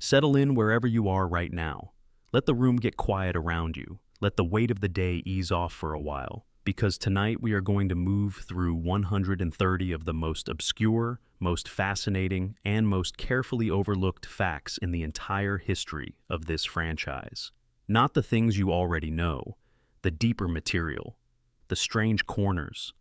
Settle in wherever you are right now. Let the room get quiet around you. Let the weight of the day ease off for a while, because tonight we are going to move through 130 of the most obscure, most fascinating, and most carefully overlooked facts in the entire history of this franchise. Not the things you already know, the deeper material, the strange corners,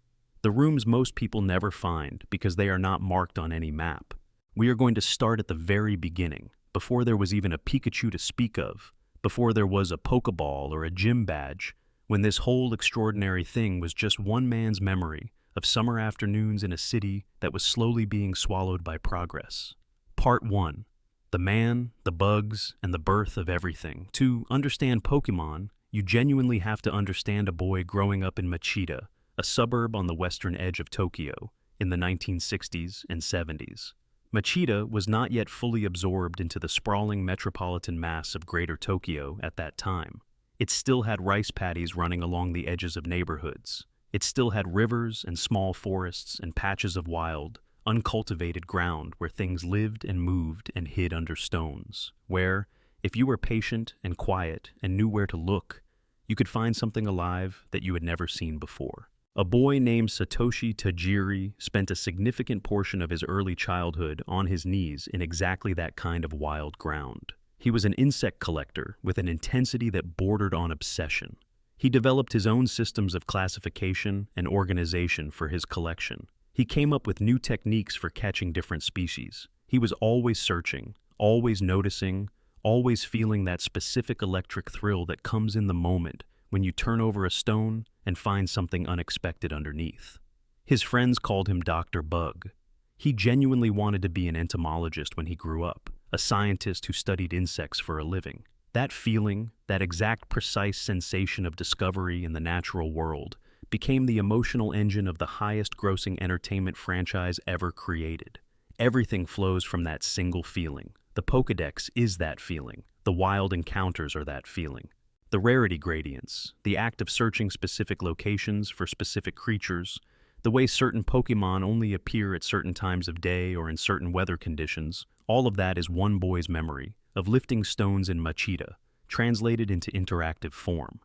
the rooms most people never find because they are not marked on any map. We are going to start at the very beginning, before there was even a Pikachu to speak of, before there was a Pokeball or a gym badge, when this whole extraordinary thing was just one man's memory of summer afternoons in a city that was slowly being swallowed by progress. Part 1. The man, the bugs, and the birth of everything. To understand Pokemon, you genuinely have to understand a boy growing up in Machida, a suburb on the western edge of Tokyo, in the 1960s and 70s. Machida was not yet fully absorbed into the sprawling metropolitan mass of Greater Tokyo at that time. It still had rice paddies running along the edges of neighborhoods. It still had rivers and small forests and patches of wild, uncultivated ground where things lived and moved and hid under stones, where, if you were patient and quiet and knew where to look, you could find something alive that you had never seen before. A boy named Satoshi Tajiri spent a significant portion of his early childhood on his knees in exactly that kind of wild ground. He was an insect collector with an intensity that bordered on obsession. He developed his own systems of classification and organization for his collection. He came up with new techniques for catching different species. He was always searching, always noticing, always feeling that specific electric thrill that comes in the moment when you turn over a stone and find something unexpected underneath. His friends called him Dr. Bug. He genuinely wanted to be an entomologist when he grew up, a scientist who studied insects for a living. That feeling, that exact precise sensation of discovery in the natural world, became the emotional engine of the highest-grossing entertainment franchise ever created. Everything flows from that single feeling. The Pokédex is that feeling. The wild encounters are that feeling. The rarity gradients, the act of searching specific locations for specific creatures, the way certain Pokémon only appear at certain times of day or in certain weather conditions, all of that is one boy's memory of lifting stones in Machida, translated into interactive form.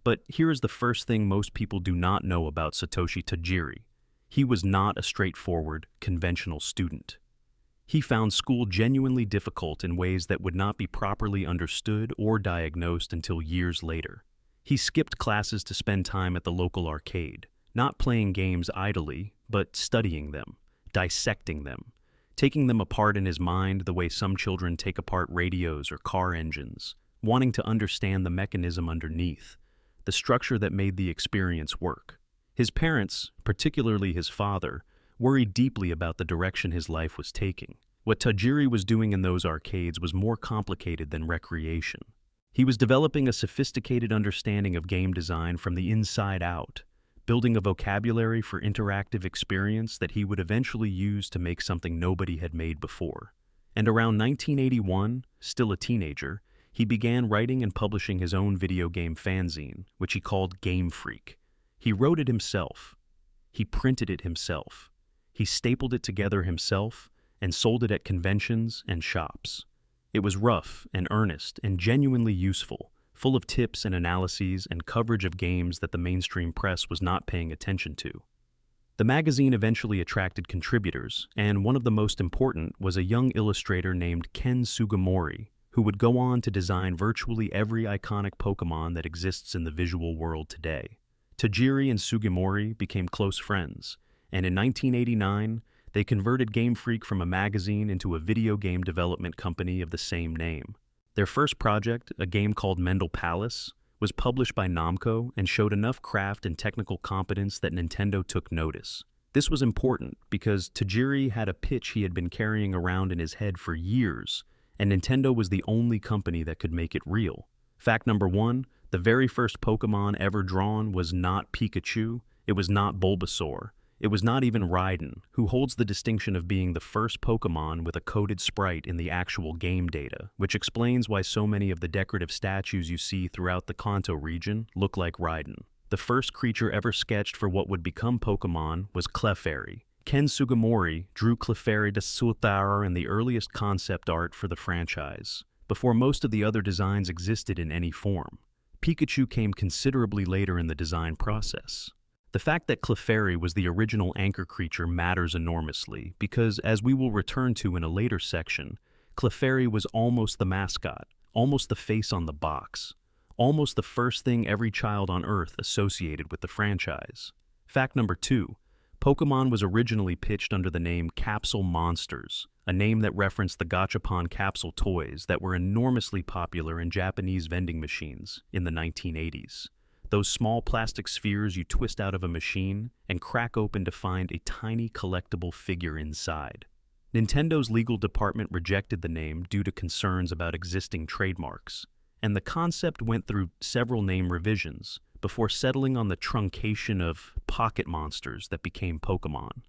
But here is the first thing most people do not know about Satoshi Tajiri. He was not a straightforward, conventional student. He found school genuinely difficult in ways that would not be properly understood or diagnosed until years later. He skipped classes to spend time at the local arcade, not playing games idly, but studying them, dissecting them, taking them apart in his mind the way some children take apart radios or car engines, wanting to understand the mechanism underneath, the structure that made the experience work. His parents, particularly his father, worried deeply about the direction his life was taking. What Tajiri was doing in those arcades was more complicated than recreation. He was developing a sophisticated understanding of game design from the inside out, building a vocabulary for interactive experience that he would eventually use to make something nobody had made before. And around 1981, still a teenager, he began writing and publishing his own video game fanzine, which he called Game Freak. He wrote it himself. He printed it himself. He stapled it together himself and sold it at conventions and shops. It was rough and earnest and genuinely useful, full of tips and analyses and coverage of games that the mainstream press was not paying attention to. The magazine eventually attracted contributors, and one of the most important was a young illustrator named Ken Sugimori, who would go on to design virtually every iconic Pokémon that exists in the visual world today. Tajiri and Sugimori became close friends, and in 1989, they converted Game Freak from a magazine into a video game development company of the same name. Their first project, a game called Mendel Palace, was published by Namco and showed enough craft and technical competence that Nintendo took notice. This was important because Tajiri had a pitch he had been carrying around in his head for years, and Nintendo was the only company that could make it real. Fact number 1, the very first Pokémon ever drawn was not Pikachu, it was not Bulbasaur, it was not even Raiden, who holds the distinction of being the first Pokémon with a coded sprite in the actual game data, which explains why so many of the decorative statues you see throughout the Kanto region look like Raiden. The first creature ever sketched for what would become Pokémon was Clefairy, Ken Sugimori drew Clefairy de Sultara in the earliest concept art for the franchise, before most of the other designs existed in any form. Pikachu came considerably later in the design process. The fact that Clefairy was the original anchor creature matters enormously because, as we will return to in a later section, Clefairy was almost the mascot, almost the face on the box, almost the first thing every child on Earth associated with the franchise. Fact number 2. Pokémon was originally pitched under the name Capsule Monsters, a name that referenced the Gachapon capsule toys that were enormously popular in Japanese vending machines in the 1980s. Those small plastic spheres you twist out of a machine and crack open to find a tiny collectible figure inside. Nintendo's legal department rejected the name due to concerns about existing trademarks, and the concept went through several name revisions before settling on the truncation of Pocket Monsters that became Pokémon.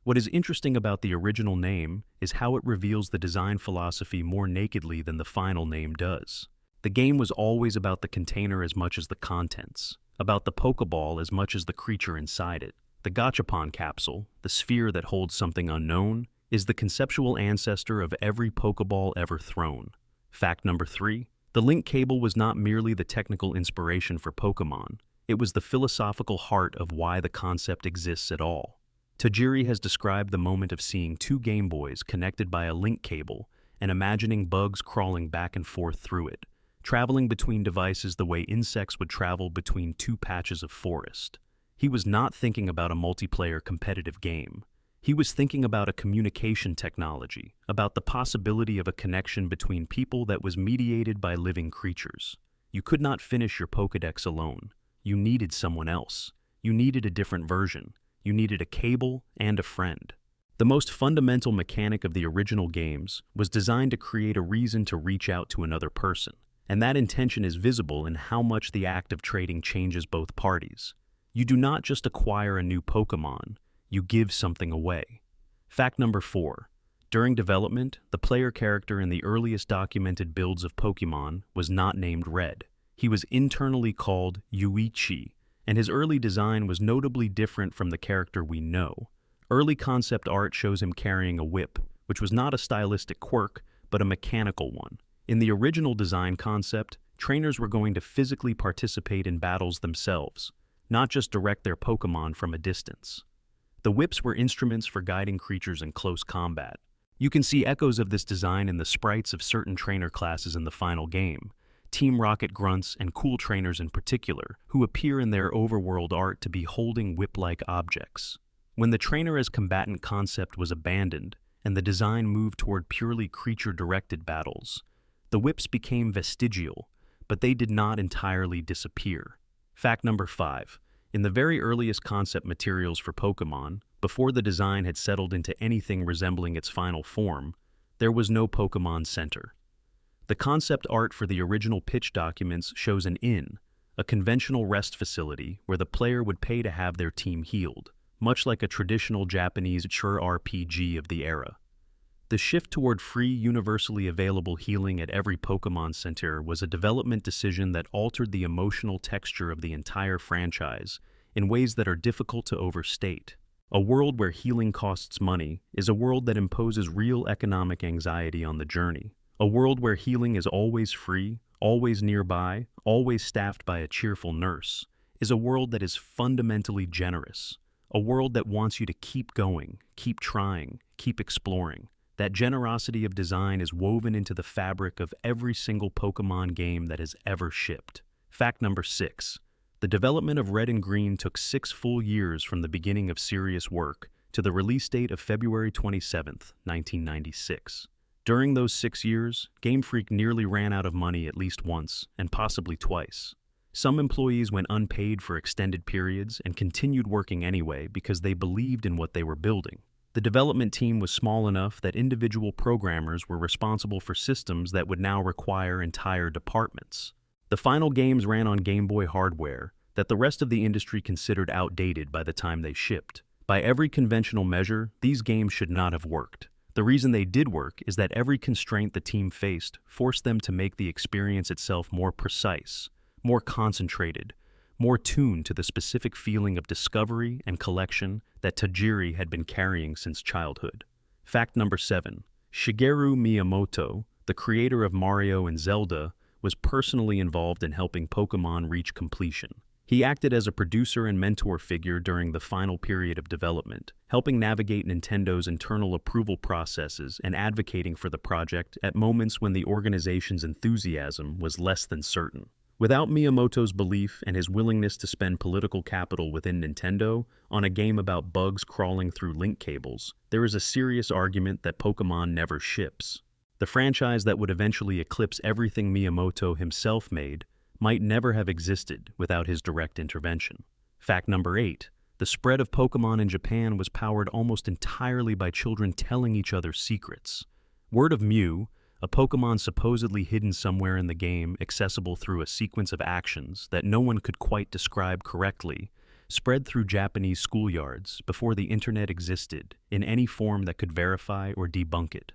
What is interesting about the original name is how it reveals the design philosophy more nakedly than the final name does. The game was always about the container as much as the contents, about the Pokeball as much as the creature inside it. The Gachapon capsule, the sphere that holds something unknown, is the conceptual ancestor of every Pokeball ever thrown. Fact number 3. The link cable was not merely the technical inspiration for Pokémon, it was the philosophical heart of why the concept exists at all. Tajiri has described the moment of seeing two Game Boys connected by a link cable and imagining bugs crawling back and forth through it, traveling between devices the way insects would travel between two patches of forest. He was not thinking about a multiplayer competitive game. He was thinking about a communication technology, about the possibility of a connection between people that was mediated by living creatures. You could not finish your Pokédex alone. You needed someone else. You needed a different version. You needed a cable and a friend. The most fundamental mechanic of the original games was designed to create a reason to reach out to another person, and that intention is visible in how much the act of trading changes both parties. You do not just acquire a new Pokémon, you give something away. Fact number 4. During development, the player character in the earliest documented builds of Pokémon was not named Red. He was internally called Yuichi, and his early design was notably different from the character we know. Early concept art shows him carrying a whip, which was not a stylistic quirk, but a mechanical one. In the original design concept, trainers were going to physically participate in battles themselves, not just direct their Pokémon from a distance. The whips were instruments for guiding creatures in close combat. You can see echoes of this design in the sprites of certain trainer classes in the final game, Team Rocket grunts and cool trainers in particular, who appear in their overworld art to be holding whip-like objects. When the trainer as combatant concept was abandoned, and the design moved toward purely creature-directed battles, the whips became vestigial, but they did not entirely disappear. Fact number 5. In the very earliest concept materials for Pokémon, before the design had settled into anything resembling its final form, there was no Pokémon Center. The concept art for the original pitch documents shows an inn, a conventional rest facility where the player would pay to have their team healed, much like a traditional Japanese chur RPG of the era. The shift toward free, universally available healing at every Pokémon Center was a development decision that altered the emotional texture of the entire franchise in ways that are difficult to overstate. A world where healing costs money is a world that imposes real economic anxiety on the journey. A world where healing is always free, always nearby, always staffed by a cheerful nurse, is a world that is fundamentally generous. A world that wants you to keep going, keep trying, keep exploring. That generosity of design is woven into the fabric of every single Pokémon game that has ever shipped. Fact number 6. The development of Red and Green took 6 full years from the beginning of serious work to the release date of February 27, 1996. During those 6 years, Game Freak nearly ran out of money at least once, and possibly twice. Some employees went unpaid for extended periods and continued working anyway because they believed in what they were building. The development team was small enough that individual programmers were responsible for systems that would now require entire departments. The final games ran on Game Boy hardware that the rest of the industry considered outdated by the time they shipped. By every conventional measure, these games should not have worked. The reason they did work is that every constraint the team faced forced them to make the experience itself more precise, more concentrated, more tuned to the specific feeling of discovery and collection that Tajiri had been carrying since childhood. Fact number 7. Shigeru Miyamoto, the creator of Mario and Zelda, was personally involved in helping Pokémon reach completion. He acted as a producer and mentor figure during the final period of development, helping navigate Nintendo's internal approval processes and advocating for the project at moments when the organization's enthusiasm was less than certain. Without Miyamoto's belief and his willingness to spend political capital within Nintendo on a game about bugs crawling through link cables, there is a serious argument that Pokémon never ships. The franchise that would eventually eclipse everything Miyamoto himself made might never have existed without his direct intervention. Fact number 8. The spread of Pokémon in Japan was powered almost entirely by children telling each other secrets. Word of Mew, a Pokémon supposedly hidden somewhere in the game, accessible through a sequence of actions that no one could quite describe correctly, spread through Japanese schoolyards before the internet existed in any form that could verify or debunk it.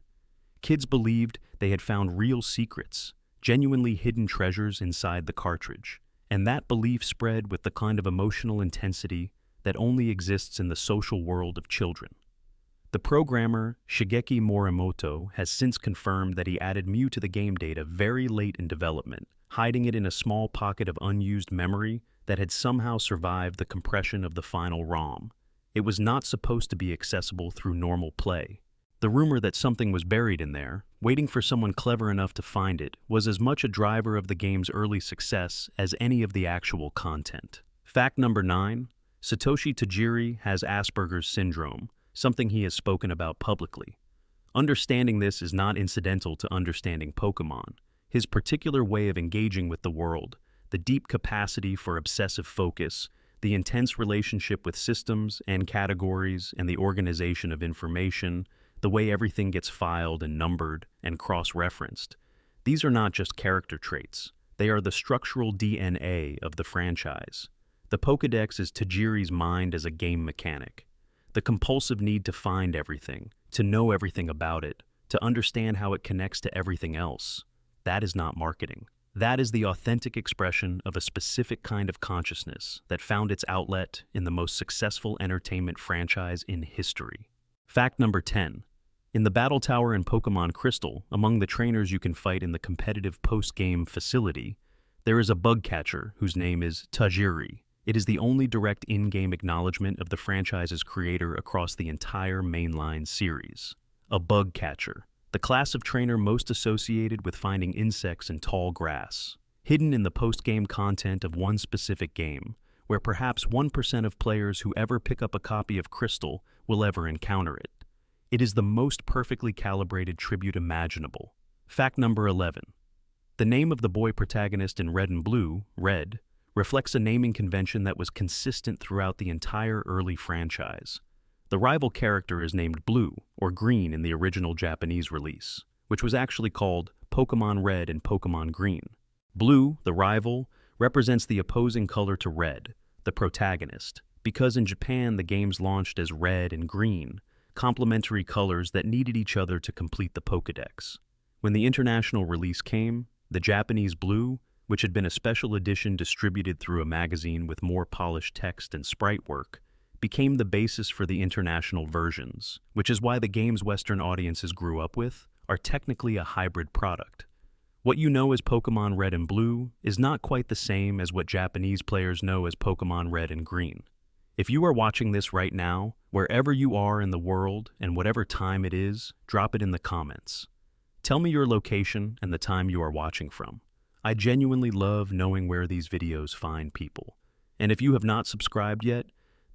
Kids believed they had found real secrets, genuinely hidden treasures inside the cartridge, and that belief spread with the kind of emotional intensity that only exists in the social world of children. The programmer, Shigeki Morimoto, has since confirmed that he added Mew to the game data very late in development, hiding it in a small pocket of unused memory that had somehow survived the compression of the final ROM. It was not supposed to be accessible through normal play. The rumor that something was buried in there, waiting for someone clever enough to find it, was as much a driver of the game's early success as any of the actual content. Fact number 9. Satoshi Tajiri has Asperger's syndrome, something he has spoken about publicly. Understanding this is not incidental to understanding Pokémon. His particular way of engaging with the world, the deep capacity for obsessive focus, the intense relationship with systems and categories and the organization of information, the way everything gets filed and numbered and cross-referenced. These are not just character traits. They are the structural DNA of the franchise. The Pokédex is Tajiri's mind as a game mechanic. The compulsive need to find everything, to know everything about it, to understand how it connects to everything else. That is not marketing. That is the authentic expression of a specific kind of consciousness that found its outlet in the most successful entertainment franchise in history. Fact number 10. In the Battle Tower in Pokémon Crystal, among the trainers you can fight in the competitive post-game facility, there is a bug catcher whose name is Tajiri. It is the only direct in-game acknowledgement of the franchise's creator across the entire mainline series. A bug catcher, the class of trainer most associated with finding insects in tall grass, hidden in the post-game content of one specific game, where perhaps 1% of players who ever pick up a copy of Crystal will ever encounter it. It is the most perfectly calibrated tribute imaginable. Fact number 11. The name of the boy protagonist in Red and Blue, Red, reflects a naming convention that was consistent throughout the entire early franchise. The rival character is named Blue, or Green in the original Japanese release, which was actually called Pokémon Red and Pokémon Green. Blue, the rival, represents the opposing color to Red, the protagonist, because in Japan the games launched as Red and Green, complementary colors that needed each other to complete the Pokédex. When the international release came, the Japanese Blue, which had been a special edition distributed through a magazine with more polished text and sprite work, became the basis for the international versions, which is why the games Western audiences grew up with are technically a hybrid product. What you know as Pokémon Red and Blue is not quite the same as what Japanese players know as Pokémon Red and Green. If you are watching this right now, wherever you are in the world and whatever time it is, drop it in the comments. Tell me your location and the time you are watching from. I genuinely love knowing where these videos find people. And if you have not subscribed yet,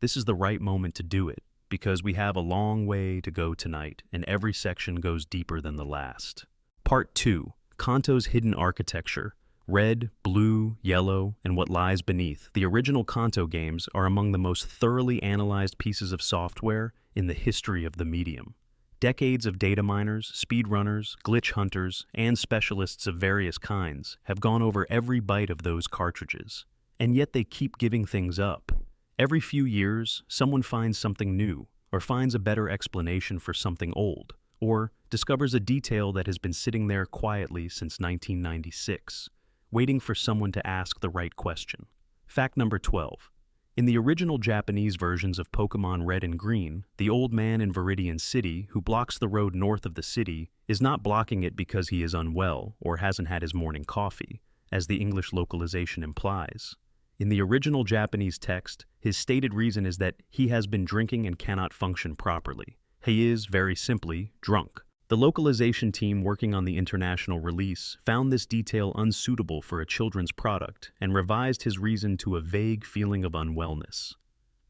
this is the right moment to do it, because we have a long way to go tonight and every section goes deeper than the last. Part 2. Kanto's Hidden Architecture. Red, Blue, Yellow, and What Lies Beneath. The original Kanto games are among the most thoroughly analyzed pieces of software in the history of the medium. Decades of data miners, speedrunners, glitch hunters, and specialists of various kinds have gone over every byte of those cartridges. And yet they keep giving things up. Every few years, someone finds something new, or finds a better explanation for something old, or discovers a detail that has been sitting there quietly since 1996. Waiting for someone to ask the right question. Fact number 12. In the original Japanese versions of Pokemon Red and Green, the old man in Viridian City who blocks the road north of the city is not blocking it because he is unwell or hasn't had his morning coffee, as the English localization implies. In the original Japanese text, his stated reason is that he has been drinking and cannot function properly. He is, very simply, drunk. The localization team working on the international release found this detail unsuitable for a children's product and revised his reason to a vague feeling of unwellness.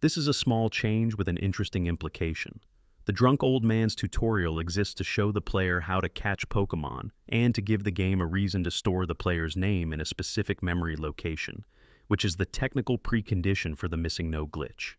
This is a small change with an interesting implication. The drunk old man's tutorial exists to show the player how to catch Pokemon and to give the game a reason to store the player's name in a specific memory location, which is the technical precondition for the missing no glitch.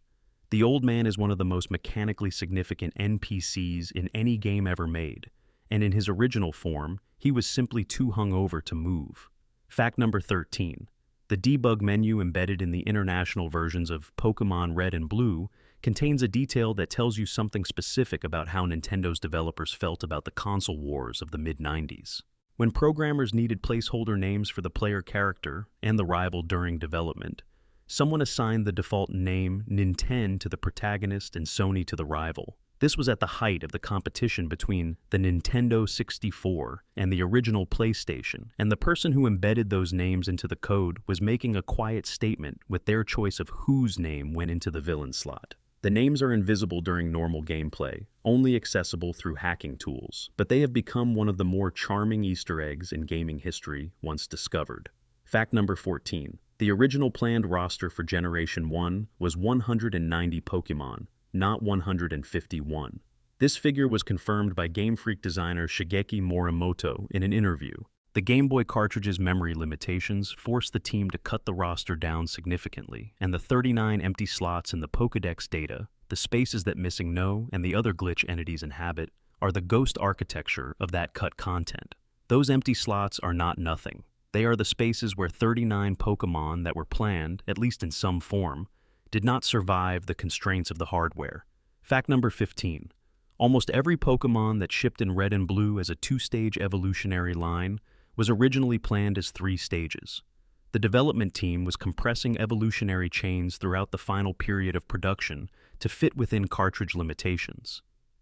The old man is one of the most mechanically significant NPCs in any game ever made, and in his original form, he was simply too hungover to move. Fact number 13. The debug menu embedded in the international versions of Pokemon Red and Blue contains a detail that tells you something specific about how Nintendo's developers felt about the console wars of the mid-90s. When programmers needed placeholder names for the player character and the rival during development, someone assigned the default name Nintendo to the protagonist and Sony to the rival. This was at the height of the competition between the Nintendo 64 and the original PlayStation, and the person who embedded those names into the code was making a quiet statement with their choice of whose name went into the villain slot. The names are invisible during normal gameplay, only accessible through hacking tools, but they have become one of the more charming Easter eggs in gaming history once discovered. Fact number 14. The original planned roster for Generation 1 was 190 Pokemon, not 151. This figure was confirmed by Game Freak designer Shigeki Morimoto in an interview. The Game Boy cartridge's memory limitations forced the team to cut the roster down significantly, and the 39 empty slots in the Pokédex data, the spaces that Missing No and the other glitch entities inhabit, are the ghost architecture of that cut content. Those empty slots are not nothing. They are the spaces where 39 Pokemon that were planned, at least in some form, did not survive the constraints of the hardware. Fact number 15. Almost every Pokemon that shipped in Red and Blue as a two-stage evolutionary line was originally planned as 3 stages. The development team was compressing evolutionary chains throughout the final period of production to fit within cartridge limitations.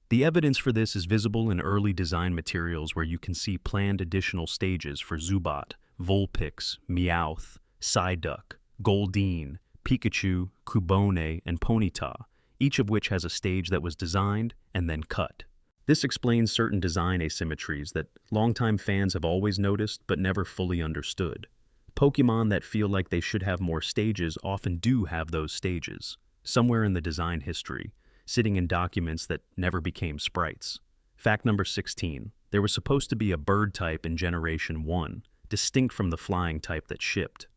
The evidence for this is visible in early design materials where you can see planned additional stages for Zubat, Vulpix, Meowth, Psyduck, Goldeen, Pikachu, Cubone, and Ponyta, each of which has a stage that was designed and then cut. This explains certain design asymmetries that longtime fans have always noticed but never fully understood. Pokemon that feel like they should have more stages often do have those stages, somewhere in the design history, sitting in documents that never became sprites. Fact number 16. There was supposed to be a bird type in Generation 1, distinct from the flying type that shipped.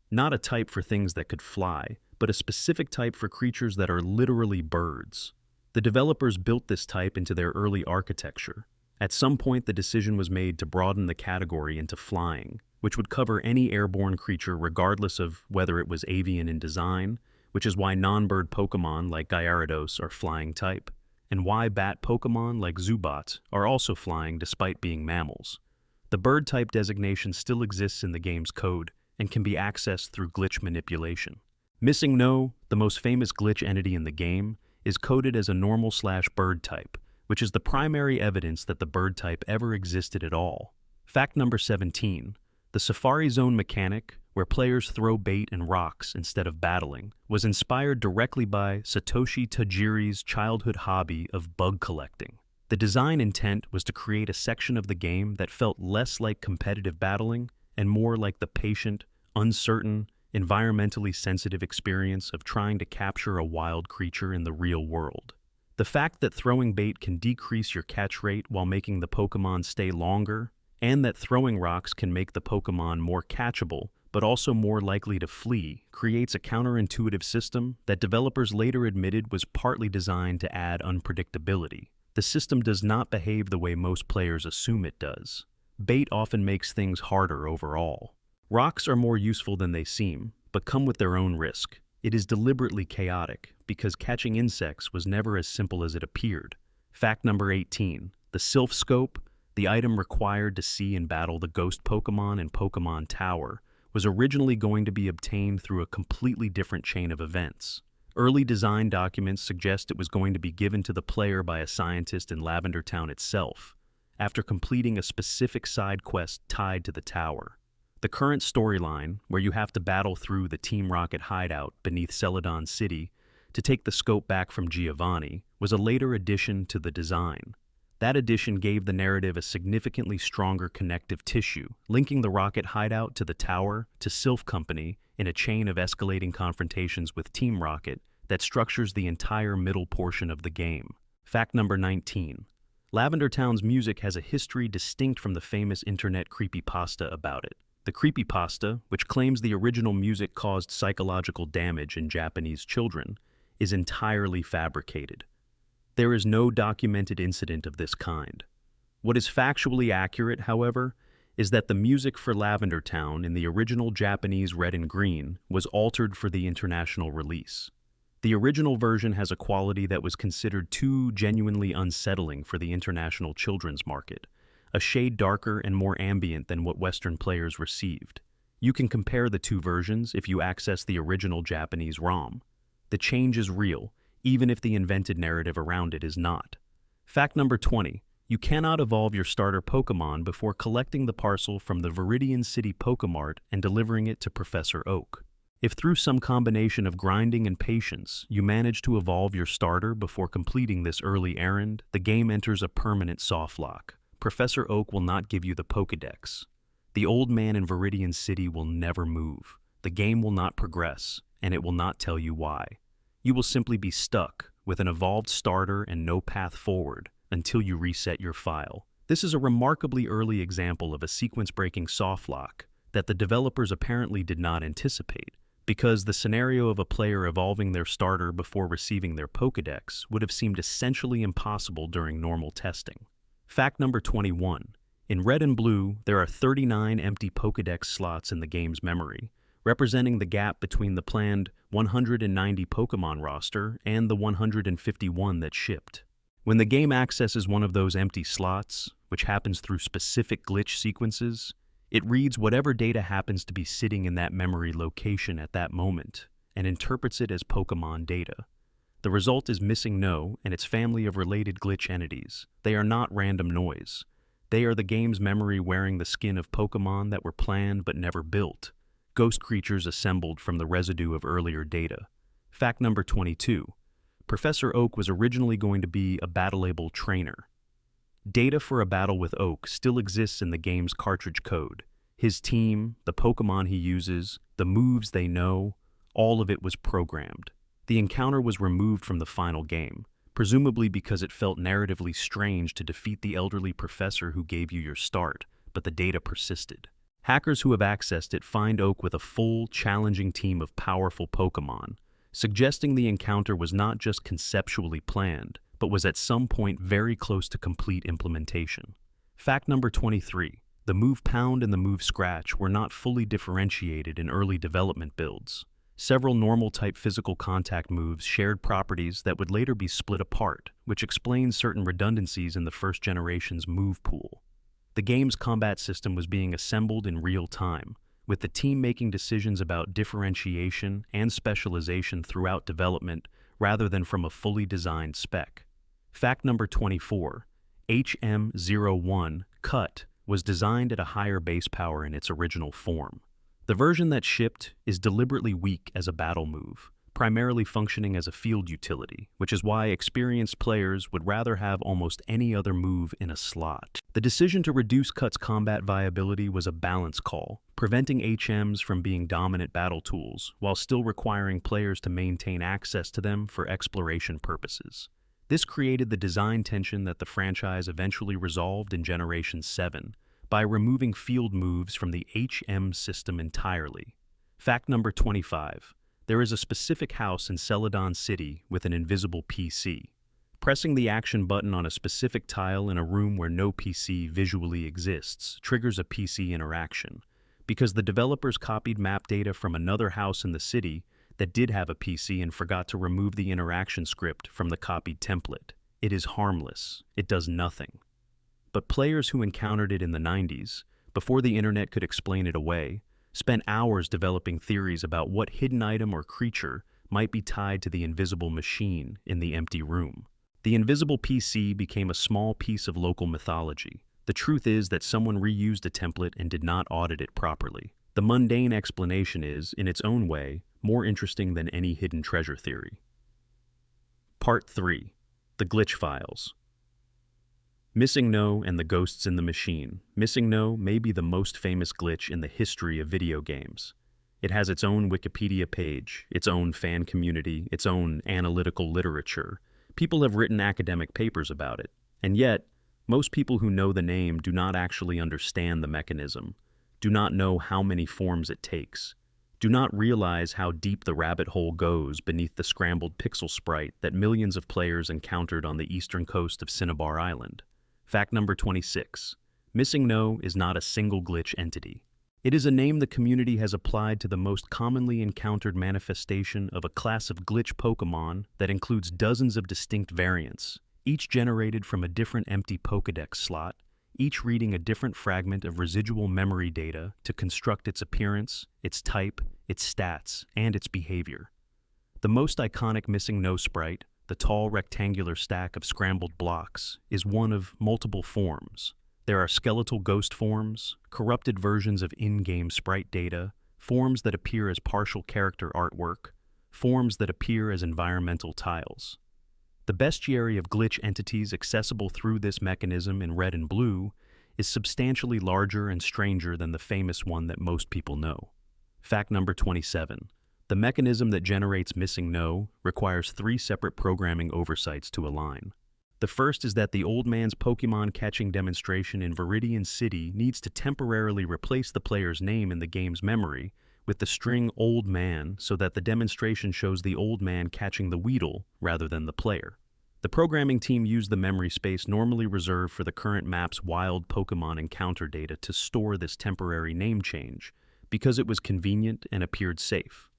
Not a type for things that could fly, but a specific type for creatures that are literally birds. The developers built this type into their early architecture. At some point, the decision was made to broaden the category into flying, which would cover any airborne creature regardless of whether it was avian in design, which is why non-bird Pokemon like Gyarados are flying type, and why bat Pokemon like Zubat are also flying despite being mammals. The bird type designation still exists in the game's code and can be accessed through glitch manipulation. Missing No, the most famous glitch entity in the game, is coded as a normal/bird type, which is the primary evidence that the bird type ever existed at all. Fact number 17. The Safari Zone mechanic, where players throw bait and rocks instead of battling, was inspired directly by Satoshi Tajiri's childhood hobby of bug collecting. The design intent was to create a section of the game that felt less like competitive battling and more like the patient, uncertain, environmentally sensitive experience of trying to capture a wild creature in the real world. The fact that throwing bait can decrease your catch rate while making the Pokemon stay longer, and that throwing rocks can make the Pokemon more catchable but also more likely to flee, creates a counterintuitive system that developers later admitted was partly designed to add unpredictability. The system does not behave the way most players assume it does. Bait often makes things harder overall. Rocks are more useful than they seem, but come with their own risk. It is deliberately chaotic, because catching insects was never as simple as it appeared. Fact number 18. The Sylph Scope, the item required to see and battle the ghost Pokemon in Pokemon Tower, was originally going to be obtained through a completely different chain of events. Early design documents suggest it was going to be given to the player by a scientist in Lavender Town itself, after completing a specific side quest tied to the tower. The current storyline, where you have to battle through the Team Rocket hideout beneath Celadon City to take the scope back from Giovanni, was a later addition to the design. That addition gave the narrative a significantly stronger connective tissue, linking the Rocket hideout to the tower to Sylph Company in a chain of escalating confrontations with Team Rocket that structures the entire middle portion of the game. Fact number 19. Lavender Town's music has a history distinct from the famous internet creepypasta about it. The creepypasta, which claims the original music caused psychological damage in Japanese children, is entirely fabricated. There is no documented incident of this kind. What is factually accurate, however, is that the music for Lavender Town in the original Japanese Red and Green was altered for the international release. The original version has a quality that was considered too genuinely unsettling for the international children's market, a shade darker and more ambient than what Western players received. You can compare the two versions if you access the original Japanese ROM. The change is real, even if the invented narrative around it is not. Fact number 20. You cannot evolve your starter Pokémon before collecting the parcel from the Viridian City Pokémart and delivering it to Professor Oak. If through some combination of grinding and patience you manage to evolve your starter before completing this early errand, the game enters a permanent soft lock. Professor Oak will not give you the Pokédex. The old man in Viridian City will never move. The game will not progress, and it will not tell you why. You will simply be stuck with an evolved starter and no path forward until you reset your file. This is a remarkably early example of a sequence-breaking softlock that the developers apparently did not anticipate, because the scenario of a player evolving their starter before receiving their Pokédex would have seemed essentially impossible during normal testing. Fact number 21. In Red and Blue, there are 39 empty Pokédex slots in the game's memory, representing the gap between the planned 190 Pokémon roster and the 151 that shipped. When the game accesses one of those empty slots, which happens through specific glitch sequences, it reads whatever data happens to be sitting in that memory location at that moment and interprets it as Pokémon data. The result is Missing No and its family of related glitch entities. They are not random noise. They are the game's memory wearing the skin of Pokémon that were planned but never built, ghost creatures assembled from the residue of earlier data. Fact number 22. Professor Oak was originally going to be a battle-able trainer. Data for a battle with Oak still exists in the game's cartridge code. His team, the Pokémon he uses, the moves they know, all of it was programmed. The encounter was removed from the final game, presumably because it felt narratively strange to defeat the elderly professor who gave you your start, but the data persisted. Hackers who have accessed it find Oak with a full, challenging team of powerful Pokémon, suggesting the encounter was not just conceptually planned, but was at some point very close to complete implementation. Fact number 23. The Move Pound and the Move Scratch were not fully differentiated in early development builds. Several normal-type physical contact moves shared properties that would later be split apart, which explains certain redundancies in the first generation's move pool. The game's combat system was being assembled in real time, with the team making decisions about differentiation and specialization throughout development rather than from a fully designed spec. Fact number 24. HM01 Cut was designed at a higher base power in its original form. The version that shipped is deliberately weak as a battle move, primarily functioning as a field utility, which is why experienced players would rather have almost any other move in a slot. The decision to reduce Cut's combat viability was a balance call, preventing HMs from being dominant battle tools, while still requiring players to maintain access to them for exploration purposes. This created the design tension that the franchise eventually resolved in Generation 7, by removing field moves from the HM system entirely. Fact number 25. There is a specific house in Celadon City with an invisible PC. Pressing the action button on a specific tile in a room where no PC visually exists triggers a PC interaction, because the developers copied map data from another house in the city that did have a PC and forgot to remove the interaction script from the copied template. It is harmless. It does nothing. But players who encountered it in the 90s, before the internet could explain it away, spent hours developing theories about what hidden item or creature might be tied to the invisible machine in the empty room. The invisible PC became a small piece of local mythology. The truth is that someone reused a template and did not audit it properly. The mundane explanation is, in its own way, more interesting than any hidden treasure theory. Part 3. The Glitch Files. Missing No and the Ghosts in the Machine. Missing No may be the most famous glitch in the history of video games. It has its own Wikipedia page, its own fan community, its own analytical literature. People have written academic papers about it, and yet, most people who know the name do not actually understand the mechanism, do not know how many forms it takes, do not realize how deep the rabbit hole goes beneath the scrambled pixel sprite that millions of players encountered on the eastern coast of Cinnabar Island. Fact number 26. Missing No is not a single glitch entity. It is a name the community has applied to the most commonly encountered manifestation of a class of glitch Pokémon that includes dozens of distinct variants, each generated from a different empty Pokédex slot, each reading a different fragment of residual memory data to construct its appearance, its type, its stats, and its behavior. The most iconic Missing No sprite, the tall rectangular stack of scrambled blocks, is one of multiple forms. There are skeletal ghost forms, corrupted versions of in-game sprite data, forms that appear as partial character artwork, forms that appear as environmental tiles. The bestiary of glitch entities accessible through this mechanism in red and blue is substantially larger and stranger than the famous one that most people know. Fact number 27. The mechanism that generates Missing No requires 3 separate programming oversights to align. The first is that the Old Man's Pokémon catching demonstration in Viridian City needs to temporarily replace the player's name in the game's memory with the string Old Man so that the demonstration shows the Old Man catching the Weedle rather than the player. The programming team used the memory space normally reserved for the current map's wild Pokémon encounter data to store this temporary name change because it was convenient and appeared safe.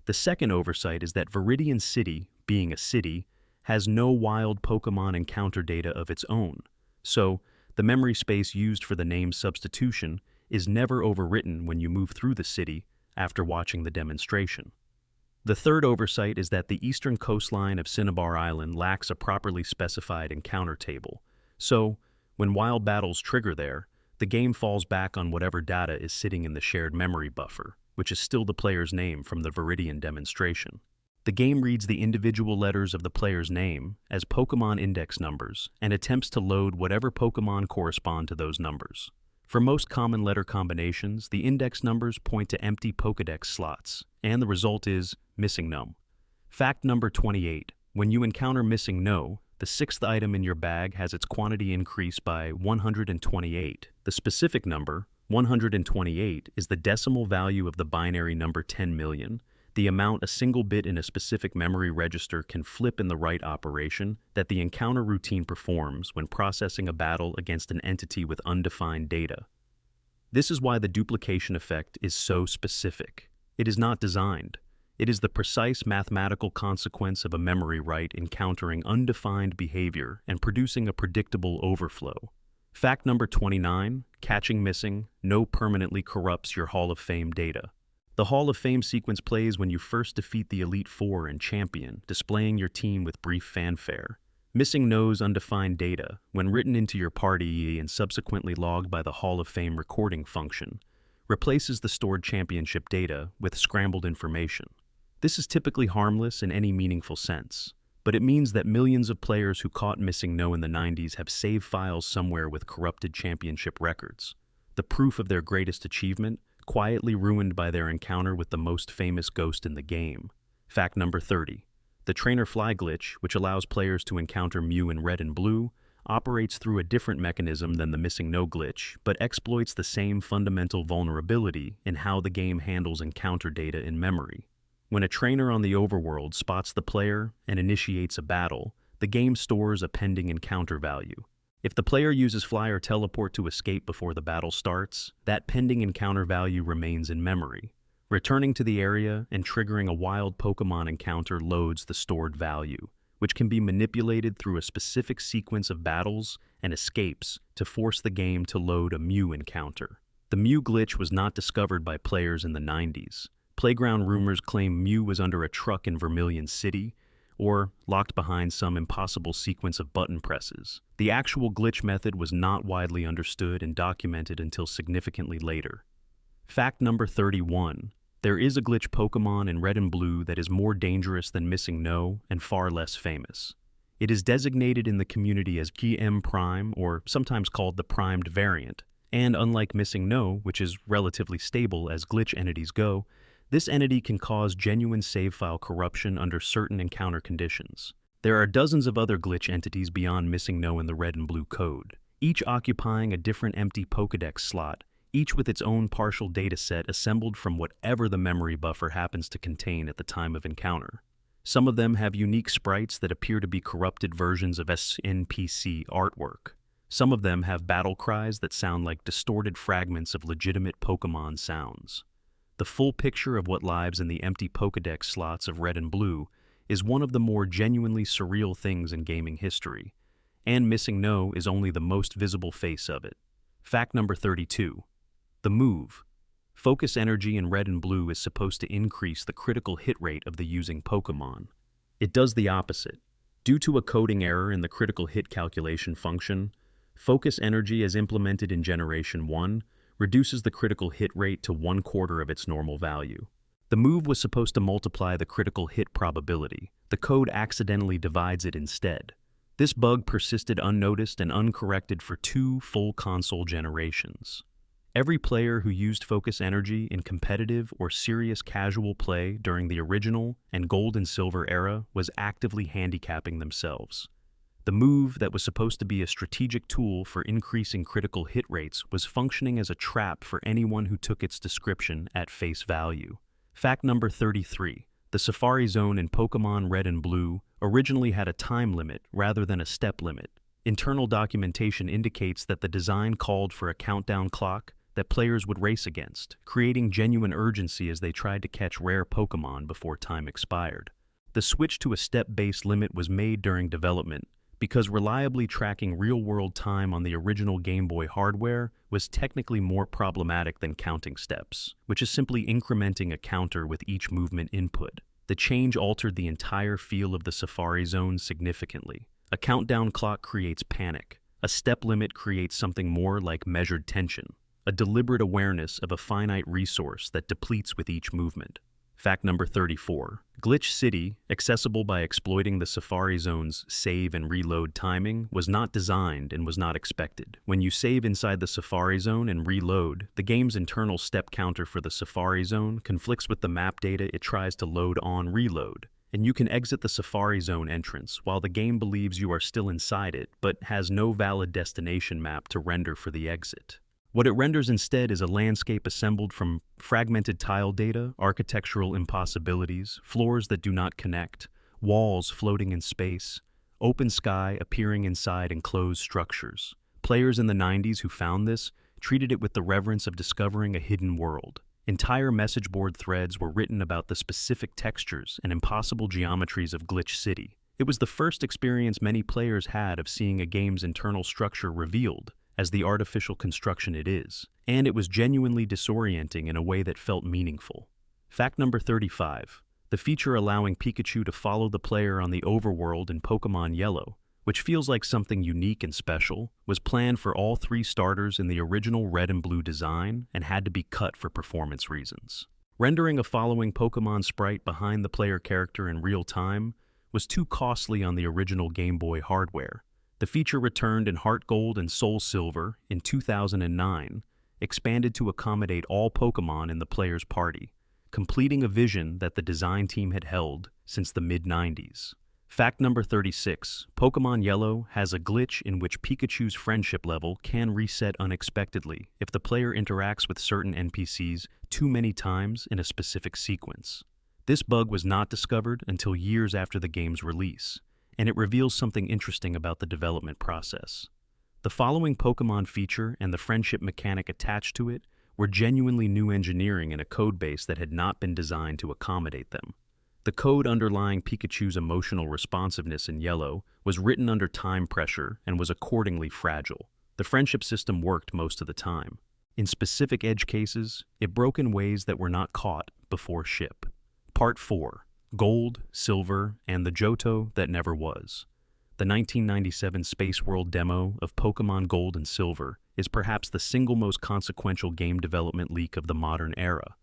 The second oversight is that Viridian City, being a city, has no wild Pokémon encounter data of its own, so the memory space used for the name substitution is never overwritten when you move through the city after watching the demonstration. The third oversight is that the eastern coastline of Cinnabar Island lacks a properly specified encounter table, so when wild battles trigger there, the game falls back on whatever data is sitting in the shared memory buffer, which is still the player's name from the Viridian demonstration. The game reads the individual letters of the player's name as Pokémon index numbers and attempts to load whatever Pokémon correspond to those numbers. For most common letter combinations, the index numbers point to empty Pokédex slots, and the result is Missing No. Fact number 28. When you encounter Missing No, the 6th item in your bag has its quantity increased by 128. The specific number, 128, is the decimal value of the binary number 10 million, the amount a single bit in a specific memory register can flip in the right operation that the encounter routine performs when processing a battle against an entity with undefined data. This is why the duplication effect is so specific. It is not designed. It is the precise mathematical consequence of a memory write encountering undefined behavior and producing a predictable overflow. Fact number 29, catching Missing No permanently corrupts your Hall of Fame data. The Hall of Fame sequence plays when you first defeat the Elite Four and Champion, displaying your team with brief fanfare. Missing No's undefined data, when written into your party and subsequently logged by the Hall of Fame recording function, replaces the stored championship data with scrambled information. This is typically harmless in any meaningful sense, but it means that millions of players who caught Missing No in the 90s have saved files somewhere with corrupted championship records. The proof of their greatest achievement, quietly ruined by their encounter with the most famous ghost in the game. Fact number 30. The Trainer Fly glitch, which allows players to encounter Mew in red and blue, operates through a different mechanism than the Missing No glitch, but exploits the same fundamental vulnerability in how the game handles encounter data in memory. When a trainer on the overworld spots the player and initiates a battle, the game stores a pending encounter value. If the player uses Fly or Teleport to escape before the battle starts, that pending encounter value remains in memory. Returning to the area and triggering a wild Pokémon encounter loads the stored value, which can be manipulated through a specific sequence of battles and escapes to force the game to load a Mew encounter. The Mew glitch was not discovered by players in the 90s. Playground rumors claim Mew was under a truck in Vermilion City, or locked behind some impossible sequence of button presses. The actual glitch method was not widely understood and documented until significantly later. Fact number 31. There is a glitch Pokémon in Red and Blue that is more dangerous than Missing No and far less famous. It is designated in the community as GM Prime, or sometimes called the primed variant, and unlike Missing No, which is relatively stable as glitch entities go, this entity can cause genuine save file corruption under certain encounter conditions. There are dozens of other glitch entities beyond Missing No in the Red and Blue code, each occupying a different empty Pokédex slot, each with its own partial dataset assembled from whatever the memory buffer happens to contain at the time of encounter. Some of them have unique sprites that appear to be corrupted versions of NPC artwork. Some of them have battle cries that sound like distorted fragments of legitimate Pokémon sounds. The full picture of what lives in the empty Pokédex slots of Red and Blue is one of the more genuinely surreal things in gaming history, and Missing No is only the most visible face of it. Fact number 32. The move. Focus energy in Red and Blue is supposed to increase the critical hit rate of the using Pokémon. It does the opposite. Due to a coding error in the critical hit calculation function, focus energy as implemented in Generation 1 reduces the critical hit rate to 1/4 of its normal value. The move was supposed to multiply the critical hit probability. The code accidentally divides it instead. This bug persisted unnoticed and uncorrected for 2 full console generations. Every player who used focus energy in competitive or serious casual play during the original and Gold and Silver era was actively handicapping themselves. The move that was supposed to be a strategic tool for increasing critical hit rates was functioning as a trap for anyone who took its description at face value. Fact number 33. The Safari Zone in Pokémon Red and Blue originally had a time limit rather than a step limit. Internal documentation indicates that the design called for a countdown clock that players would race against, creating genuine urgency as they tried to catch rare Pokémon before time expired. The switch to a step-based limit was made during development, because reliably tracking real-world time on the original Game Boy hardware was technically more problematic than counting steps, which is simply incrementing a counter with each movement input. The change altered the entire feel of the Safari Zone significantly. A countdown clock creates panic. A step limit creates something more like measured tension, a deliberate awareness of a finite resource that depletes with each movement. Fact number 34. Glitch City, accessible by exploiting the Safari Zone's save and reload timing, was not designed and was not expected. When you save inside the Safari Zone and reload, the game's internal step counter for the Safari Zone conflicts with the map data it tries to load on reload, and you can exit the Safari Zone entrance while the game believes you are still inside it but has no valid destination map to render for the exit. What it renders instead is a landscape assembled from fragmented tile data, architectural impossibilities, floors that do not connect, walls floating in space, open sky appearing inside enclosed structures. Players in the 90s who found this treated it with the reverence of discovering a hidden world. Entire message board threads were written about the specific textures and impossible geometries of Glitch City. It was the first experience many players had of seeing a game's internal structure revealed as the artificial construction it is, and it was genuinely disorienting in a way that felt meaningful. Fact number 35. The feature allowing Pikachu to follow the player on the overworld in Pokémon Yellow, which feels like something unique and special, was planned for all 3 starters in the original Red and Blue design and had to be cut for performance reasons. Rendering a following Pokémon sprite behind the player character in real time was too costly on the original Game Boy hardware. The feature returned in Heart Gold and Soul Silver in 2009, expanded to accommodate all Pokémon in the player's party, completing a vision that the design team had held since the mid-90s. Fact number 36. Pokémon Yellow has a glitch in which Pikachu's friendship level can reset unexpectedly if the player interacts with certain NPCs too many times in a specific sequence. This bug was not discovered until years after the game's release, and it reveals something interesting about the development process. The following Pokémon feature and the friendship mechanic attached to it were genuinely new engineering in a codebase that had not been designed to accommodate them. The code underlying Pikachu's emotional responsiveness in Yellow was written under time pressure and was accordingly fragile. The friendship system worked most of the time. In specific edge cases, it broke in ways that were not caught before ship. Part 4. Gold, Silver, and the Johto That Never Was. The 1997 Space World demo of Pokémon Gold and Silver is perhaps the single most consequential game development leak of the modern era.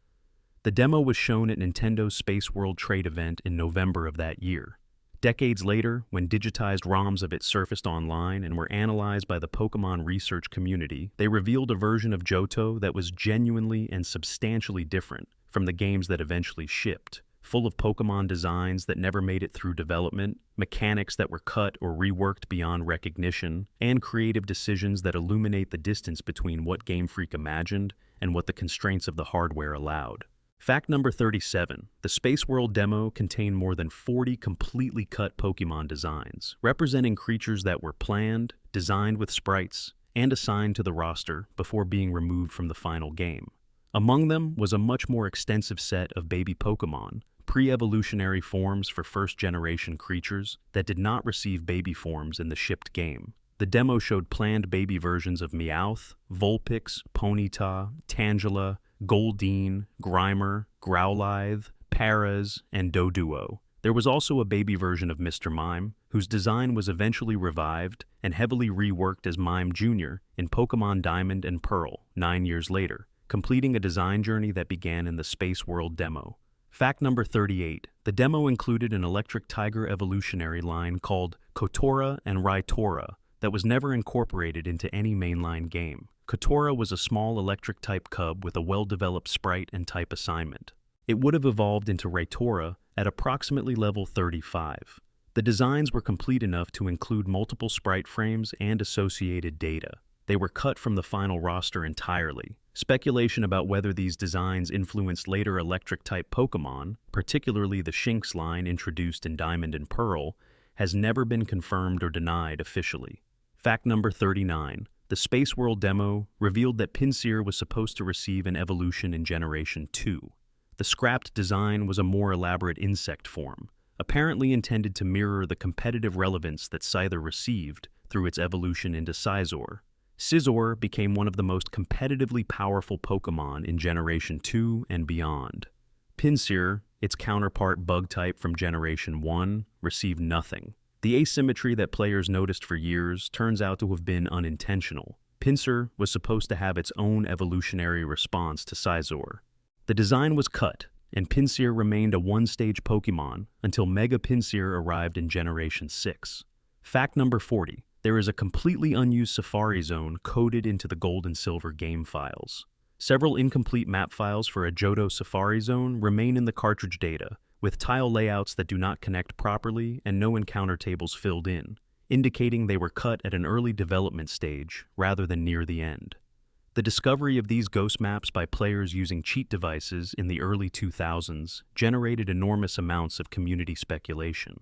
The demo was shown at Nintendo's Space World trade event in November of that year. Decades later, when digitized ROMs of it surfaced online and were analyzed by the Pokémon research community, they revealed a version of Johto that was genuinely and substantially different from the games that eventually shipped, full of Pokémon designs that never made it through development, mechanics that were cut or reworked beyond recognition, and creative decisions that illuminate the distance between what Game Freak imagined and what the constraints of the hardware allowed. Fact number 37. The Space World demo contained more than 40 completely cut Pokémon designs, representing creatures that were planned, designed with sprites, and assigned to the roster before being removed from the final game. Among them was a much more extensive set of baby Pokémon, pre-evolutionary forms for first-generation creatures that did not receive baby forms in the shipped game. The demo showed planned baby versions of Meowth, Vulpix, Ponyta, Tangela, Goldeen, Grimer, Growlithe, Paras, and Doduo. There was also a baby version of Mr. Mime, whose design was eventually revived and heavily reworked as Mime Jr. in Pokémon Diamond and Pearl 9 years later, completing a design journey that began in the Space World demo. Fact number 38. The demo included an electric tiger evolutionary line called Kotora and Raitora that was never incorporated into any mainline game. Kotora was a small electric-type cub with a well-developed sprite and type assignment. It would have evolved into Raitora at approximately level 35. The designs were complete enough to include multiple sprite frames and associated data. They were cut from the final roster entirely. Speculation about whether these designs influenced later electric-type Pokémon, particularly the Shinx line introduced in Diamond and Pearl, has never been confirmed or denied officially. Fact number 39. The Space World demo revealed that Pinsir was supposed to receive an evolution in Generation 2. The scrapped design was a more elaborate insect form, apparently intended to mirror the competitive relevance that Scyther received through its evolution into Scizor. Scizor became one of the most competitively powerful Pokémon in Generation 2 and beyond. Pinsir, its counterpart bug-type from Generation 1, received nothing. The asymmetry that players noticed for years turns out to have been unintentional. Pinsir was supposed to have its own evolutionary response to Scizor. The design was cut, and Pinsir remained a one-stage Pokémon until Mega Pinsir arrived in Generation 6. Fact number 40. There is a completely unused Safari Zone coded into the Gold and Silver game files. Several incomplete map files for a Johto Safari Zone remain in the cartridge data, with tile layouts that do not connect properly and no encounter tables filled in, indicating they were cut at an early development stage rather than near the end. The discovery of these ghost maps by players using cheat devices in the early 2000s generated enormous amounts of community speculation.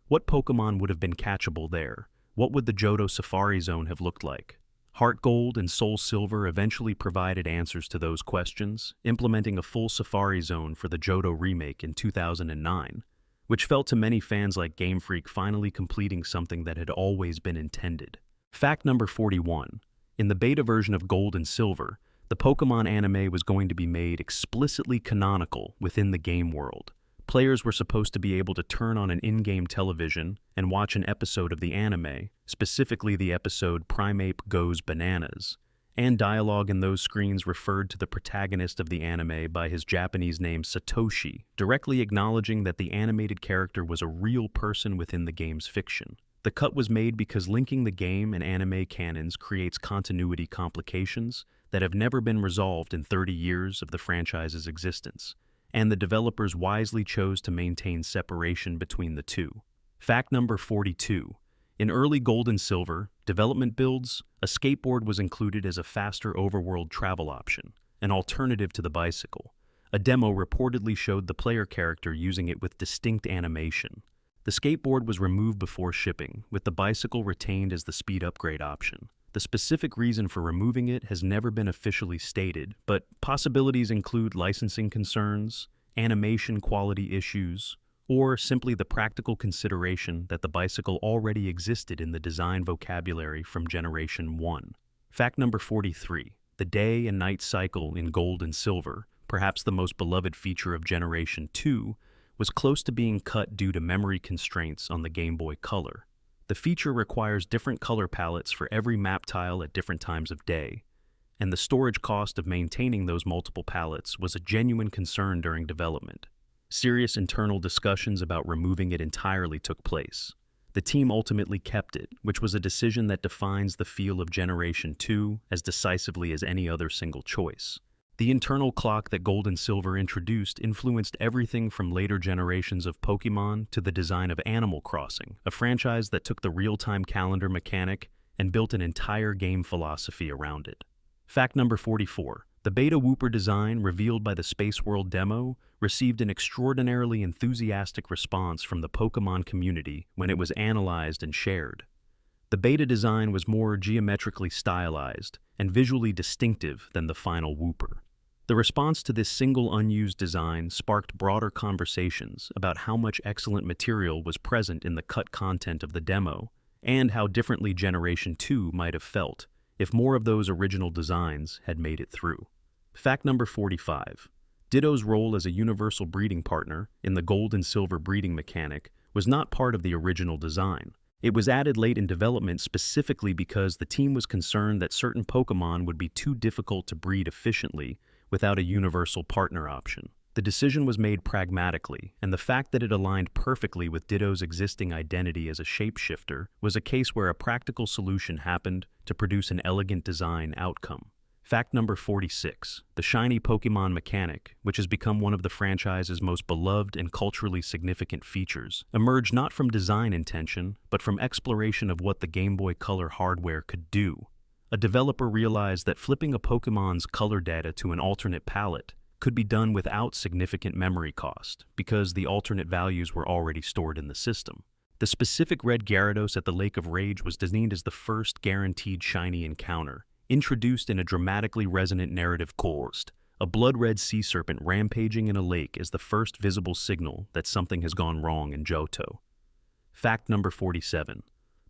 What Pokémon would have been catchable there? What would the Johto Safari Zone have looked like? Heart Gold and Soul Silver eventually provided answers to those questions, implementing a full Safari Zone for the Johto remake in 2009, which felt to many fans like Game Freak finally completing something that had always been intended. Fact number 41. In the beta version of Gold and Silver, the Pokémon anime was going to be made explicitly canonical within the game world. Players were supposed to be able to turn on an in-game television and watch an episode of the anime, specifically the episode Primeape Goes Bananas, and dialogue in those screens referred to the protagonist of the anime by his Japanese name Satoshi, directly acknowledging that the animated character was a real person within the game's fiction. The cut was made because linking the game and anime canons creates continuity complications that have never been resolved in 30 years of the franchise's existence, and the developers wisely chose to maintain separation between the two. Fact number 42. In early Gold and Silver development builds, a skateboard was included as a faster overworld travel option, an alternative to the bicycle. A demo reportedly showed the player character using it with distinct animation. The skateboard was removed before shipping, with the bicycle retained as the speed upgrade option. The specific reason for removing it has never been officially stated, but possibilities include licensing concerns, animation quality issues, or simply the practical consideration that the bicycle already existed in the design vocabulary from Generation 1. Fact number 43. The day and night cycle in Gold and Silver, perhaps the most beloved feature of Generation 2, was close to being cut due to memory constraints on the Game Boy Color. The feature requires different color palettes for every map tile at different times of day, and the storage cost of maintaining those multiple palettes was a genuine concern during development. Serious internal discussions about removing it entirely took place. The team ultimately kept it, which was a decision that defines the feel of Generation 2 as decisively as any other single choice. The internal clock that Gold and Silver introduced influenced everything from later generations of Pokémon to the design of Animal Crossing, a franchise that took the real-time calendar mechanic and built an entire game philosophy around it. Fact number 44. The Beta Wooper design revealed by the Space World demo received an extraordinarily enthusiastic response from the Pokémon community when it was analyzed and shared. The beta design was more geometrically stylized and visually distinctive than the final Wooper. The response to this single unused design sparked broader conversations about how much excellent material was present in the cut content of the demo and how differently Generation 2 might have felt if more of those original designs had made it through. Fact number 45. Ditto's role as a universal breeding partner in the Gold and Silver breeding mechanic was not part of the original design. It was added late in development specifically because the team was concerned that certain Pokémon would be too difficult to breed efficiently without a universal partner option. The decision was made pragmatically, and the fact that it aligned perfectly with Ditto's existing identity as a shapeshifter was a case where a practical solution happened to produce an elegant design outcome. Fact number 46. The shiny Pokémon mechanic, which has become one of the franchise's most beloved and culturally significant features, emerged not from design intention, but from exploration of what the Game Boy Color hardware could do. A developer realized that flipping a Pokémon's color data to an alternate palette could be done without significant memory cost, because the alternate values were already stored in the system. The specific red Gyarados at the Lake of Rage was designed as the first guaranteed shiny encounter, introduced in a dramatically resonant narrative course. A blood-red sea serpent rampaging in a lake is the first visible signal that something has gone wrong in Johto. Fact number 47.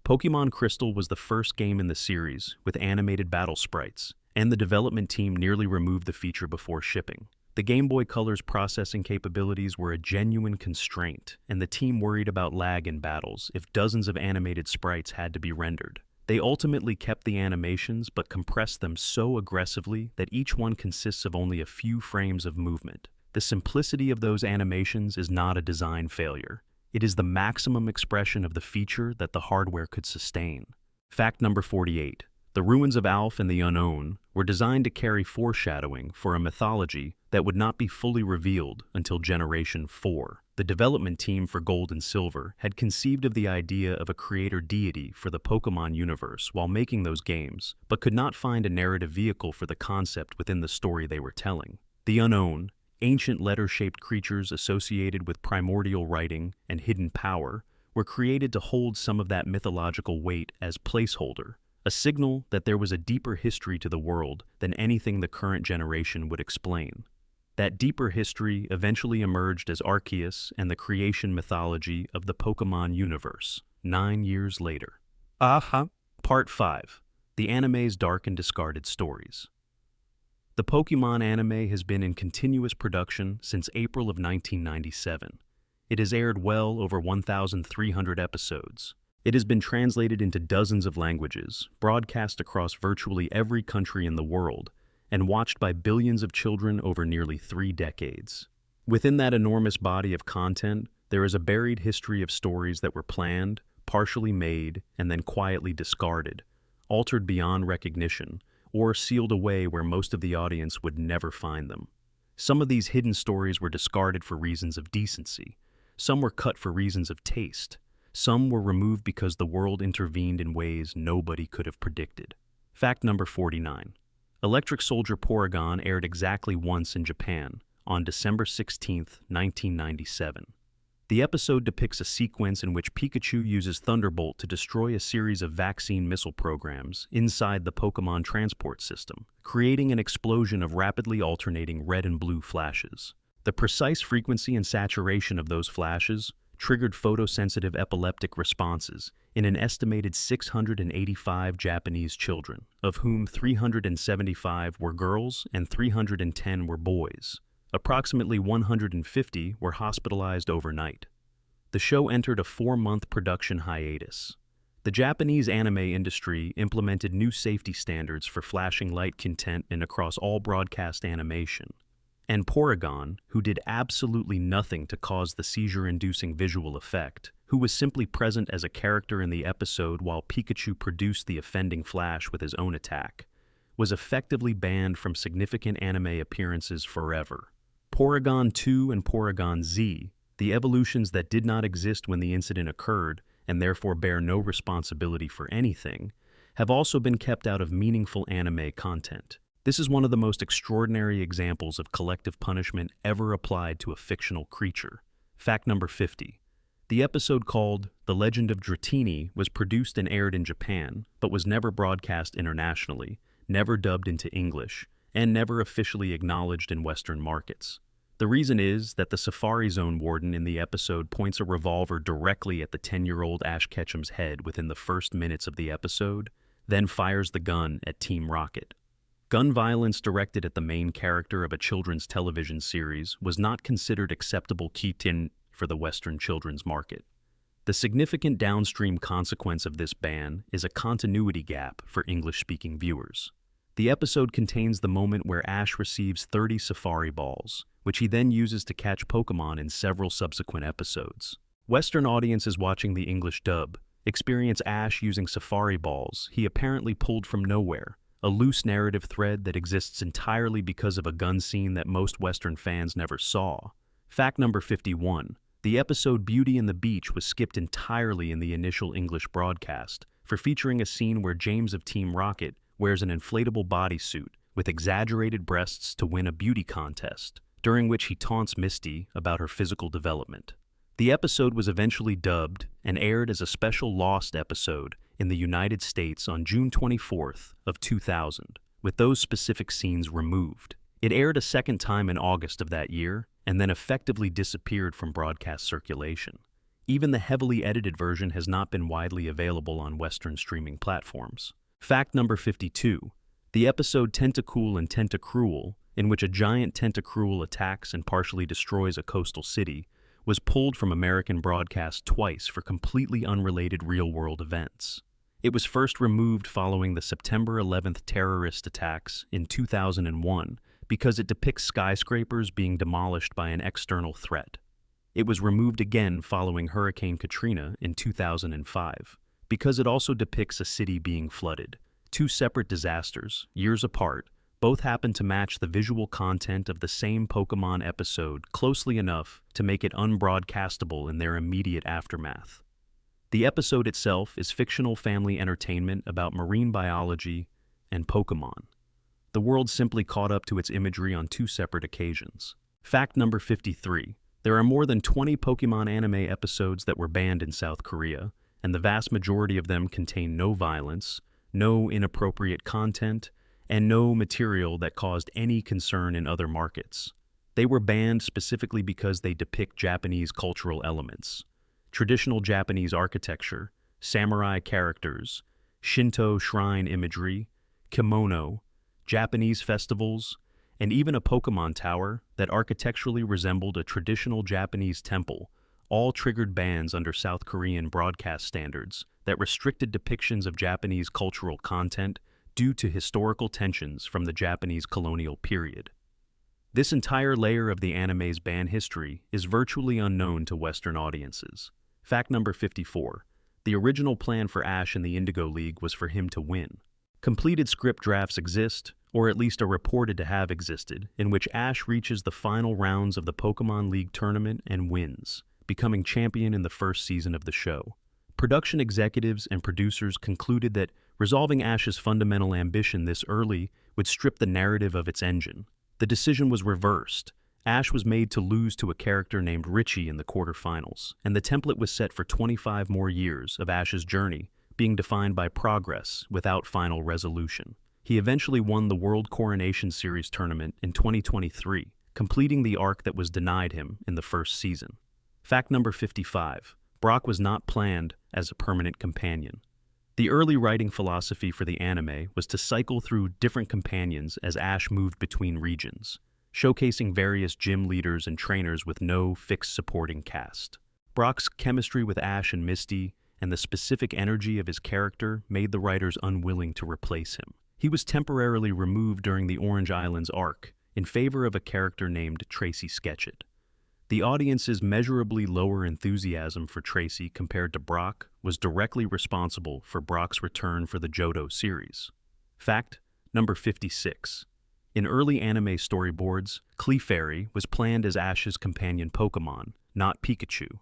Pokémon Crystal was the first game in the series with animated battle sprites, and the development team nearly removed the feature before shipping. The Game Boy Color's processing capabilities were a genuine constraint, and the team worried about lag in battles if dozens of animated sprites had to be rendered. They ultimately kept the animations but compressed them so aggressively that each one consists of only a few frames of movement. The simplicity of those animations is not a design failure. It is the maximum expression of the feature that the hardware could sustain. Fact number 48. The ruins of Alph and the Unknown were designed to carry foreshadowing for a mythology that would not be fully revealed until Generation 4. The development team for Gold and Silver had conceived of the idea of a creator deity for the Pokémon universe while making those games, but could not find a narrative vehicle for the concept within the story they were telling. The Unknown, ancient letter-shaped creatures associated with primordial writing and hidden power, were created to hold some of that mythological weight as placeholder, a signal that there was a deeper history to the world than anything the current generation would explain. That deeper history eventually emerged as Arceus and the creation mythology of the Pokémon universe, 9 years later. Part 5. The anime's dark and discarded stories. The Pokémon anime has been in continuous production since April of 1997. It has aired well over 1,300 episodes. It has been translated into dozens of languages, broadcast across virtually every country in the world, and watched by billions of children over nearly 3 decades. Within that enormous body of content, there is a buried history of stories that were planned, partially made, and then quietly discarded, altered beyond recognition, or sealed away where most of the audience would never find them. Some of these hidden stories were discarded for reasons of decency. Some were cut for reasons of taste. Some were removed because the world intervened in ways nobody could have predicted. Fact number 49. Electric Soldier Porygon aired exactly once in Japan, on December 16, 1997. The episode depicts a sequence in which Pikachu uses Thunderbolt to destroy a series of vaccine missile programs inside the Pokémon transport system, creating an explosion of rapidly alternating red and blue flashes. The precise frequency and saturation of those flashes, triggered photosensitive epileptic responses in an estimated 685 Japanese children, of whom 375 were girls and 310 were boys. Approximately 150 were hospitalized overnight. The show entered a 4-month production hiatus. The Japanese anime industry implemented new safety standards for flashing light content and across all broadcast animation. And Porygon, who did absolutely nothing to cause the seizure-inducing visual effect, who was simply present as a character in the episode while Pikachu produced the offending flash with his own attack, was effectively banned from significant anime appearances forever. Porygon 2 and Porygon Z, the evolutions that did not exist when the incident occurred and therefore bear no responsibility for anything, have also been kept out of meaningful anime content. This is one of the most extraordinary examples of collective punishment ever applied to a fictional creature. Fact number 50. The episode called The Legend of Dratini was produced and aired in Japan, but was never broadcast internationally, never dubbed into English, and never officially acknowledged in Western markets. The reason is that the Safari Zone warden in the episode points a revolver directly at the 10-year-old Ash Ketchum's head within the first minutes of the episode, then fires the gun at Team Rocket. Gun violence directed at the main character of a children's television series was not considered acceptable kitin for the Western children's market. The significant downstream consequence of this ban is a continuity gap for English-speaking viewers. The episode contains the moment where Ash receives 30 Safari Balls, which he then uses to catch Pokémon in several subsequent episodes. Western audiences watching the English dub experience Ash using Safari Balls he apparently pulled from nowhere, a loose narrative thread that exists entirely because of a gun scene that most Western fans never saw. Fact number 51. The episode Beauty and the Beach was skipped entirely in the initial English broadcast for featuring a scene where James of Team Rocket wears an inflatable bodysuit with exaggerated breasts to win a beauty contest, during which he taunts Misty about her physical development. The episode was eventually dubbed and aired as a special Lost episode in the United States on June 24th of 2000, with those specific scenes removed. It aired a second time in August of that year, and then effectively disappeared from broadcast circulation. Even the heavily edited version has not been widely available on Western streaming platforms. Fact number 52. The episode Tentacool and Tentacruel, in which a giant Tentacruel attacks and partially destroys a coastal city, was pulled from American broadcast twice for completely unrelated real-world events. It was first removed following the September 11th terrorist attacks in 2001 because it depicts skyscrapers being demolished by an external threat. It was removed again following Hurricane Katrina in 2005 because it also depicts a city being flooded. Two separate disasters, years apart, both happen to match the visual content of the same Pokémon episode closely enough to make it unbroadcastable in their immediate aftermath. The episode itself is fictional family entertainment about marine biology and Pokémon. The world simply caught up to its imagery on two separate occasions. Fact number 53. There are more than 20 Pokémon anime episodes that were banned in South Korea, and the vast majority of them contain no violence, no inappropriate content, and no material that caused any concern in other markets. They were banned specifically because they depict Japanese cultural elements, traditional Japanese architecture, samurai characters, Shinto shrine imagery, kimono, Japanese festivals, and even a Pokémon tower that architecturally resembled a traditional Japanese temple, all triggered bans under South Korean broadcast standards that restricted depictions of Japanese cultural content due to historical tensions from the Japanese colonial period. This entire layer of the anime's ban history is virtually unknown to Western audiences. Fact number 54. The original plan for Ash in the Indigo League was for him to win. Completed script drafts exist, or at least are reported to have existed, in which Ash reaches the final rounds of the Pokémon League tournament and wins, becoming champion in the first season of the show. Production executives and producers concluded that resolving Ash's fundamental ambition this early would strip the narrative of its engine. The decision was reversed. Ash was made to lose to a character named Richie in the quarterfinals, and the template was set for 25 more years of Ash's journey, being defined by progress without final resolution. He eventually won the World Coronation Series tournament in 2023, completing the arc that was denied him in the first season. Fact number 55. Brock was not planned as a permanent companion. The early writing philosophy for the anime was to cycle through different companions as Ash moved between regions, showcasing various gym leaders and trainers with no fixed supporting cast. Brock's chemistry with Ash and Misty and the specific energy of his character made the writers unwilling to replace him. He was temporarily removed during the Orange Islands arc in favor of a character named Tracy Sketchit. The audience's measurably lower enthusiasm for Tracy compared to Brock was directly responsible for Brock's return for the Johto series. Fact number 56. In early anime storyboards, Clefairy was planned as Ash's companion Pokémon, not Pikachu.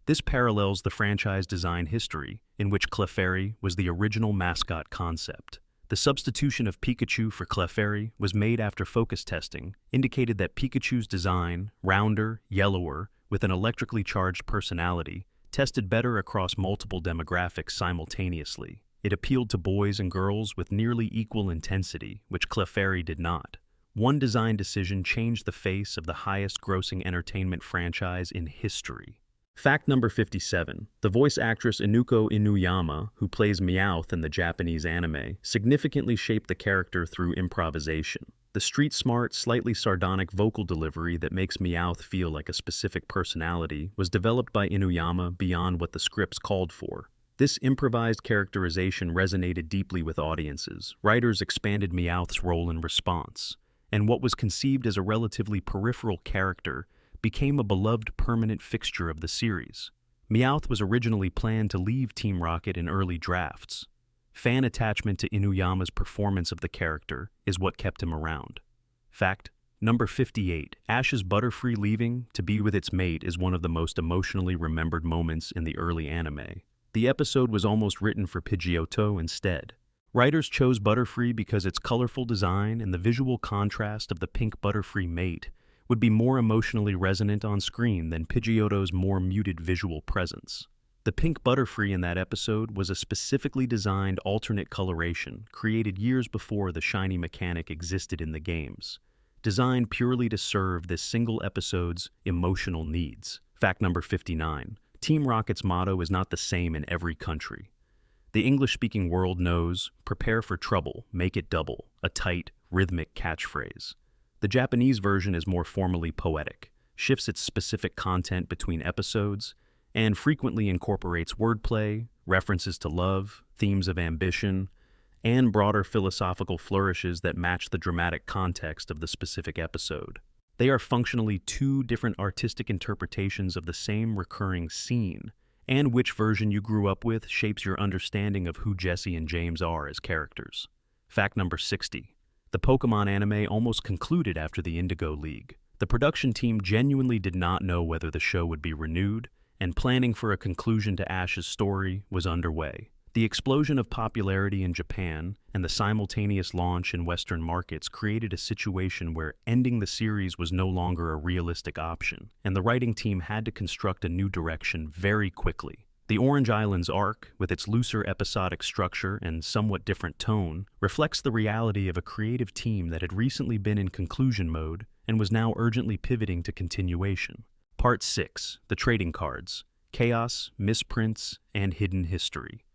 This parallels the franchise design history, in which Clefairy was the original mascot concept. The substitution of Pikachu for Clefairy was made after focus testing, indicated that Pikachu's design, rounder, yellower, with an electrically charged personality, tested better across multiple demographics simultaneously. It appealed to boys and girls with nearly equal intensity, which Clefairy did not. One design decision changed the face of the highest-grossing entertainment franchise in history. Fact number 57. The voice actress Inuko Inuyama, who plays Meowth in the Japanese anime, significantly shaped the character through improvisation. The street-smart, slightly sardonic vocal delivery that makes Meowth feel like a specific personality was developed by Inuyama beyond what the scripts called for. This improvised characterization resonated deeply with audiences. Writers expanded Meowth's role in response, and what was conceived as a relatively peripheral character became a beloved permanent fixture of the series. Meowth was originally planned to leave Team Rocket in early drafts. Fan attachment to Inuyama's performance of the character is what kept him around. Fact number 58. Ash's Butterfree leaving to be with its mate is one of the most emotionally remembered moments in the early anime. The episode was almost written for Pidgeotto instead. Writers chose Butterfree because its colorful design and the visual contrast of the pink Butterfree mate would be more emotionally resonant on screen than Pidgeotto's more muted visual presence. The pink Butterfree in that episode was a specifically designed alternate coloration created years before the shiny mechanic existed in the games, designed purely to serve this single episode's emotional needs. Fact number 59. Team Rocket's motto is not the same in every country. The English-speaking world knows, "Prepare for trouble, make it double," a tight, rhythmic catchphrase. The Japanese version is more formally poetic, shifts its specific content between episodes, and frequently incorporates wordplay, references to love, themes of ambition, and broader philosophical flourishes that match the dramatic context of the specific episode. They are functionally two different artistic interpretations of the same recurring scene, and which version you grew up with shapes your understanding of who Jessie and James are as characters. Fact number 60. The Pokémon anime almost concluded after the Indigo League. The production team genuinely did not know whether the show would be renewed, and planning for a conclusion to Ash's story was underway. The explosion of popularity in Japan and the simultaneous launch in Western markets created a situation where ending the series was no longer a realistic option, and the writing team had to construct a new direction very quickly. The Orange Islands arc, with its looser episodic structure and somewhat different tone, reflects the reality of a creative team that had recently been in conclusion mode and was now urgently pivoting to continuation. Part 6. The Trading Cards: Chaos, Misprints, and Hidden History.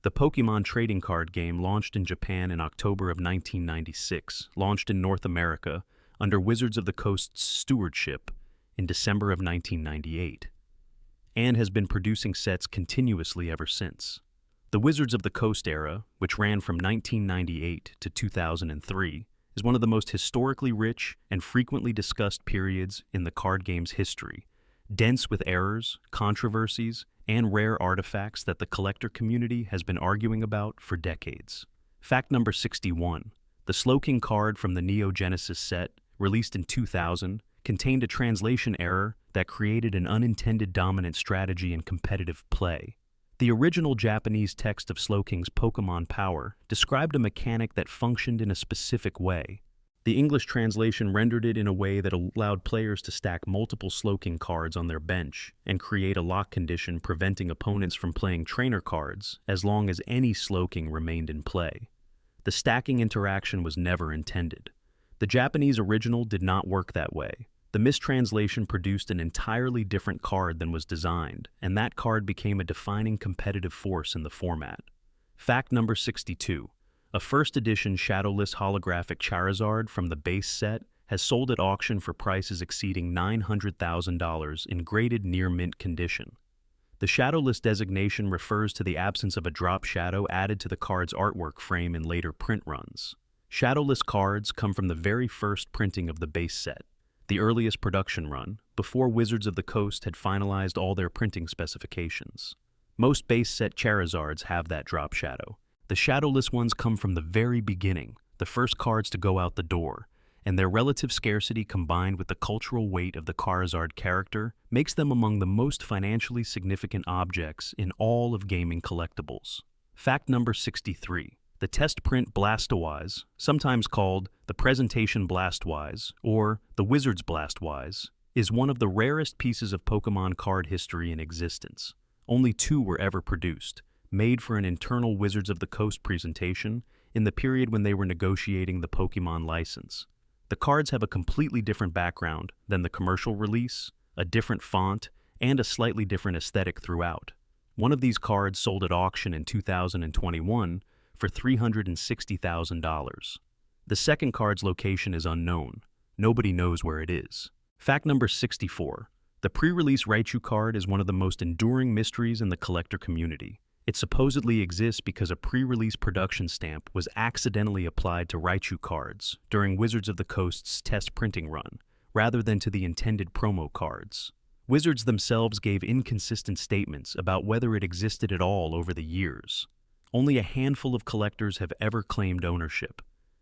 The Pokémon trading card game launched in Japan in October of 1996, launched in North America under Wizards of the Coast's stewardship in December of 1998. And has been producing sets continuously ever since. The Wizards of the Coast era, which ran from 1998 to 2003, is one of the most historically rich and frequently discussed periods in the card game's history, dense with errors, controversies, and rare artifacts that the collector community has been arguing about for decades. Fact number 61. The Slowking card from the Neo Genesis set, released in 2000, contained a translation error that created an unintended dominant strategy in competitive play. The original Japanese text of Slowking's Pokémon Power described a mechanic that functioned in a specific way. The English translation rendered it in a way that allowed players to stack multiple Slowking cards on their bench and create a lock condition preventing opponents from playing trainer cards as long as any Slowking remained in play. The stacking interaction was never intended. The Japanese original did not work that way. The mistranslation produced an entirely different card than was designed, and that card became a defining competitive force in the format. Fact number 62. A first edition shadowless holographic Charizard from the base set has sold at auction for prices exceeding $900,000 in graded near-mint condition. The shadowless designation refers to the absence of a drop shadow added to the card's artwork frame in later print runs. Shadowless cards come from the very first printing of the base set, the earliest production run, before Wizards of the Coast had finalized all their printing specifications. Most base set Charizards have that drop shadow. The shadowless ones come from the very beginning, the first cards to go out the door, and their relative scarcity combined with the cultural weight of the Charizard character makes them among the most financially significant objects in all of gaming collectibles. Fact number 63. The test print Blastoise, sometimes called the Presentation Blastoise or the Wizard's Blastoise, is one of the rarest pieces of Pokémon card history in existence. Only 2 were ever produced, made for an internal Wizards of the Coast presentation in the period when they were negotiating the Pokémon license. The cards have a completely different background than the commercial release, a different font, and a slightly different aesthetic throughout. One of these cards sold at auction in 2021 for $360,000. The second card's location is unknown. Nobody knows where it is. Fact number 64. The pre-release Raichu card is one of the most enduring mysteries in the collector community. It supposedly exists because a pre-release production stamp was accidentally applied to Raichu cards during Wizards of the Coast's test printing run, rather than to the intended promo cards. Wizards themselves gave inconsistent statements about whether it existed at all over the years. Only a handful of collectors have ever claimed ownership.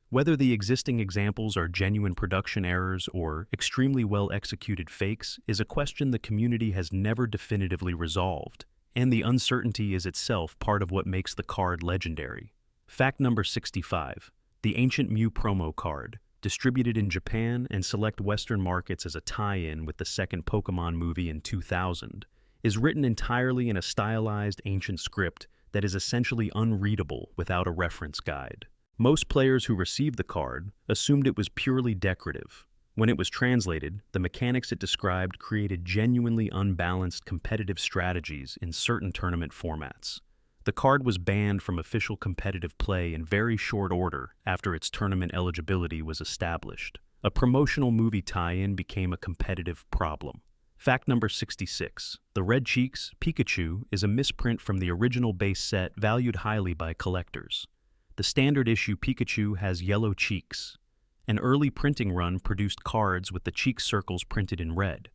Whether the existing examples are genuine production errors or extremely well-executed fakes is a question the community has never definitively resolved, and the uncertainty is itself part of what makes the card legendary. Fact number 65. The Ancient Mew promo card, distributed in Japan and select Western markets as a tie-in with the second Pokémon movie in 2000, is written entirely in a stylized ancient script that is essentially unreadable without a reference guide. Most players who received the card assumed it was purely decorative. When it was translated, the mechanics it described created genuinely unbalanced competitive strategies in certain tournament formats. The card was banned from official competitive play in very short order after its tournament eligibility was established. A promotional movie tie-in became a competitive problem. Fact number 66. The Red Cheeks Pikachu is a misprint from the original base set valued highly by collectors. The standard issue Pikachu has yellow cheeks. An early printing run produced cards with the cheek circles printed in red.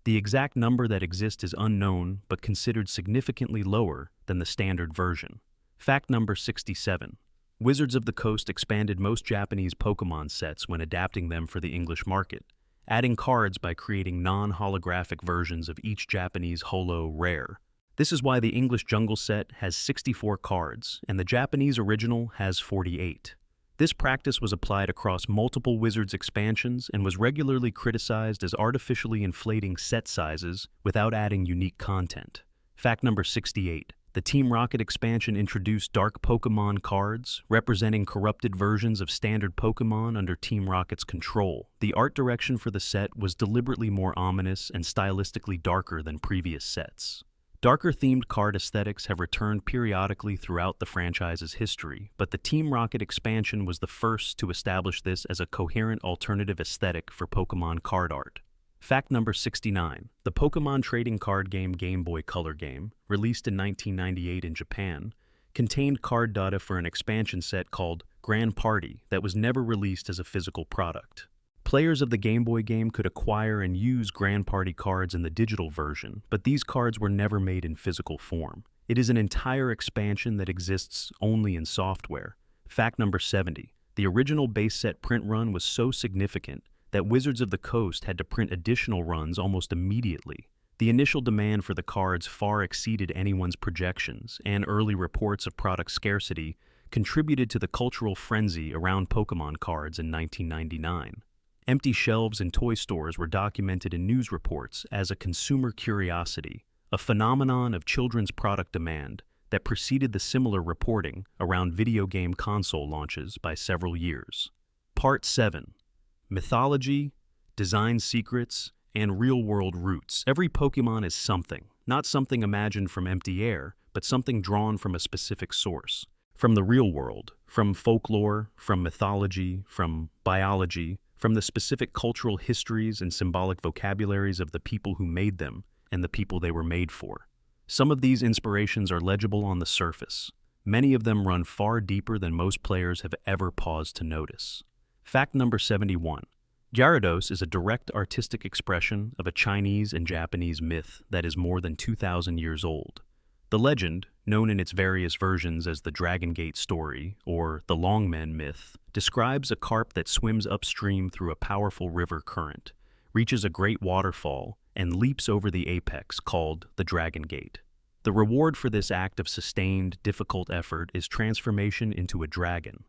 The exact number that exists is unknown, but considered significantly lower than the standard version. Fact number 67. Wizards of the Coast expanded most Japanese Pokémon sets when adapting them for the English market, adding cards by creating non-holographic versions of each Japanese holo rare. This is why the English Jungle set has 64 cards, and the Japanese original has 48. This practice was applied across multiple Wizards expansions and was regularly criticized as artificially inflating set sizes without adding unique content. Fact number 68. The Team Rocket expansion introduced Dark Pokémon cards, representing corrupted versions of standard Pokémon under Team Rocket's control. The art direction for the set was deliberately more ominous and stylistically darker than previous sets. Darker-themed card aesthetics have returned periodically throughout the franchise's history, but the Team Rocket expansion was the first to establish this as a coherent alternative aesthetic for Pokémon card art. Fact number 69. The Pokémon trading card game Game Boy Color game, released in 1998 in Japan, contained card data for an expansion set called Grand Party that was never released as a physical product. Players of the Game Boy game could acquire and use Grand Party cards in the digital version, but these cards were never made in physical form. It is an entire expansion that exists only in software. Fact number 70. The original base set print run was so significant that Wizards of the Coast had to print additional runs almost immediately. The initial demand for the cards far exceeded anyone's projections, and early reports of product scarcity contributed to the cultural frenzy around Pokémon cards in 1999. Empty shelves in toy stores were documented in news reports as a consumer curiosity, a phenomenon of children's product demand that preceded the similar reporting around video game console launches by several years. Part 7. Mythology, design secrets, and real-world roots. Every Pokemon is something, not something imagined from empty air, but something drawn from a specific source. From the real world, from folklore, from mythology, from biology, from the specific cultural histories and symbolic vocabularies of the people who made them and the people they were made for. Some of these inspirations are legible on the surface. Many of them run far deeper than most players have ever paused to notice. Fact number 71. Gyarados is a direct artistic expression of a Chinese and Japanese myth that is more than 2,000 years old. The legend, known in its various versions as the Dragon Gate story or the Longmen myth, describes a carp that swims upstream through a powerful river current, reaches a great waterfall, and leaps over the apex called the Dragon Gate. The reward for this act of sustained, difficult effort is transformation into a dragon.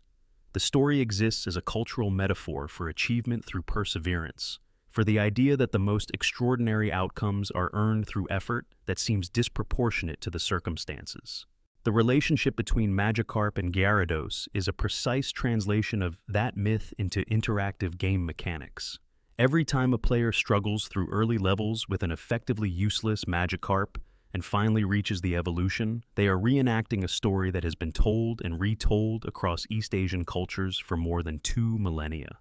The story exists as a cultural metaphor for achievement through perseverance, for the idea that the most extraordinary outcomes are earned through effort that seems disproportionate to the circumstances. The relationship between Magikarp and Gyarados is a precise translation of that myth into interactive game mechanics. Every time a player struggles through early levels with an effectively useless Magikarp and finally reaches the evolution, they are reenacting a story that has been told and retold across East Asian cultures for more than 2 millennia.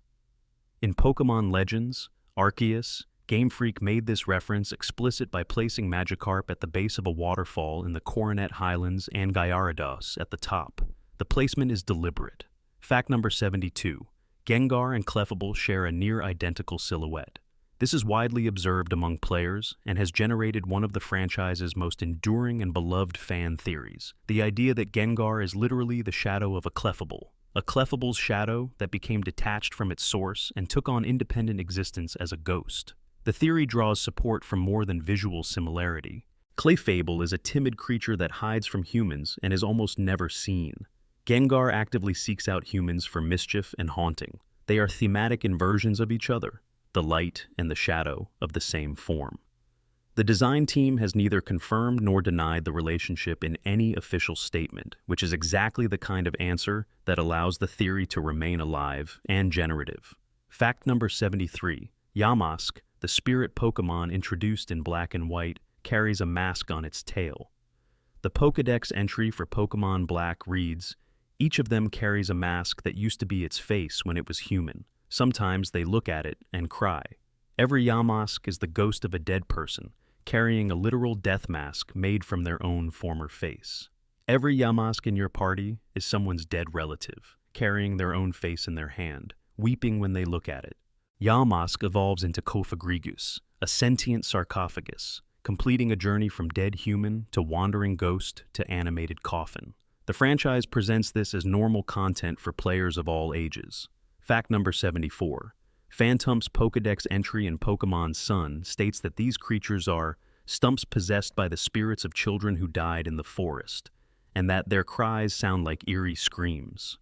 In Pokemon Legends, Arceus, Game Freak made this reference explicit by placing Magikarp at the base of a waterfall in the Coronet Highlands and Gyarados at the top. The placement is deliberate. Fact number 72. Gengar and Clefable share a near-identical silhouette. This is widely observed among players and has generated one of the franchise's most enduring and beloved fan theories, the idea that Gengar is literally the shadow of a Clefable's shadow that became detached from its source and took on independent existence as a ghost. The theory draws support from more than visual similarity. Clefable is a timid creature that hides from humans and is almost never seen. Gengar actively seeks out humans for mischief and haunting. They are thematic inversions of each other, the light and the shadow of the same form. The design team has neither confirmed nor denied the relationship in any official statement, which is exactly the kind of answer that allows the theory to remain alive and generative. Fact number 73. Yamask, the spirit Pokemon introduced in Black and White, carries a mask on its tail. The Pokédex entry for Pokemon Black reads, "Each of them carries a mask that used to be its face when it was human. Sometimes they look at it and cry." Every Yamask is the ghost of a dead person, carrying a literal death mask made from their own former face. Every Yamask in your party is someone's dead relative, carrying their own face in their hand, weeping when they look at it. Yamask evolves into Cofagrigus, a sentient sarcophagus, completing a journey from dead human to wandering ghost to animated coffin. The franchise presents this as normal content for players of all ages. Fact number 74. Phantump's Pokédex entry in Pokemon Sun states that these creatures are stumps possessed by the spirits of children who died in the forest, and that their cries sound like eerie screams.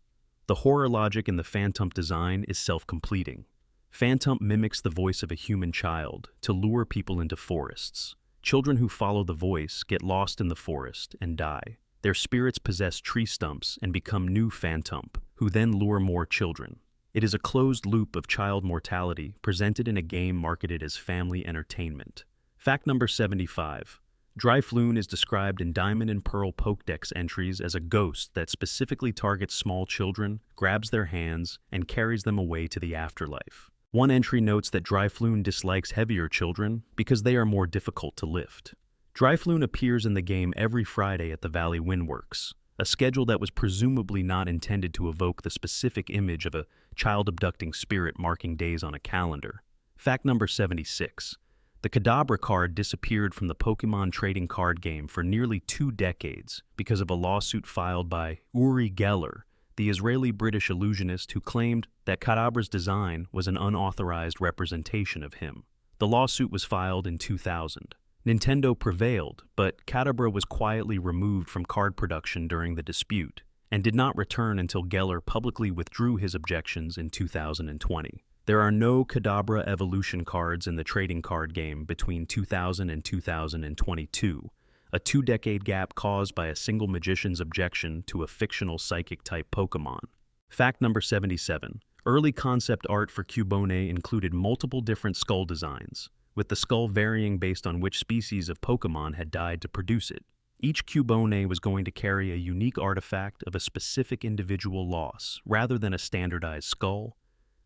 The horror logic in the Phantump design is self-completing. Phantump mimics the voice of a human child to lure people into forests. Children who follow the voice get lost in the forest and die. Their spirits possess tree stumps and become new Phantump, who then lure more children. It is a closed loop of child mortality presented in a game marketed as family entertainment. Fact number 75. Drifloon is described in Diamond and Pearl Pokédex entries as a ghost that specifically targets small children, grabs their hands, and carries them away to the afterlife. One entry notes that Drifloon dislikes heavier children because they are more difficult to lift. Drifloon appears in the game every Friday at the Valley Windworks, a schedule that was presumably not intended to evoke the specific image of a child-abducting spirit marking days on a calendar. Fact number 76. The Kadabra card disappeared from the Pokemon trading card game for nearly 2 decades because of a lawsuit filed by Uri Geller, the Israeli-British illusionist who claimed that Kadabra's design was an unauthorized representation of him. The lawsuit was filed in 2000. Nintendo prevailed, but Kadabra was quietly removed from card production during the dispute and did not return until Geller publicly withdrew his objections in 2020. There are no Kadabra evolution cards in the trading card game between 2000 and 2022, a 2-decade gap caused by a single magician's objection to a fictional psychic-type Pokemon. Fact number 77. Early concept art for Cubone included multiple different skull designs, with the skull varying based on which species of Pokémon had died to produce it. Each Cubone was going to carry a unique artifact of a specific individual loss, rather than a standardized skull.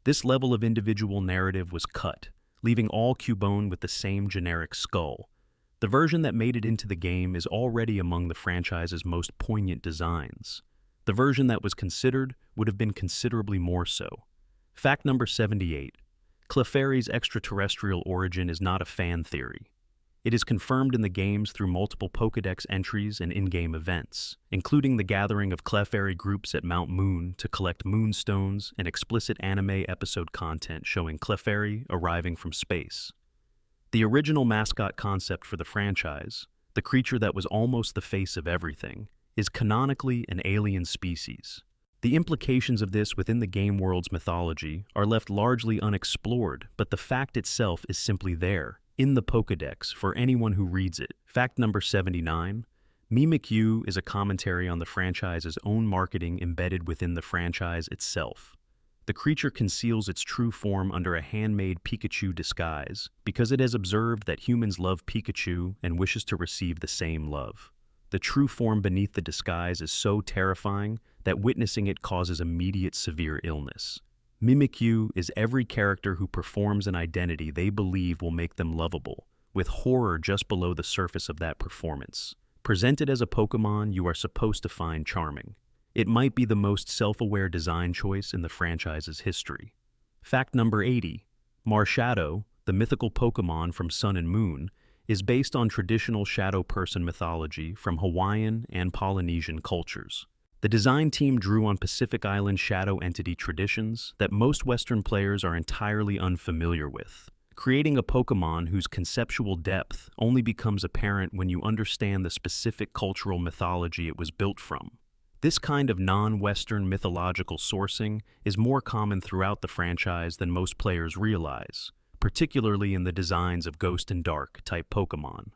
This level of individual narrative was cut, leaving all Cubone with the same generic skull. The version that made it into the game is already among the franchise's most poignant designs. The version that was considered would have been considerably more so. Fact number 78. Clefairy's extraterrestrial origin is not a fan theory. It is confirmed in the games through multiple Pokédex entries and in-game events, including the gathering of Clefairy groups at Mount Moon to collect moonstones and explicit anime episode content showing Clefairy arriving from space. The original mascot concept for the franchise, the creature that was almost the face of everything, is canonically an alien species. The implications of this within the game world's mythology are left largely unexplored, but the fact itself is simply there, in the Pokédex, for anyone who reads it. Fact number 79. Mimikyu is a commentary on the franchise's own marketing embedded within the franchise itself. The creature conceals its true form under a handmade Pikachu disguise because it has observed that humans love Pikachu and wishes to receive the same love. The true form beneath the disguise is so terrifying that witnessing it causes immediate severe illness. Mimikyu is every character who performs an identity they believe will make them lovable, with horror just below the surface of that performance. Presented as a Pokémon you are supposed to find charming. It might be the most self-aware design choice in the franchise's history. Fact number 80. Marshadow, the mythical Pokémon from Sun and Moon, is based on traditional shadow person mythology from Hawaiian and Polynesian cultures. The design team drew on Pacific Island shadow entity traditions that most Western players are entirely unfamiliar with, creating a Pokémon whose conceptual depth only becomes apparent when you understand the specific cultural mythology it was built from. This kind of non-Western mythological sourcing is more common throughout the franchise than most players realize, particularly in the designs of Ghost and Dark type Pokémon.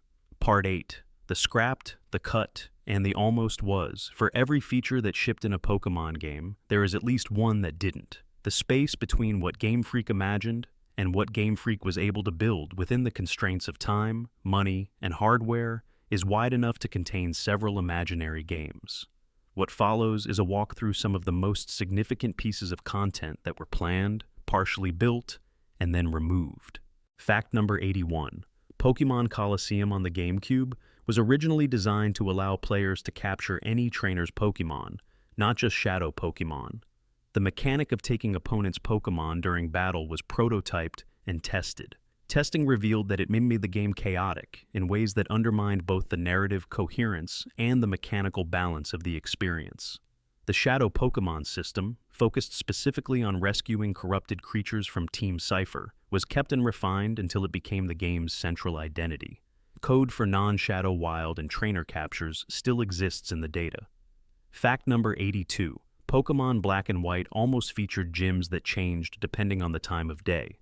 Part 8. The Scrapped, the Cut, and the Almost Was. For every feature that shipped in a Pokémon game, there is at least one that didn't. The space between what Game Freak imagined and what Game Freak was able to build within the constraints of time, money, and hardware is wide enough to contain several imaginary games. What follows is a walk through some of the most significant pieces of content that were planned, partially built, and then removed. Fact number 81. Pokémon Colosseum on the GameCube was originally designed to allow players to capture any trainer's Pokémon, not just shadow Pokémon. The mechanic of taking opponents' Pokémon during battle was prototyped and tested. Testing revealed that it made the game chaotic in ways that undermined both the narrative coherence and the mechanical balance of the experience. The Shadow Pokémon system, focused specifically on rescuing corrupted creatures from Team Cypher, was kept and refined until it became the game's central identity. Code for non-Shadow Wild and trainer captures still exists in the data. Fact number 82. Pokémon Black and White almost featured gyms that changed depending on the time of day.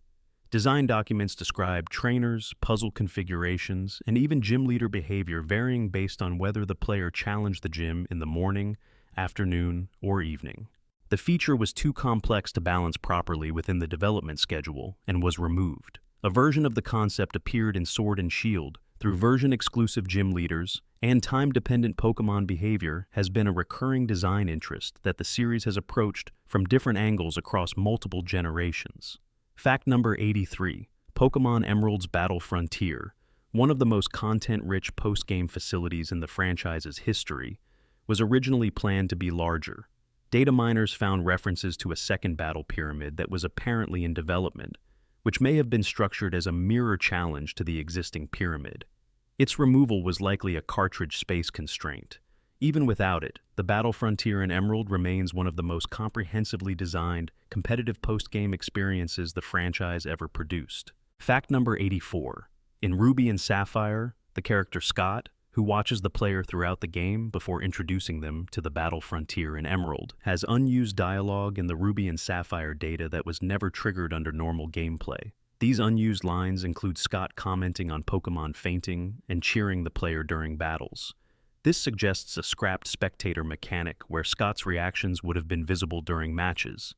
Design documents describe trainers, puzzle configurations, and even gym leader behavior varying based on whether the player challenged the gym in the morning, afternoon, or evening. The feature was too complex to balance properly within the development schedule and was removed. A version of the concept appeared in Sword and Shield through version-exclusive gym leaders, and time-dependent Pokémon behavior has been a recurring design interest that the series has approached from different angles across multiple generations. Fact number 83. Pokémon Emerald's Battle Frontier, one of the most content-rich post-game facilities in the franchise's history, was originally planned to be larger. Data miners found references to a second battle pyramid that was apparently in development, which may have been structured as a mirror challenge to the existing pyramid. Its removal was likely a cartridge space constraint. Even without it, the Battle Frontier in Emerald remains one of the most comprehensively designed, competitive post-game experiences the franchise ever produced. Fact number 84. In Ruby and Sapphire, the character Scott, who watches the player throughout the game before introducing them to the Battle Frontier in Emerald, has unused dialogue in the Ruby and Sapphire data that was never triggered under normal gameplay. These unused lines include Scott commenting on Pokémon fainting and cheering the player during battles. This suggests a scrapped spectator mechanic where Scott's reactions would have been visible during matches,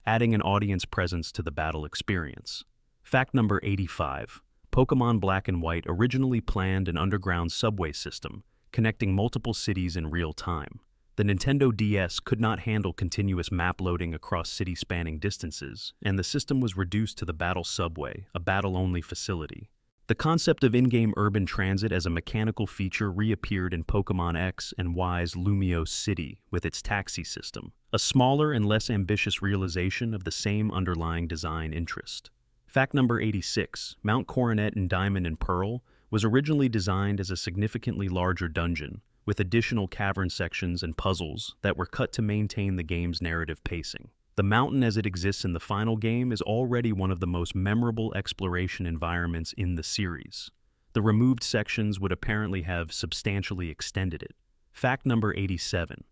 adding an audience presence to the battle experience. Fact number 85. Pokémon Black and White originally planned an underground subway system, connecting multiple cities in real time. The Nintendo DS could not handle continuous map loading across city-spanning distances, and the system was reduced to the Battle Subway, a battle-only facility. The concept of in-game urban transit as a mechanical feature reappeared in Pokémon X and Y's Lumiose City with its taxi system, a smaller and less ambitious realization of the same underlying design interest. Fact number 86. Mount Coronet in Diamond and Pearl was originally designed as a significantly larger dungeon, with additional cavern sections and puzzles that were cut to maintain the game's narrative pacing. The mountain as it exists in the final game is already one of the most memorable exploration environments in the series. The removed sections would apparently have substantially extended it. Fact number 87.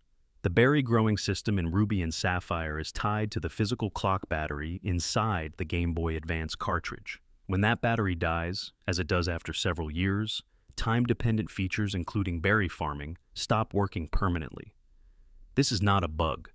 The berry growing system in Ruby and Sapphire is tied to the physical clock battery inside the Game Boy Advance cartridge. When that battery dies, as it does after several years, time-dependent features including berry farming stop working permanently. This is not a bug.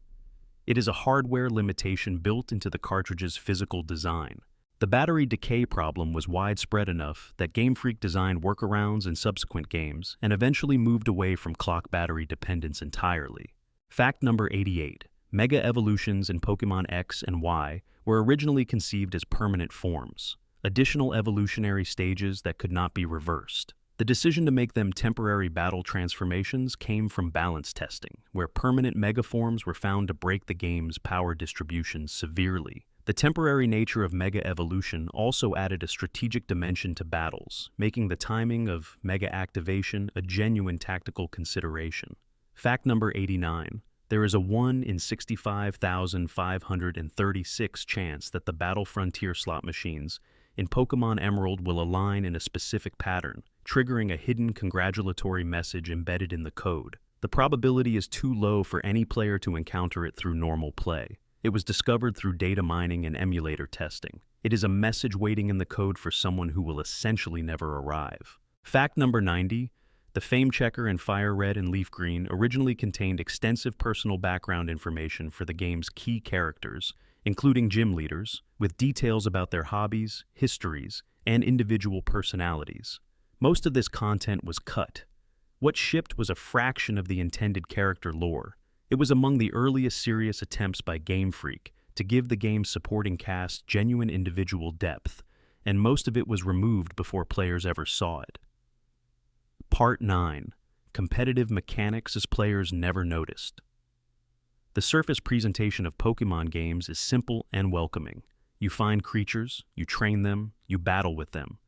It is a hardware limitation built into the cartridge's physical design. The battery decay problem was widespread enough that Game Freak designed workarounds in subsequent games and eventually moved away from clock battery dependence entirely. Fact number 88. Mega Evolutions in Pokémon X and Y were originally conceived as permanent forms, additional evolutionary stages that could not be reversed. The decision to make them temporary battle transformations came from balance testing, where permanent megaforms were found to break the game's power distribution severely. The temporary nature of Mega Evolution also added a strategic dimension to battles, making the timing of Mega Activation a genuine tactical consideration. Fact number 89. There is a 1 in 65,536 chance that the Battle Frontier slot machines in Pokémon Emerald will align in a specific pattern, triggering a hidden congratulatory message embedded in the code. The probability is too low for any player to encounter it through normal play. It was discovered through data mining and emulator testing. It is a message waiting in the code for someone who will essentially never arrive. Fact number 90. The Fame Checker in Fire Red and Leaf Green originally contained extensive personal background information for the game's key characters, including gym leaders, with details about their hobbies, histories, and individual personalities. Most of this content was cut. What shipped was a fraction of the intended character lore. It was among the earliest serious attempts by Game Freak to give the game's supporting cast genuine individual depth, and most of it was removed before players ever saw it. Part 9. Competitive mechanics as players never noticed. The surface presentation of Pokémon games is simple and welcoming. You find creatures, you train them, you battle with them.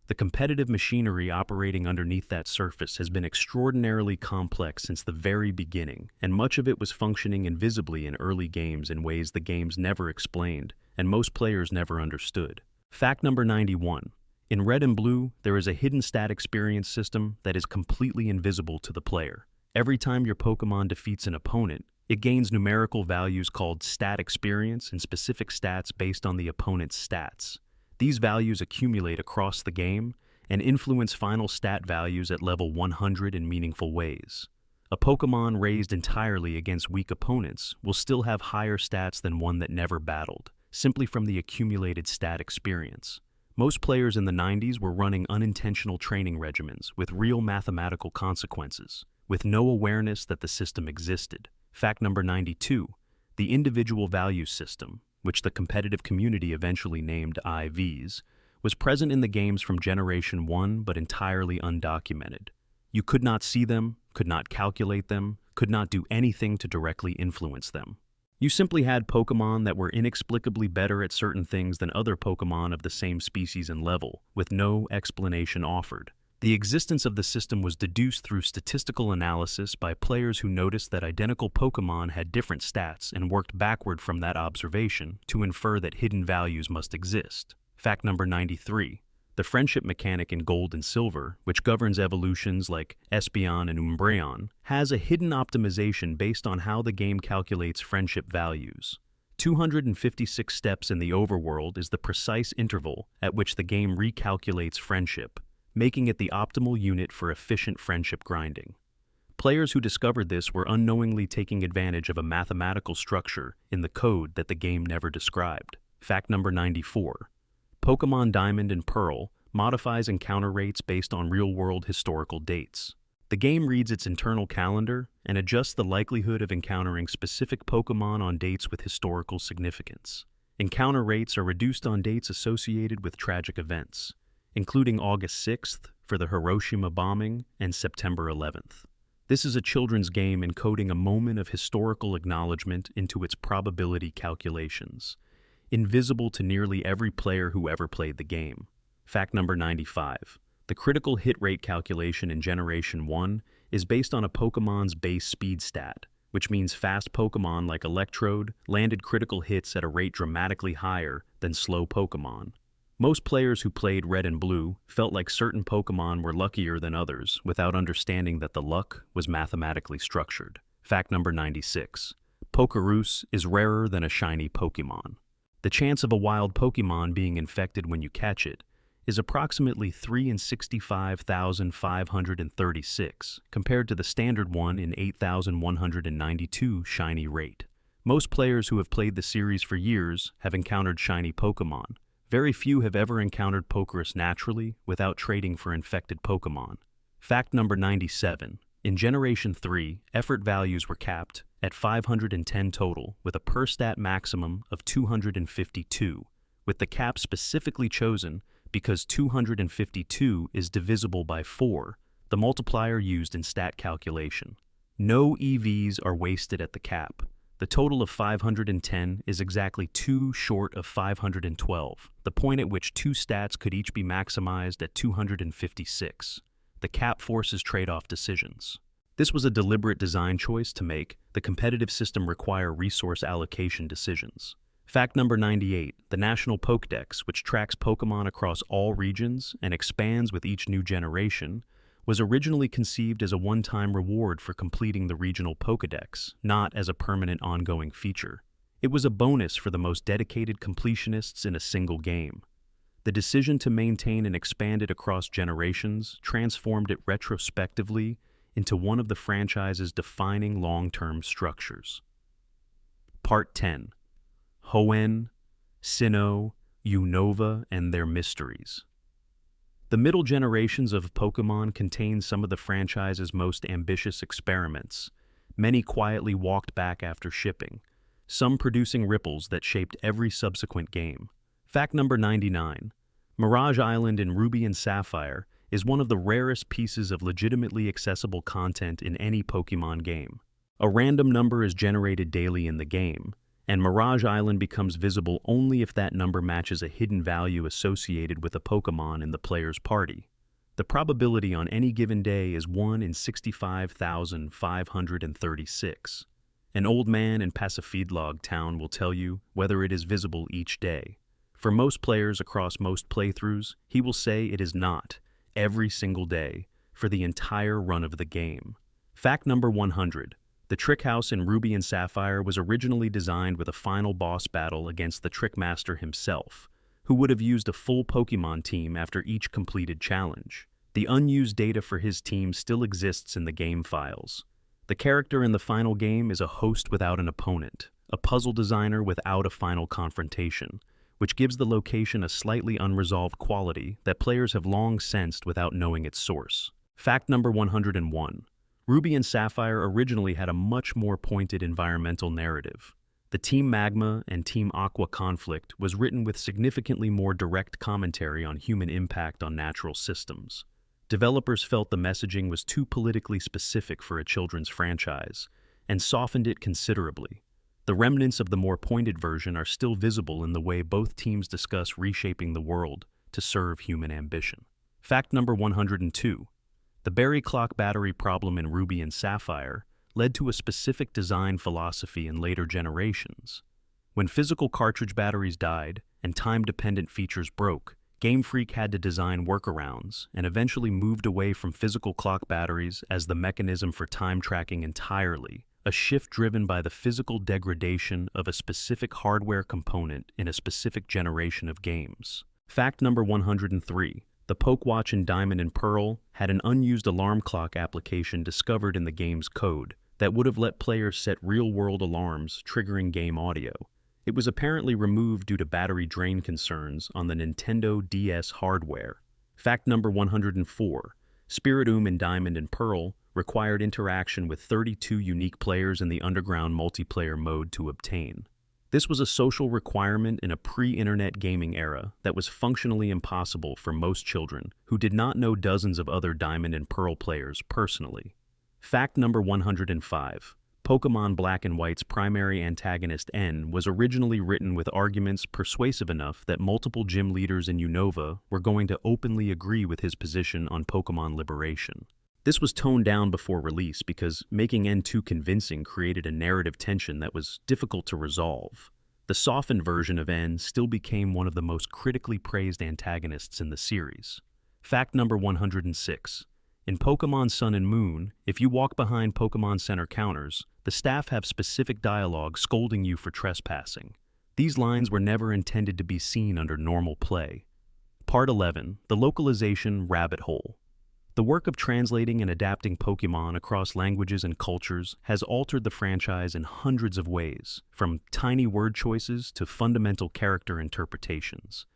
The competitive machinery operating underneath that surface has been extraordinarily complex since the very beginning, and much of it was functioning invisibly in early games in ways the games never explained, and most players never understood. Fact number 91. In Red and Blue, there is a hidden stat experience system that is completely invisible to the player. Every time your Pokémon defeats an opponent, it gains numerical values called stat experience and specific stats based on the opponent's stats. These values accumulate across the game and influence final stat values at level 100 in meaningful ways. A Pokémon raised entirely against weak opponents will still have higher stats than one that never battled, simply from the accumulated stat experience. Most players in the 90s were running unintentional training regimens with real mathematical consequences, with no awareness that the system existed. Fact number 92. The individual value system, which the competitive community eventually named IVs, was present in the games from Generation 1 but entirely undocumented. You could not see them, could not calculate them, could not do anything to directly influence them. You simply had Pokémon that were inexplicably better at certain things than other Pokémon of the same species and level, with no explanation offered. The existence of the system was deduced through statistical analysis by players who noticed that identical Pokémon had different stats and worked backward from that observation to infer that hidden values must exist. Fact number 93. The friendship mechanic in Gold and Silver, which governs evolutions like Espeon and Umbreon, has a hidden optimization based on how the game calculates friendship values. 256 steps in the overworld is the precise interval at which the game recalculates friendship, making it the optimal unit for efficient friendship grinding. Players who discovered this were unknowingly taking advantage of a mathematical structure in the code that the game never described. Fact number 94. Pokémon Diamond and Pearl modifies encounter rates based on real-world historical dates. The game reads its internal calendar and adjusts the likelihood of encountering specific Pokémon on dates with historical significance. Encounter rates are reduced on dates associated with tragic events, including August 6th for the Hiroshima bombing and September 11th. This is a children's game encoding a moment of historical acknowledgement into its probability calculations, invisible to nearly every player who ever played the game. Fact number 95. The critical hit rate calculation in Generation 1 is based on a Pokemon's base speed stat, which means fast Pokemon like Electrode landed critical hits at a rate dramatically higher than slow Pokemon. Most players who played Red and Blue felt like certain Pokemon were luckier than others without understanding that the luck was mathematically structured. Fact number 96. Pokerus is rarer than a shiny Pokemon. The chance of a wild Pokemon being infected when you catch it is approximately 3 in 65,536, compared to the standard 1 in 8,192 shiny rate. Most players who have played the series for years have encountered shiny Pokemon. Very few have ever encountered Pokerus naturally without trading for infected Pokemon. Fact number 97. In Generation 3, effort values were capped at 510 total with a per stat maximum of 252, with the cap specifically chosen because 252 is divisible by 4, the multiplier used in stat calculation. No EVs are wasted at the cap. The total of 510 is exactly 2 short of 512, the point at which 2 stats could each be maximized at 256. The cap forces trade-off decisions. This was a deliberate design choice to make the competitive system require resource allocation decisions. Fact number 98. The National Pokédex, which tracks Pokémon across all regions and expands with each new generation, was originally conceived as a one-time reward for completing the regional Pokédex, not as a permanent ongoing feature. It was a bonus for the most dedicated completionists in a single game. The decision to maintain and expand it across generations transformed it retrospectively into one of the franchise's defining long-term structures. Part 10. Hoenn, Sinnoh, Unova, and their mysteries. The middle generations of Pokémon contain some of the franchise's most ambitious experiments. Many quietly walked back after shipping, some producing ripples that shaped every subsequent game. Fact number 99. Mirage Island in Ruby and Sapphire is one of the rarest pieces of legitimately accessible content in any Pokémon game. A random number is generated daily in the game, and Mirage Island becomes visible only if that number matches a hidden value associated with a Pokémon in the player's party. The probability on any given day is 1 in 65,536. An old man in Pasifidlog town will tell you whether it is visible each day. For most players across most playthroughs, he will say it is not, every single day, for the entire run of the game. Fact number 100. The Trick House in Ruby and Sapphire was originally designed with a final boss battle against the Trickmaster himself, who would have used a full Pokémon team after each completed challenge. The unused data for his team still exists in the game files. The character in the final game is a host without an opponent, a puzzle designer without a final confrontation, which gives the location a slightly unresolved quality that players have long sensed without knowing its source. Fact number 101. Ruby and Sapphire originally had a much more pointed environmental narrative. The Team Magma and Team Aqua conflict was written with significantly more direct commentary on human impact on natural systems. Developers felt the messaging was too politically specific for a children's franchise, and softened it considerably. The remnants of the more pointed version are still visible in the way both teams discuss reshaping the world to serve human ambition. Fact number 102. The Berry Clock battery problem in Ruby and Sapphire led to a specific design philosophy in later generations. When physical cartridge batteries died and time-dependent features broke, Game Freak had to design workarounds and eventually moved away from physical clock batteries as the mechanism for time tracking entirely, a shift driven by the physical degradation of a specific hardware component in a specific generation of games. Fact number 103. The PokeWatch in Diamond and Pearl had an unused alarm clock application discovered in the game's code that would have let players set real-world alarms, triggering game audio. It was apparently removed due to battery drain concerns on the Nintendo DS hardware. Fact number 104. Spiritomb in Diamond and Pearl required interaction with 32 unique players in the underground multiplayer mode to obtain. This was a social requirement in a pre-internet gaming era that was functionally impossible for most children who did not know dozens of other Diamond and Pearl players personally. Fact number 105. Pokémon Black and White's primary antagonist N was originally written with arguments persuasive enough that multiple gym leaders in Unova were going to openly agree with his position on Pokémon liberation. This was toned down before release because making N too convincing created a narrative tension that was difficult to resolve. The softened version of N still became one of the most critically praised antagonists in the series. Fact number 106. In Pokémon Sun and Moon, if you walk behind Pokémon Center counters, the staff have specific dialogue scolding you for trespassing. These lines were never intended to be seen under normal play. Part 11. The localization rabbit hole. The work of translating and adapting Pokémon across languages and cultures has altered the franchise in hundreds of ways, from tiny word choices to fundamental character interpretations.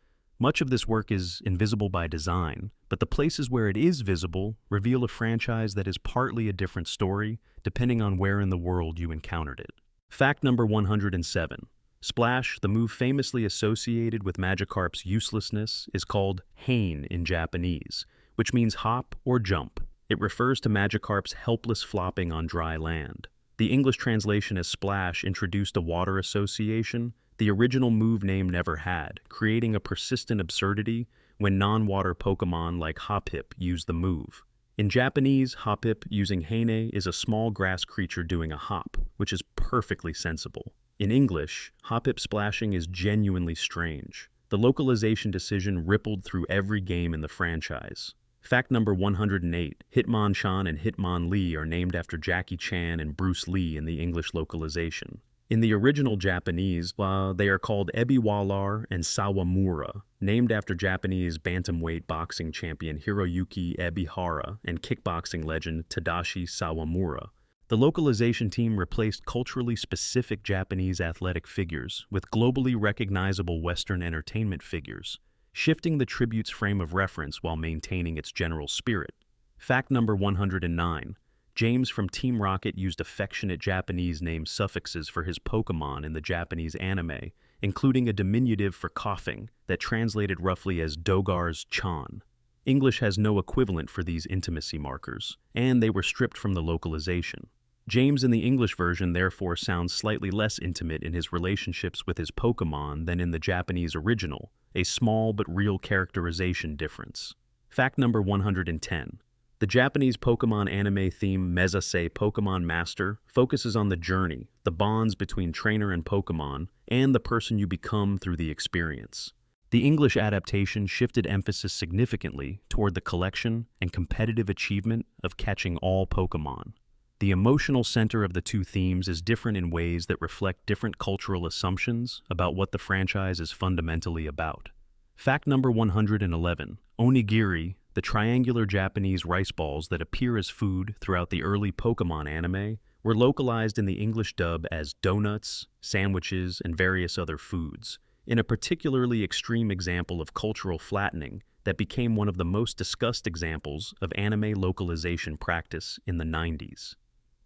Much of this work is invisible by design, but the places where it is visible reveal a franchise that is partly a different story, depending on where in the world you encountered it. Fact number 107. Splash, the move famously associated with Magikarp's uselessness, is called Hain in Japanese, which means hop or jump. It refers to Magikarp's helpless flopping on dry land. The English translation as Splash introduced a water association the original move name never had, creating a persistent absurdity when non-water Pokémon like Hoppip use the move. In Japanese, Hoppip using Heine is a small grass creature doing a hop, which is perfectly sensible. In English, Hoppip splashing is genuinely strange. The localization decision rippled through every game in the franchise. Fact number 108. Hitmonchan and Hitmonlee are named after Jackie Chan and Bruce Lee in the English localization. In the original Japanese, they are called Ebiwalar and Sawamura, named after Japanese bantamweight boxing champion Hiroyuki Ebihara and kickboxing legend Tadashi Sawamura. The localization team replaced culturally specific Japanese athletic figures with globally recognizable Western entertainment figures, shifting the tribute's frame of reference while maintaining its general spirit. Fact number 109. James from Team Rocket used affectionate Japanese name suffixes for his Pokémon in the Japanese anime, including a diminutive for coughing that translated roughly as Dogar's Chan. English has no equivalent for these intimacy markers, and they were stripped from the localization. James in the English version therefore sounds slightly less intimate in his relationships with his Pokémon than in the Japanese original, a small but real characterization difference. Fact number 110. The Japanese Pokémon anime theme Mezase Pokémon Master focuses on the journey, the bonds between trainer and Pokémon, and the person you become through the experience. The English adaptation shifted emphasis significantly toward the collection and competitive achievement of catching all Pokémon. The emotional center of the two themes is different in ways that reflect different cultural assumptions about what the franchise is fundamentally about. Fact number 111. Onigiri, the triangular Japanese rice balls that appear as food throughout the early Pokémon anime, were localized in the English dub as donuts, sandwiches, and various other foods, in a particularly extreme example of cultural flattening that became one of the most discussed examples of anime localization practice in the 90s.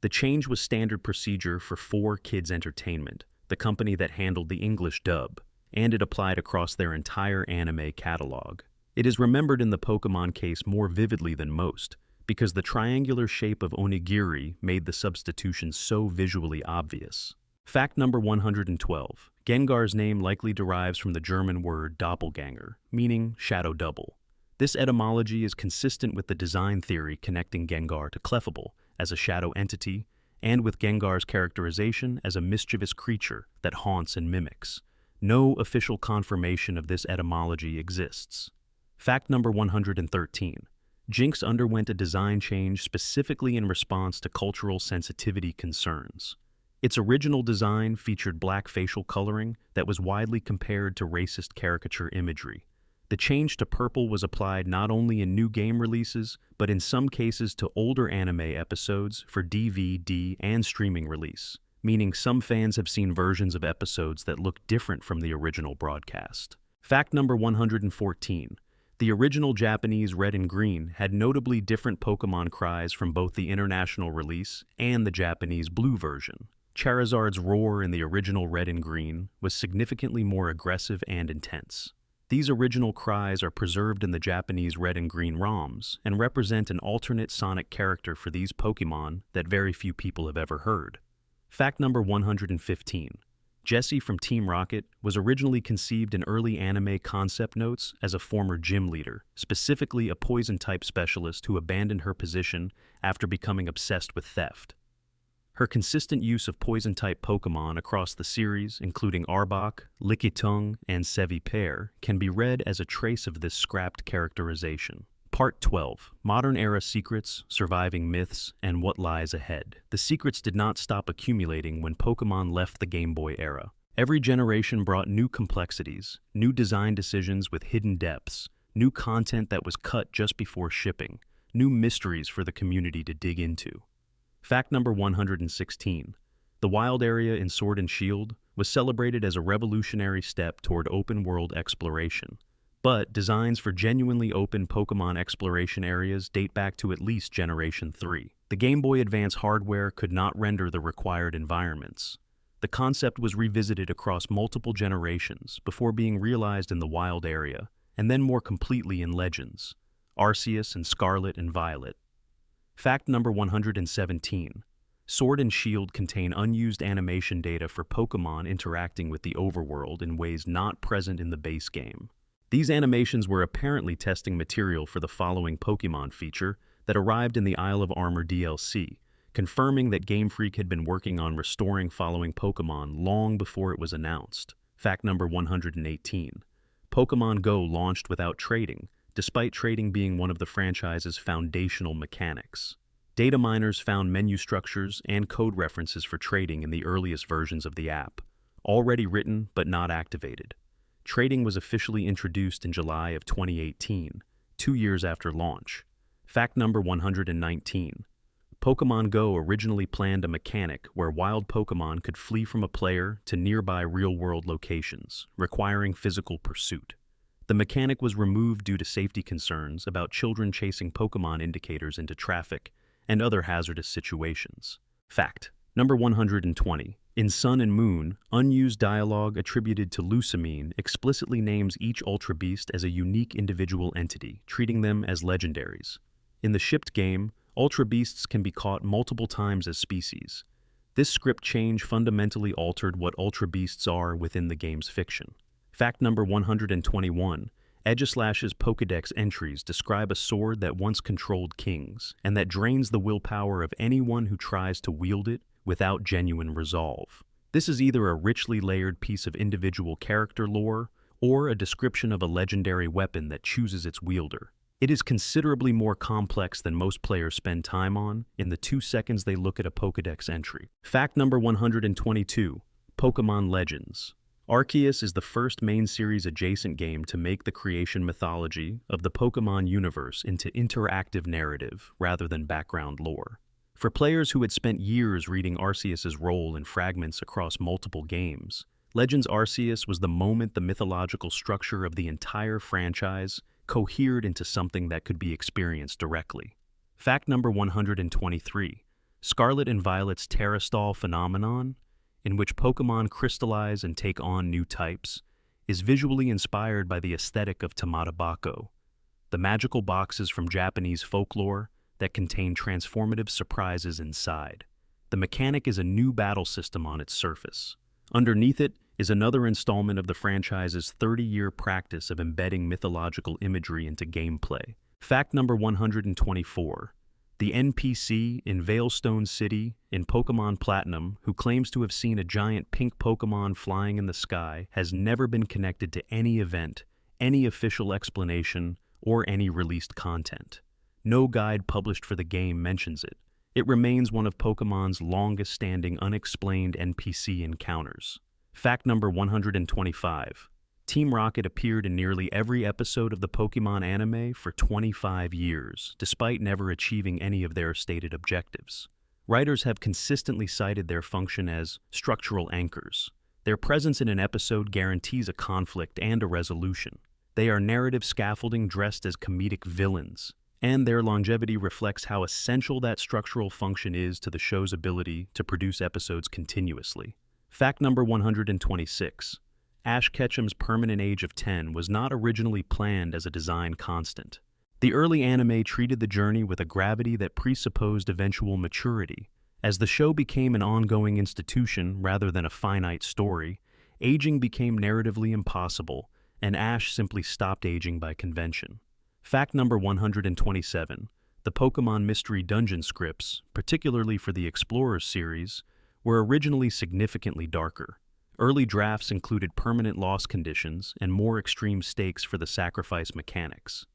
The change was standard procedure for 4Kids Entertainment, the company that handled the English dub, and it applied across their entire anime catalog. It is remembered in the Pokémon case more vividly than most, because the triangular shape of onigiri made the substitution so visually obvious. Fact number 112. Gengar's name likely derives from the German word doppelganger, meaning shadow double. This etymology is consistent with the design theory connecting Gengar to Clefable as a shadow entity, and with Gengar's characterization as a mischievous creature that haunts and mimics. No official confirmation of this etymology exists. Fact number 113. Jynx underwent a design change specifically in response to cultural sensitivity concerns. Its original design featured black facial coloring that was widely compared to racist caricature imagery. The The change to purple was applied not only in new game releases, but in some cases to older anime episodes for DVD and streaming release, meaning some fans have seen versions of episodes that look different from the original broadcast. Fact number 114. The original Japanese Red and Green had notably different Pokémon cries from both the international release and the Japanese Blue version. Charizard's roar in the original Red and Green was significantly more aggressive and intense. These original cries are preserved in the Japanese Red and Green ROMs and represent an alternate sonic character for these Pokémon that very few people have ever heard. Fact number 115. Jessie from Team Rocket was originally conceived in early anime concept notes as a former gym leader, specifically a poison-type specialist who abandoned her position after becoming obsessed with theft. Her consistent use of poison-type Pokémon across the series, including Arbok, Lickitung, and Sevipair, can be read as a trace of this scrapped characterization. Part 12. Modern Era Secrets, Surviving Myths, and What Lies Ahead. The secrets did not stop accumulating when Pokémon left the Game Boy era. Every generation brought new complexities, new design decisions with hidden depths, new content that was cut just before shipping, new mysteries for the community to dig into. Fact number 116. The wild area in Sword and Shield was celebrated as a revolutionary step toward open-world exploration. But designs for genuinely open Pokémon exploration areas date back to at least Generation 3. The Game Boy Advance hardware could not render the required environments. The concept was revisited across multiple generations before being realized in the wild area, and then more completely in Legends, Arceus and Scarlet and Violet. Fact number 117. Sword and Shield contain unused animation data for Pokémon interacting with the overworld in ways not present in the base game. These animations were apparently testing material for the following Pokémon feature that arrived in the Isle of Armor DLC, confirming that Game Freak had been working on restoring following Pokémon long before it was announced. Fact number 118. Pokémon Go launched without trading, despite trading being one of the franchise's foundational mechanics. Data miners found menu structures and code references for trading in the earliest versions of the app, already written but not activated. Trading was officially introduced in July of 2018, 2 years after launch. Fact number 119. Pokémon Go originally planned a mechanic where wild Pokémon could flee from a player to nearby real-world locations, requiring physical pursuit. The mechanic was removed due to safety concerns about children chasing Pokémon indicators into traffic and other hazardous situations. Fact number 120. In Sun and Moon, unused dialogue attributed to Lusamine explicitly names each Ultra Beast as a unique individual entity, treating them as legendaries. In the shipped game, Ultra Beasts can be caught multiple times as species. This script change fundamentally altered what Ultra Beasts are within the game's fiction. Fact number 121. Aegislash's Pokédex entries describe a sword that once controlled kings, and that drains the willpower of anyone who tries to wield it without genuine resolve. This is either a richly layered piece of individual character lore, or a description of a legendary weapon that chooses its wielder. It is considerably more complex than most players spend time on in the 2 seconds they look at a Pokédex entry. Fact number 122. Pokémon Legends. Arceus is the first main series adjacent game to make the creation mythology of the Pokémon universe into interactive narrative rather than background lore. For players who had spent years reading Arceus's role in fragments across multiple games, Legends Arceus was the moment the mythological structure of the entire franchise cohered into something that could be experienced directly. Fact number 123. Scarlet and Violet's Terrastall phenomenon, in which Pokémon crystallize and take on new types, is visually inspired by the aesthetic of Tamata Bako, the magical boxes from Japanese folklore that contain transformative surprises inside. The mechanic is a new battle system on its surface. Underneath it is another installment of the franchise's 30-year practice of embedding mythological imagery into gameplay. Fact number 124. The NPC in Veilstone City in Pokémon Platinum, who claims to have seen a giant pink Pokémon flying in the sky, has never been connected to any event, any official explanation, or any released content. No guide published for the game mentions it. It remains one of Pokémon's longest-standing unexplained NPC encounters. Fact number 125. Team Rocket appeared in nearly every episode of the Pokemon anime for 25 years, despite never achieving any of their stated objectives. Writers have consistently cited their function as structural anchors. Their presence in an episode guarantees a conflict and a resolution. They are narrative scaffolding dressed as comedic villains, and their longevity reflects how essential that structural function is to the show's ability to produce episodes continuously. Fact number 126. Ash Ketchum's permanent age of 10 was not originally planned as a design constant. The early anime treated the journey with a gravity that presupposed eventual maturity. As the show became an ongoing institution rather than a finite story, aging became narratively impossible, and Ash simply stopped aging by convention. Fact number 127. The Pokemon Mystery Dungeon scripts, particularly for the Explorers series, were originally significantly darker. Early drafts included permanent loss conditions and more extreme stakes for the sacrifice mechanics.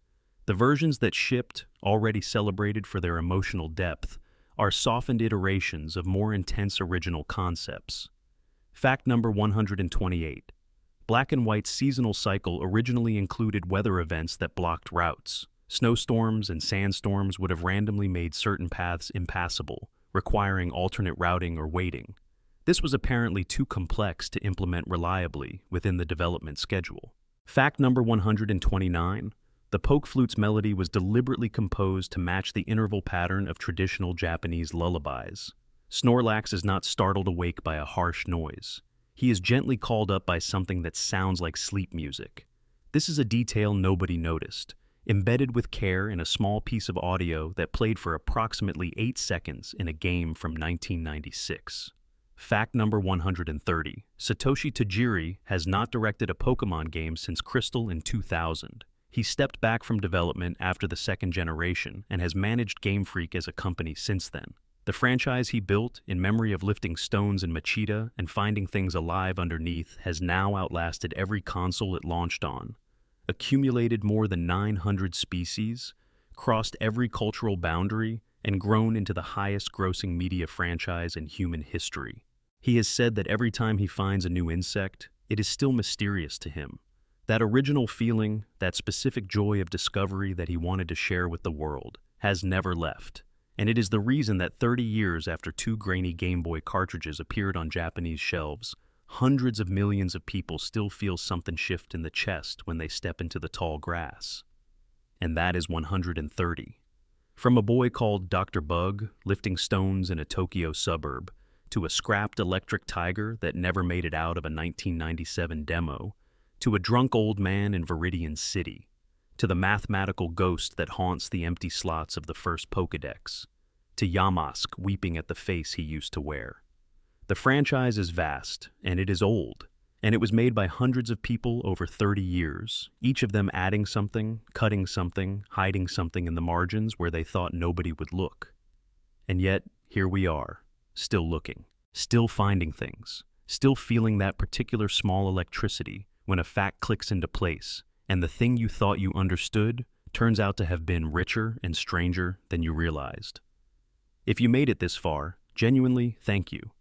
The versions that shipped, already celebrated for their emotional depth, are softened iterations of more intense original concepts. Fact number 128. Black and White's seasonal cycle originally included weather events that blocked routes. Snowstorms and sandstorms would have randomly made certain paths impassable, requiring alternate routing or waiting. This was apparently too complex to implement reliably within the development schedule. Fact number 129. The Poke Flute's melody was deliberately composed to match the interval pattern of traditional Japanese lullabies. Snorlax is not startled awake by a harsh noise. He is gently called up by something that sounds like sleep music. This is a detail nobody noticed, embedded with care in a small piece of audio that played for approximately 8 seconds in a game from 1996. Fact number 130. Satoshi Tajiri has not directed a Pokemon game since Crystal in 2000. He stepped back from development after the second generation and has managed Game Freak as a company since then. The franchise he built, in memory of lifting stones in Machida and finding things alive underneath, has now outlasted every console it launched on, accumulated more than 900 species, crossed every cultural boundary, and grown into the highest-grossing media franchise in human history. He has said that every time he finds a new insect, it is still mysterious to him. That original feeling, that specific joy of discovery that he wanted to share with the world, has never left. And it is the reason that 30 years after 2 grainy Game Boy cartridges appeared on Japanese shelves, hundreds of millions of people still feel something shift in the chest when they step into the tall grass. And that is 130. From a boy called Dr. Bug, lifting stones in a Tokyo suburb, to a scrapped electric tiger that never made it out of a 1997 demo, to a drunk old man in Viridian City, to the mathematical ghost that haunts the empty slots of the first Pokédex, to Yamask weeping at the face he used to wear. The franchise is vast, and it is old, and it was made by hundreds of people over 30 years, each of them adding something, cutting something, hiding something in the margins where they thought nobody would look. And yet, here we are, still looking, still finding things, still feeling that particular small electricity when a fact clicks into place, and the thing you thought you understood turns out to have been richer and stranger than you realized. If you made it this far, genuinely, thank you.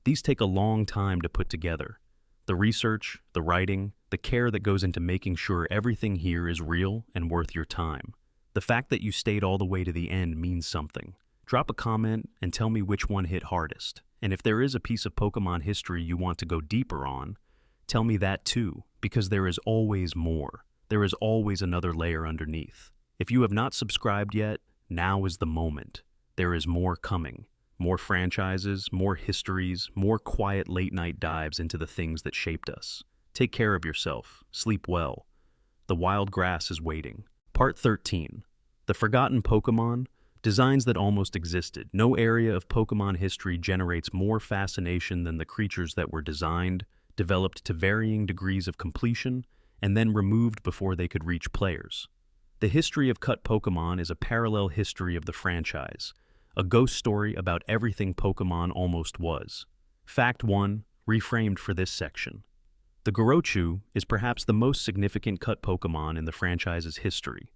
These take a long time to put together. The research, the writing, the care that goes into making sure everything here is real and worth your time. The fact that you stayed all the way to the end means something. Drop a comment and tell me which one hit hardest. And if there is a piece of Pokemon history you want to go deeper on, tell me that too, because there is always more. There is always another layer underneath. If you have not subscribed yet, now is the moment. There is more coming. More franchises, more histories, more quiet late-night dives into the things that shaped us. Take care of yourself. Sleep well. The wild grass is waiting. Part 13. The Forgotten Pokemon. Designs that almost existed. No area of Pokemon history generates more fascination than the creatures that were designed, developed to varying degrees of completion, and then removed before they could reach players. The history of cut Pokemon is a parallel history of the franchise, a ghost story about everything Pokemon almost was. Fact 1, reframed for this section. The Gorochu is perhaps the most significant cut Pokemon in the franchise's history.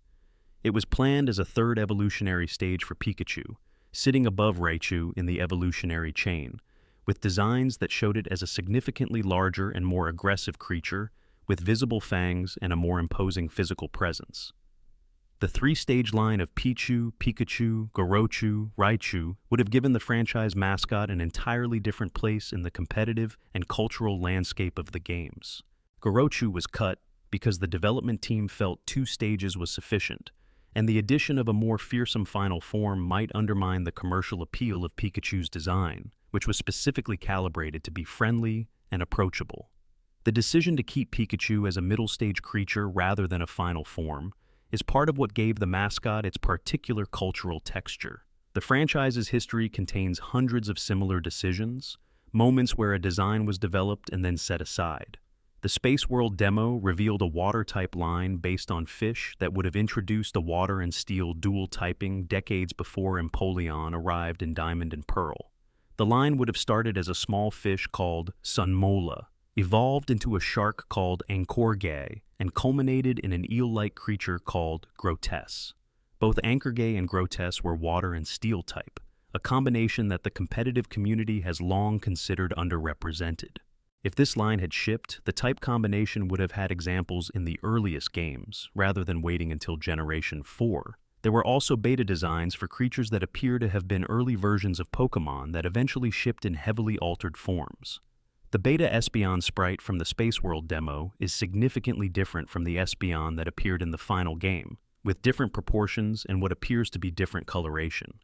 It was planned as a third evolutionary stage for Pikachu, sitting above Raichu in the evolutionary chain, with designs that showed it as a significantly larger and more aggressive creature with visible fangs and a more imposing physical presence. The three-stage line of Pichu, Pikachu, Gorochu, Raichu would have given the franchise mascot an entirely different place in the competitive and cultural landscape of the games. Gorochu was cut because the development team felt 2 stages was sufficient, and the addition of a more fearsome final form might undermine the commercial appeal of Pikachu's design, which was specifically calibrated to be friendly and approachable. The decision to keep Pikachu as a middle-stage creature rather than a final form is part of what gave the mascot its particular cultural texture. The franchise's history contains hundreds of similar decisions, moments where a design was developed and then set aside. The Space World demo revealed a water-type line based on fish that would have introduced a water and steel dual typing decades before Empoleon arrived in Diamond and Pearl. The line would have started as a small fish called Sunmola, evolved into a shark called Ankorge, and culminated in an eel-like creature called Grotesse. Both Ankorge and Grotesse were water and steel type, a combination that the competitive community has long considered underrepresented. If this line had shipped, the type combination would have had examples in the earliest games, rather than waiting until Generation 4. There were also beta designs for creatures that appear to have been early versions of Pokémon that eventually shipped in heavily altered forms. The beta Espeon sprite from the Space World demo is significantly different from the Espeon that appeared in the final game, with different proportions and what appears to be different coloration.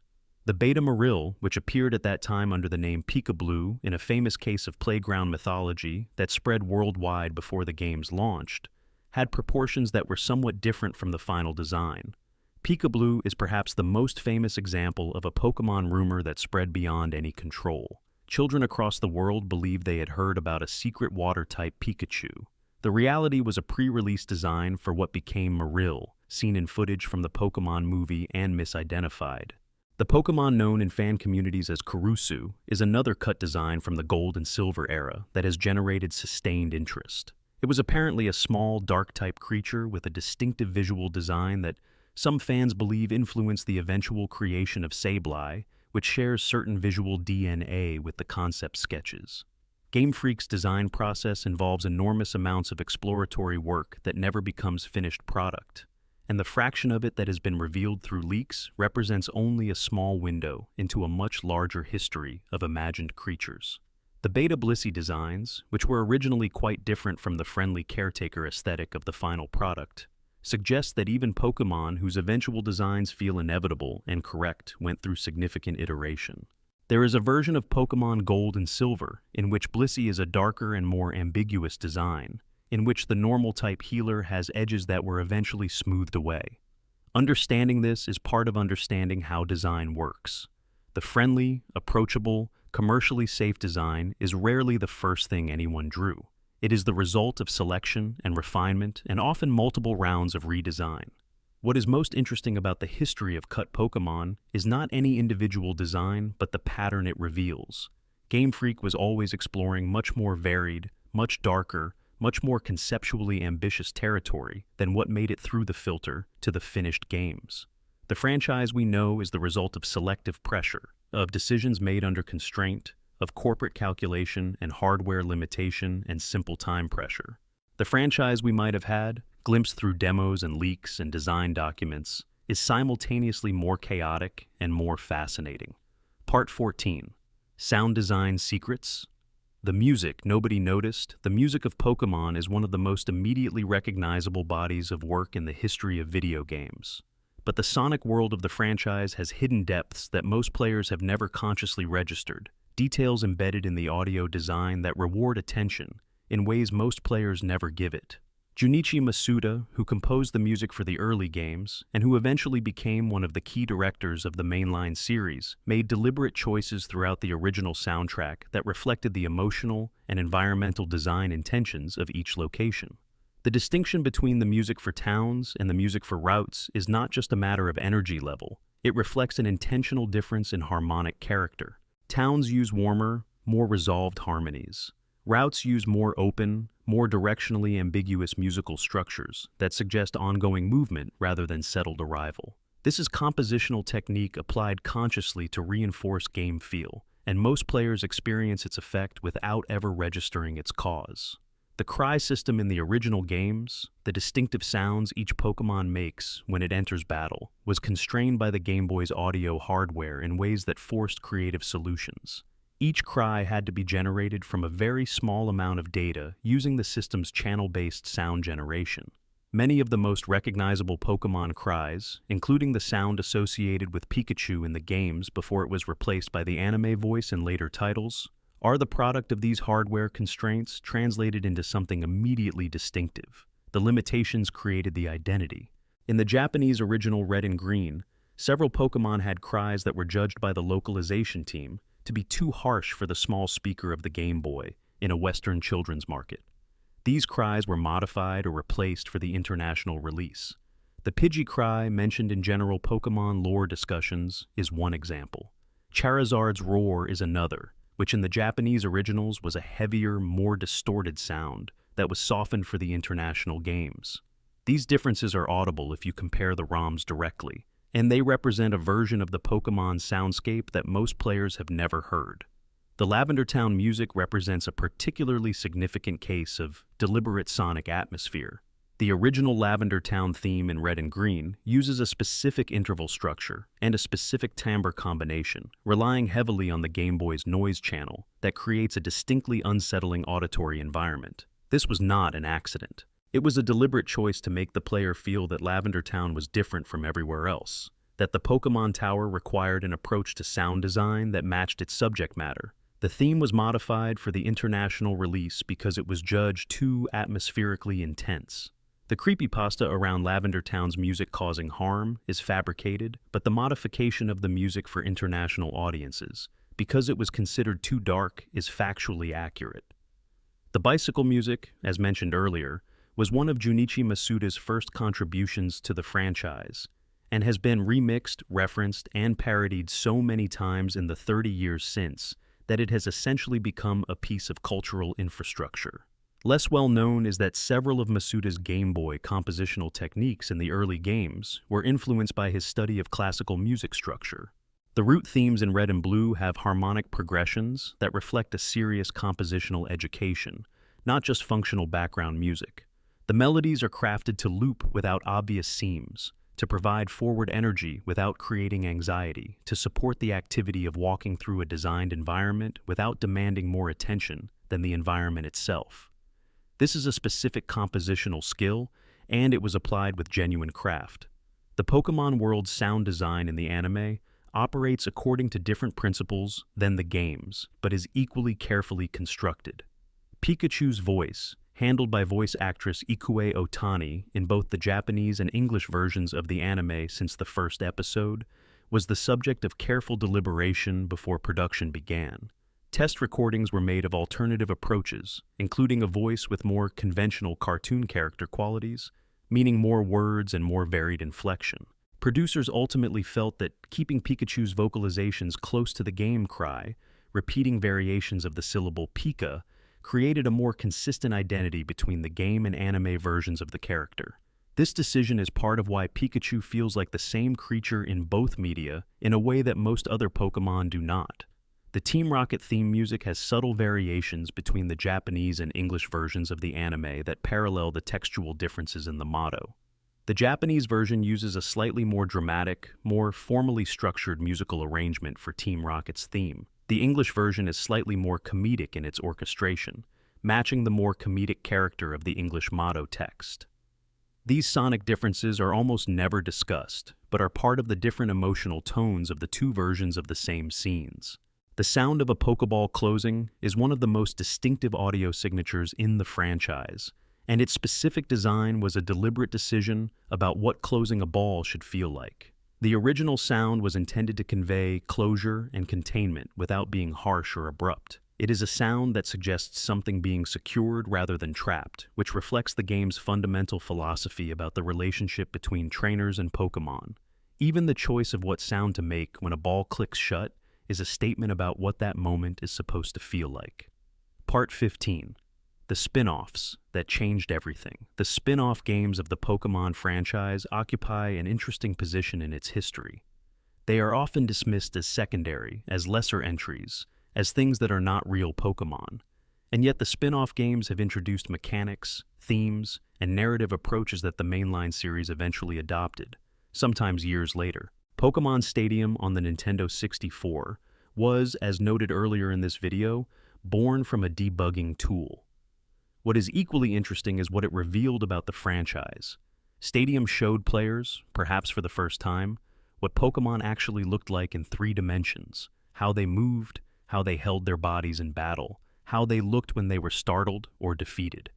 The beta Marill, which appeared at that time under the name Pikablue in a famous case of playground mythology that spread worldwide before the games launched, had proportions that were somewhat different from the final design. Pikablue is perhaps the most famous example of a Pokémon rumor that spread beyond any control. Children across the world believed they had heard about a secret water-type Pikachu. The reality was a pre-release design for what became Marill, seen in footage from the Pokémon movie and misidentified. The Pokémon known in fan communities as Kurusu is another cut design from the Gold and Silver era that has generated sustained interest. It was apparently a small, dark-type creature with a distinctive visual design that some fans believe influenced the eventual creation of Sableye, which shares certain visual DNA with the concept sketches. Game Freak's design process involves enormous amounts of exploratory work that never becomes finished product, and the fraction of it that has been revealed through leaks represents only a small window into a much larger history of imagined creatures. The Beta Blissey designs, which were originally quite different from the friendly caretaker aesthetic of the final product, suggest that even Pokémon whose eventual designs feel inevitable and correct went through significant iteration. There is a version of Pokémon Gold and Silver in which Blissey is a darker and more ambiguous design, in which the normal type healer has edges that were eventually smoothed away. Understanding this is part of understanding how design works. The friendly, approachable, commercially safe design is rarely the first thing anyone drew. It is the result of selection and refinement and often multiple rounds of redesign. What is most interesting about the history of cut Pokémon is not any individual design, but the pattern it reveals. Game Freak was always exploring much more varied, much darker, much more conceptually ambitious territory than what made it through the filter to the finished games. The franchise we know is the result of selective pressure, of decisions made under constraint, of corporate calculation and hardware limitation and simple time pressure. The franchise we might have had, glimpsed through demos and leaks and design documents, is simultaneously more chaotic and more fascinating. Part 14. Sound Design Secrets. The music nobody noticed. The music of Pokémon is one of the most immediately recognizable bodies of work in the history of video games. But the sonic world of the franchise has hidden depths that most players have never consciously registered. Details embedded in the audio design that reward attention in ways most players never give it. Junichi Masuda, who composed the music for the early games, and who eventually became one of the key directors of the mainline series, made deliberate choices throughout the original soundtrack that reflected the emotional and environmental design intentions of each location. The distinction between the music for towns and the music for routes is not just a matter of energy level, it reflects an intentional difference in harmonic character. Towns use warmer, more resolved harmonies. Routes use more open, more directionally ambiguous musical structures that suggest ongoing movement rather than settled arrival. This is compositional technique applied consciously to reinforce game feel, and most players experience its effect without ever registering its cause. The cry system in the original games, the distinctive sounds each Pokémon makes when it enters battle, was constrained by the Game Boy's audio hardware in ways that forced creative solutions. Each cry had to be generated from a very small amount of data using the system's channel-based sound generation. Many of the most recognizable Pokémon cries, including the sound associated with Pikachu in the games before it was replaced by the anime voice in later titles, are the product of these hardware constraints translated into something immediately distinctive. The limitations created the identity. In the Japanese original Red and Green, several Pokémon had cries that were judged by the localization team to be too harsh for the small speaker of the Game Boy in a Western children's market. These cries were modified or replaced for the international release. The Pidgey cry, mentioned in general Pokémon lore discussions, is one example. Charizard's roar is another, which in the Japanese originals was a heavier, more distorted sound that was softened for the international games. These differences are audible if you compare the ROMs directly, and they represent a version of the Pokémon soundscape that most players have never heard. The Lavender Town music represents a particularly significant case of deliberate sonic atmosphere. The original Lavender Town theme in Red and Green uses a specific interval structure and a specific timbre combination, relying heavily on the Game Boy's noise channel that creates a distinctly unsettling auditory environment. This was not an accident. It was a deliberate choice to make the player feel that Lavender Town was different from everywhere else, that the Pokémon Tower required an approach to sound design that matched its subject matter. The theme was modified for the international release because it was judged too atmospherically intense. The creepypasta around Lavender Town's music causing harm is fabricated, but the modification of the music for international audiences, because it was considered too dark, is factually accurate. The bicycle music, as mentioned earlier, was one of Junichi Masuda's first contributions to the franchise, and has been remixed, referenced, and parodied so many times in the 30 years since that it has essentially become a piece of cultural infrastructure. Less well known is that several of Masuda's Game Boy compositional techniques in the early games were influenced by his study of classical music structure. The root themes in Red and Blue have harmonic progressions that reflect a serious compositional education, not just functional background music. The melodies are crafted to loop without obvious seams, to provide forward energy without creating anxiety, to support the activity of walking through a designed environment without demanding more attention than the environment itself. This is a specific compositional skill, and it was applied with genuine craft. The Pokémon world's sound design in the anime operates according to different principles than the games, but is equally carefully constructed. Pikachu's voice, handled by voice actress Ikue Otani in both the Japanese and English versions of the anime since the first episode, was the subject of careful deliberation before production began. Test recordings were made of alternative approaches, including a voice with more conventional cartoon character qualities, meaning more words and more varied inflection. Producers ultimately felt that keeping Pikachu's vocalizations close to the game cry, repeating variations of the syllable Pika, created a more consistent identity between the game and anime versions of the character. This decision is part of why Pikachu feels like the same creature in both media in a way that most other Pokémon do not. The Team Rocket theme music has subtle variations between the Japanese and English versions of the anime that parallel the textual differences in the motto. The Japanese version uses a slightly more dramatic, more formally structured musical arrangement for Team Rocket's theme. The English version is slightly more comedic in its orchestration, matching the more comedic character of the English motto text. These sonic differences are almost never discussed, but are part of the different emotional tones of the two versions of the same scenes. The sound of a Pokeball closing is one of the most distinctive audio signatures in the franchise, and its specific design was a deliberate decision about what closing a ball should feel like. The original sound was intended to convey closure and containment without being harsh or abrupt. It is a sound that suggests something being secured rather than trapped, which reflects the game's fundamental philosophy about the relationship between trainers and Pokemon. Even the choice of what sound to make when a ball clicks shut is a statement about what that moment is supposed to feel like. Part 15. The spin-offs that changed everything. The spin-off games of the Pokémon franchise occupy an interesting position in its history. They are often dismissed as secondary, as lesser entries, as things that are not real Pokémon. And yet the spin-off games have introduced mechanics, themes, and narrative approaches that the mainline series eventually adopted, sometimes years later. Pokémon Stadium on the Nintendo 64 was, as noted earlier in this video, born from a debugging tool. What is equally interesting is what it revealed about the franchise. Stadium showed players, perhaps for the first time, what Pokémon actually looked like in 3 dimensions, how they moved, how they held their bodies in battle, how they looked when they were startled or defeated.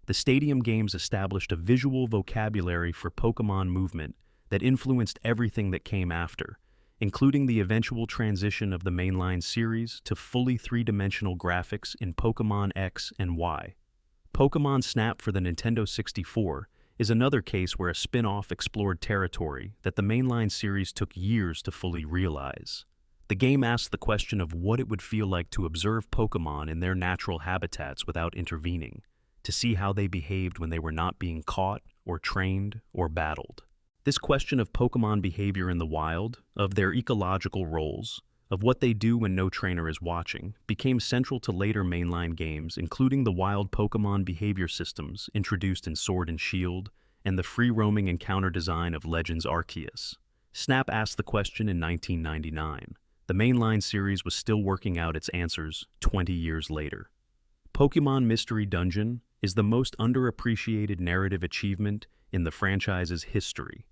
The Stadium games established a visual vocabulary for Pokémon movement that influenced everything that came after, including the eventual transition of the mainline series to fully 3-dimensional graphics in Pokémon X and Y. Pokémon Snap for the Nintendo 64 is another case where a spin-off explored territory that the mainline series took years to fully realize. The game asked the question of what it would feel like to observe Pokémon in their natural habitats without intervening, to see how they behaved when they were not being caught or trained or battled. This question of Pokémon behavior in the wild, of their ecological roles, of what they do when no trainer is watching, became central to later mainline games, including the wild Pokémon behavior systems introduced in Sword and Shield and the free-roaming encounter design of Legends Arceus. Snap asked the question in 1999. The mainline series was still working out its answers 20 years later. Pokémon Mystery Dungeon is the most underappreciated narrative achievement in the franchise's history.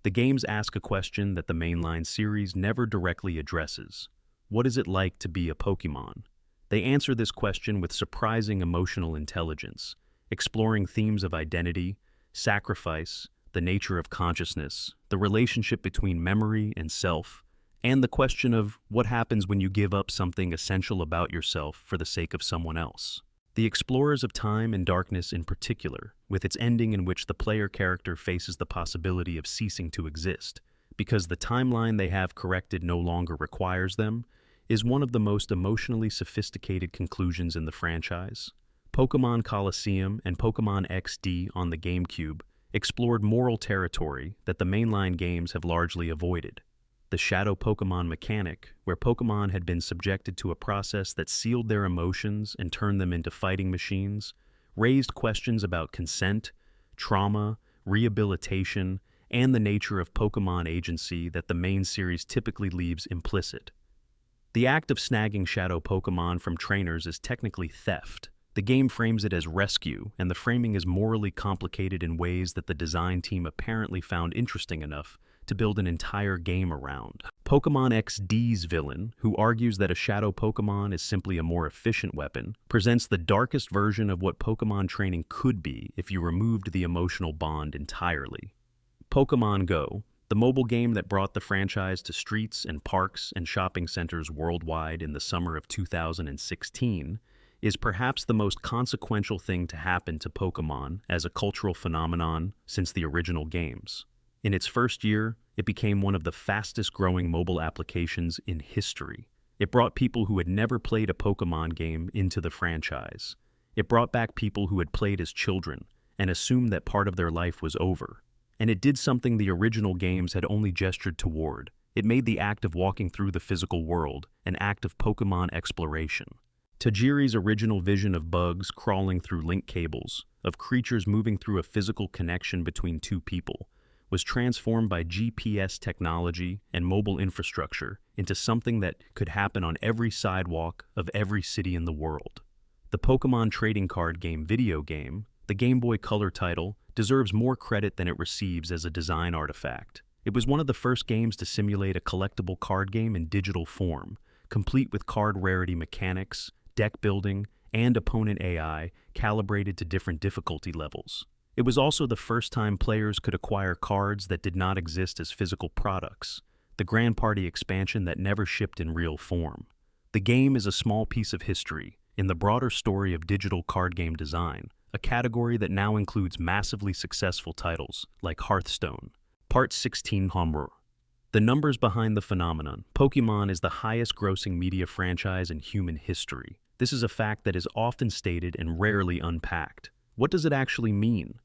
The games ask a question that the mainline series never directly addresses. What is it like to be a Pokémon? They answer this question with surprising emotional intelligence, exploring themes of identity, sacrifice, the nature of consciousness, the relationship between memory and self, and the question of what happens when you give up something essential about yourself for the sake of someone else. The Explorers of Time and Darkness in particular, with its ending in which the player character faces the possibility of ceasing to exist, because the timeline they have corrected no longer requires them, is one of the most emotionally sophisticated conclusions in the franchise. Pokémon Colosseum and Pokémon XD on the GameCube explored moral territory that the mainline games have largely avoided. The Shadow Pokémon mechanic, where Pokémon had been subjected to a process that sealed their emotions and turned them into fighting machines, raised questions about consent, trauma, rehabilitation, and the nature of Pokémon agency that the main series typically leaves implicit. The act of snagging Shadow Pokémon from trainers is technically theft. The game frames it as rescue, and the framing is morally complicated in ways that the design team apparently found interesting enough to build an entire game around. Pokémon XD's villain, who argues that a Shadow Pokémon is simply a more efficient weapon, presents the darkest version of what Pokémon training could be if you removed the emotional bond entirely. Pokémon Go, the mobile game that brought the franchise to streets and parks and shopping centers worldwide in the summer of 2016, is perhaps the most consequential thing to happen to Pokémon as a cultural phenomenon since the original games. In its first year, it became one of the fastest-growing mobile applications in history. It brought people who had never played a Pokémon game into the franchise. It brought back people who had played as children and assumed that part of their life was over. And it did something the original games had only gestured toward. It made the act of walking through the physical world an act of Pokémon exploration. Tajiri's original vision of bugs crawling through link cables, of creatures moving through a physical connection between two people, was transformed by GPS technology and mobile infrastructure into something that could happen on every sidewalk of every city in the world. The Pokémon trading card game video game, the Game Boy Color title, deserves more credit than it receives as a design artifact. It was one of the first games to simulate a collectible card game in digital form, complete with card rarity mechanics, deck building, and opponent AI calibrated to different difficulty levels. It was also the first time players could acquire cards that did not exist as physical products, the Grand Party expansion that never shipped in real form. The game is a small piece of history in the broader story of digital card game design, a category that now includes massively successful titles like Hearthstone. Part 16 Homebrew. The numbers behind the phenomenon. Pokémon is the highest-grossing media franchise in human history. This is a fact that is often stated and rarely unpacked. What does it actually mean?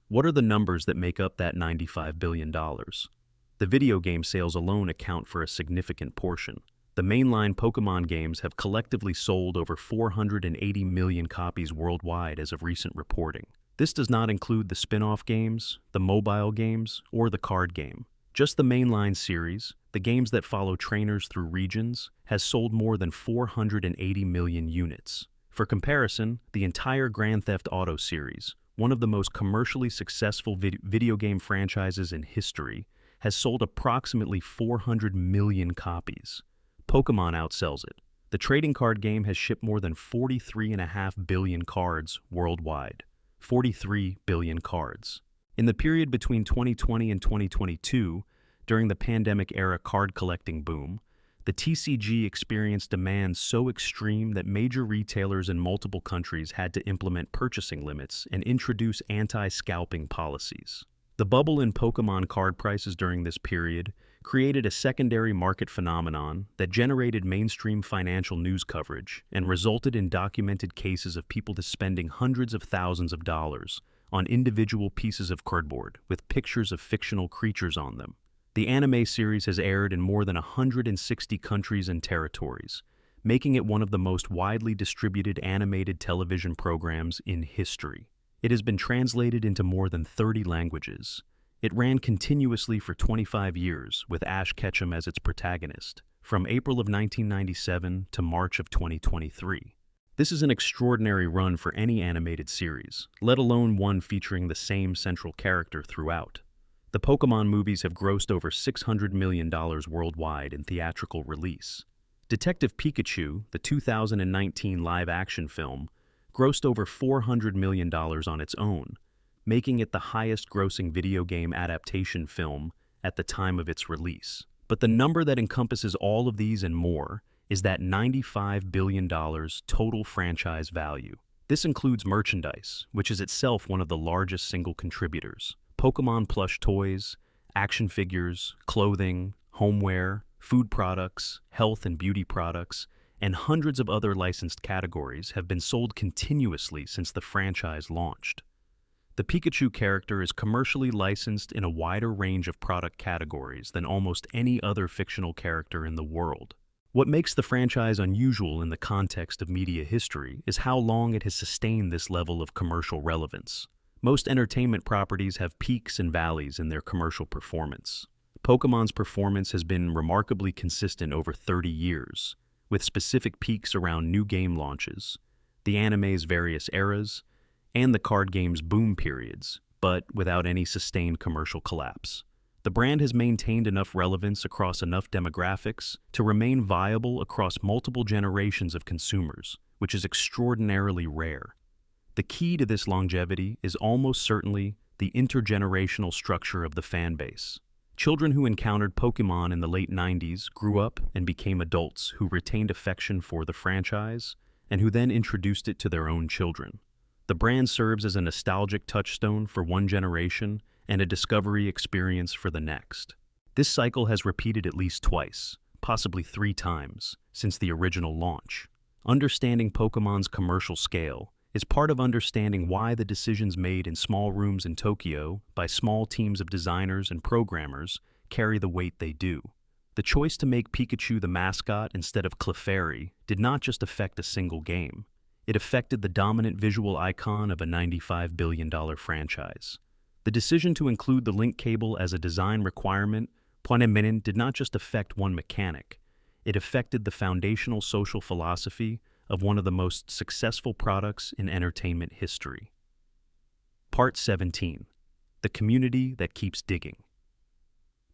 What are the numbers that make up that $95 billion? The video game sales alone account for a significant portion. The mainline Pokemon games have collectively sold over 480 million copies worldwide as of recent reporting. This does not include the spin-off games, the mobile games, or the card game. Just the mainline series, the games that follow trainers through regions, has sold more than 480 million units. For comparison, the entire Grand Theft Auto series, one of the most commercially successful video game franchises in history, has sold approximately 400 million copies. Pokemon outsells it. The trading card game has shipped more than 43.5 billion cards worldwide. 43 billion cards. In the period between 2020 and 2022, during the pandemic-era card collecting boom, the TCG experienced demand so extreme that major retailers in multiple countries had to implement purchasing limits and introduce anti-scalping policies. The bubble in Pokemon card prices during this period created a secondary market phenomenon that generated mainstream financial news coverage and resulted in documented cases of people spending hundreds of thousands of dollars on individual pieces of cardboard with pictures of fictional creatures on them. The anime series has aired in more than 160 countries and territories, making it one of the most widely distributed animated television programs in history. It has been translated into more than 30 languages. It ran continuously for 25 years, with Ash Ketchum as its protagonist, from April of 1997 to March of 2023. This is an extraordinary run for any animated series, let alone one featuring the same central character throughout. The Pokemon movies have grossed over $600 million worldwide in theatrical release. Detective Pikachu, the 2019 live-action film, grossed over $400 million on its own, making it the highest-grossing video game adaptation film at the time of its release. But the number that encompasses all of these and more is that $95 billion total franchise value. This includes merchandise, which is itself one of the largest single contributors. Pokemon plush toys, action figures, clothing, homeware, food products, health and beauty products, and hundreds of other licensed categories have been sold continuously since the franchise launched. The Pikachu character is commercially licensed in a wider range of product categories than almost any other fictional character in the world. What makes the franchise unusual in the context of media history is how long it has sustained this level of commercial relevance. Most entertainment properties have peaks and valleys in their commercial performance. Pokemon's performance has been remarkably consistent over 30 years, with specific peaks around new game launches, the anime's various eras, and the card game's boom periods, but without any sustained commercial collapse. The brand has maintained enough relevance across enough demographics to remain viable across multiple generations of consumers, which is extraordinarily rare. The key to this longevity is almost certainly the intergenerational structure of the fan base. Children who encountered Pokemon in the late 90s grew up and became adults who retained affection for the franchise and who then introduced it to their own children. The brand serves as a nostalgic touchstone for one generation and a discovery experience for the next. This cycle has repeated at least twice, possibly 3 times, since the original launch. Understanding Pokemon's commercial scale is part of understanding why the decisions made in small rooms in Tokyo by small teams of designers and programmers carry the weight they do. The choice to make Pikachu the mascot instead of Clefairy did not just affect a single game. It affected the dominant visual icon of a $95 billion franchise. The decision to include the link cable as a design requirement did not just affect one mechanic. It affected the foundational social philosophy of one of the most successful products in entertainment history. Part 17. The community that keeps digging.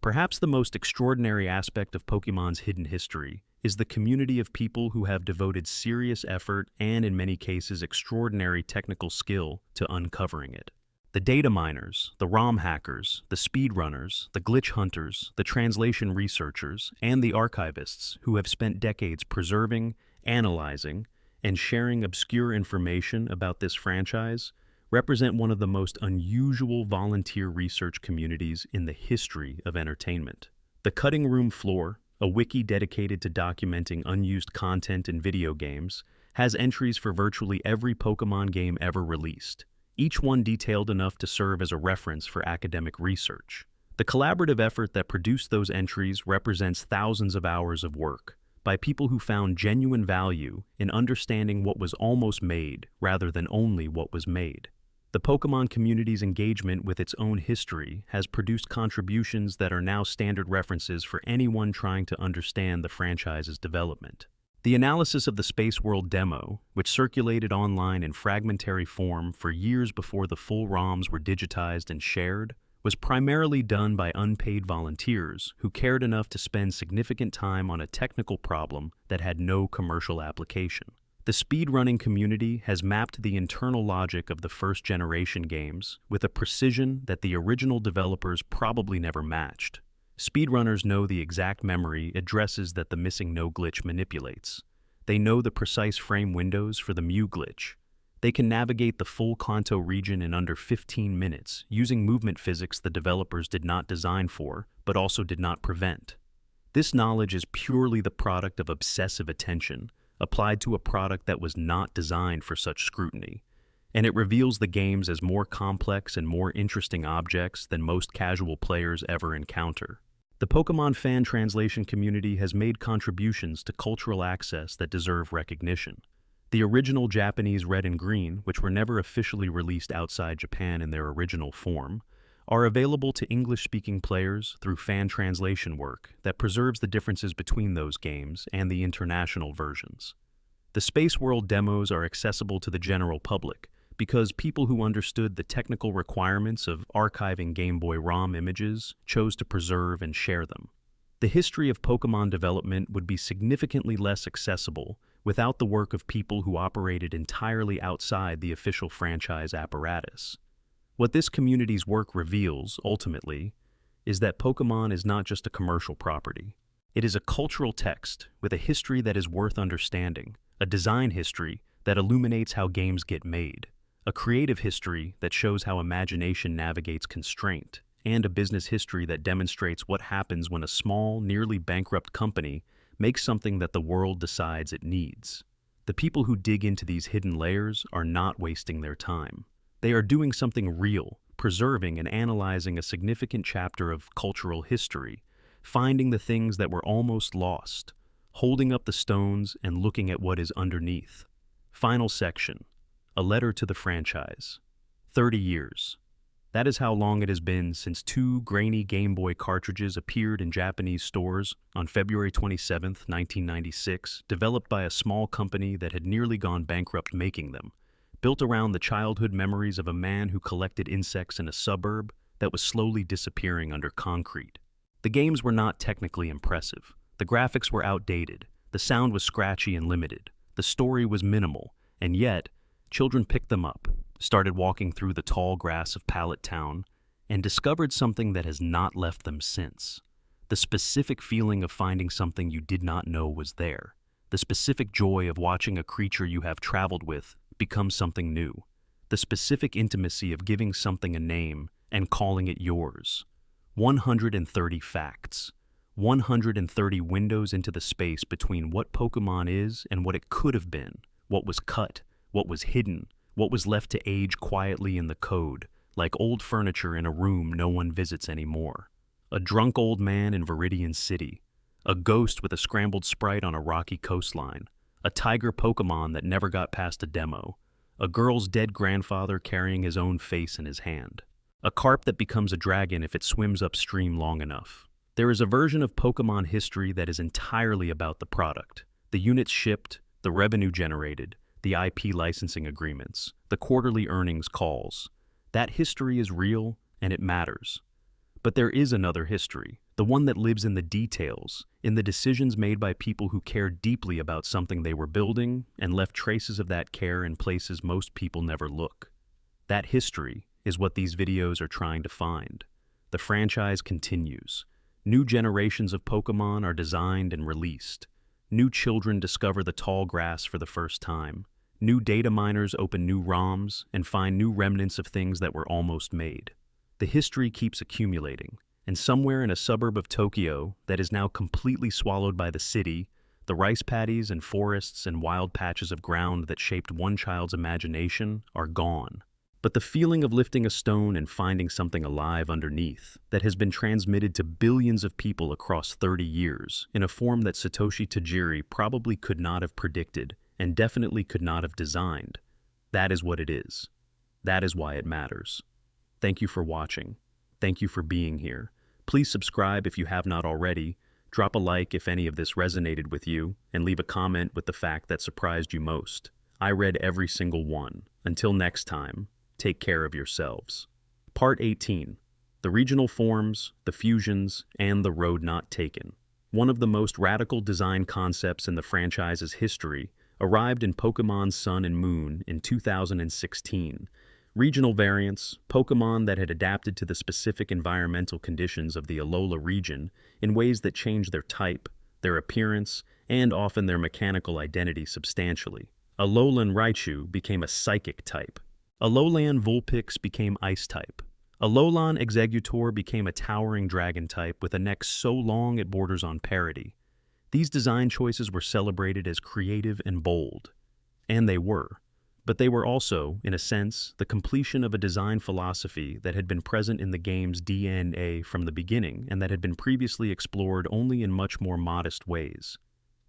Perhaps the most extraordinary aspect of Pokemon's hidden history is the community of people who have devoted serious effort and, in many cases, extraordinary technical skill to uncovering it. The data miners, the ROM hackers, the speedrunners, the glitch hunters, the translation researchers, and the archivists who have spent decades preserving, analyzing, and sharing obscure information about this franchise represent one of the most unusual volunteer research communities in the history of entertainment. The Cutting Room Floor, a wiki dedicated to documenting unused content in video games, has entries for virtually every Pokemon game ever released, each one detailed enough to serve as a reference for academic research. The collaborative effort that produced those entries represents thousands of hours of work by people who found genuine value in understanding what was almost made rather than only what was made. The Pokémon community's engagement with its own history has produced contributions that are now standard references for anyone trying to understand the franchise's development. The analysis of the Space World demo, which circulated online in fragmentary form for years before the full ROMs were digitized and shared, was primarily done by unpaid volunteers who cared enough to spend significant time on a technical problem that had no commercial application. The speedrunning community has mapped the internal logic of the first-generation games with a precision that the original developers probably never matched. Speedrunners know the exact memory addresses that the missing no glitch manipulates. They know the precise frame windows for the Mew glitch. They can navigate the full Kanto region in under 15 minutes using movement physics the developers did not design for, but also did not prevent. This knowledge is purely the product of obsessive attention, applied to a product that was not designed for such scrutiny, and it reveals the games as more complex and more interesting objects than most casual players ever encounter. The Pokémon fan translation community has made contributions to cultural access that deserve recognition. The original Japanese Red and Green, which were never officially released outside Japan in their original form, are available to English-speaking players through fan translation work that preserves the differences between those games and the international versions. The Space World demos are accessible to the general public because people who understood the technical requirements of archiving Game Boy ROM images chose to preserve and share them. The history of Pokémon development would be significantly less accessible without the work of people who operated entirely outside the official franchise apparatus. What this community's work reveals, ultimately, is that Pokémon is not just a commercial property. It is a cultural text with a history that is worth understanding, a design history that illuminates how games get made, a creative history that shows how imagination navigates constraint, and a business history that demonstrates what happens when a small, nearly bankrupt company makes something that the world decides it needs. The people who dig into these hidden layers are not wasting their time. They are doing something real, preserving and analyzing a significant chapter of cultural history, finding the things that were almost lost, holding up the stones and looking at what is underneath. Final section. A letter to the franchise. 30 years. That is how long it has been since 2 grainy Game Boy cartridges appeared in Japanese stores on February 27, 1996, developed by a small company that had nearly gone bankrupt making them, built around the childhood memories of a man who collected insects in a suburb that was slowly disappearing under concrete. The games were not technically impressive. The graphics were outdated. The sound was scratchy and limited. The story was minimal, and yet, children picked them up, started walking through the tall grass of Pallet Town, and discovered something that has not left them since. The specific feeling of finding something you did not know was there. The specific joy of watching a creature you have traveled with become something new. The specific intimacy of giving something a name and calling it yours. 130 facts. 130 windows into the space between what Pokémon is and what it could have been, what was cut, what was hidden, what was left to age quietly in the code, like old furniture in a room no one visits anymore. A drunk old man in Viridian City, a ghost with a scrambled sprite on a rocky coastline, a tiger Pokémon that never got past a demo, a girl's dead grandfather carrying his own face in his hand, a carp that becomes a dragon if it swims upstream long enough. There is a version of Pokémon history that is entirely about the product, the units shipped, the revenue generated, the IP licensing agreements, the quarterly earnings calls. That history is real and it matters. But there is another history, the one that lives in the details, in the decisions made by people who cared deeply about something they were building and left traces of that care in places most people never look. That history is what these videos are trying to find. The franchise continues. New generations of Pokémon are designed and released. New children discover the tall grass for the first time. New data miners open new ROMs and find new remnants of things that were almost made. The history keeps accumulating, and somewhere in a suburb of Tokyo that is now completely swallowed by the city, the rice paddies and forests and wild patches of ground that shaped one child's imagination are gone. But the feeling of lifting a stone and finding something alive underneath that has been transmitted to billions of people across 30 years in a form that Satoshi Tajiri probably could not have predicted and definitely could not have designed, that is what it is. That is why it matters. Thank you for watching. Thank you for being here. Please subscribe if you have not already. Drop a like if any of this resonated with you, and leave a comment with the fact that surprised you most. I read every single one. Until next time, take care of yourselves. Part 18. The regional forms, the fusions, and the road not taken. One of the most radical design concepts in the franchise's history arrived in Pokémon Sun and Moon in 2016. Regional variants, Pokémon that had adapted to the specific environmental conditions of the Alola region in ways that changed their type, their appearance, and often their mechanical identity substantially. Alolan Raichu became a psychic type. Alolan Vulpix became ice type. Alolan Exeggutor became a towering dragon type with a neck so long it borders on parody. These design choices were celebrated as creative and bold. And they were. But they were also, in a sense, the completion of a design philosophy that had been present in the game's DNA from the beginning and that had been previously explored only in much more modest ways.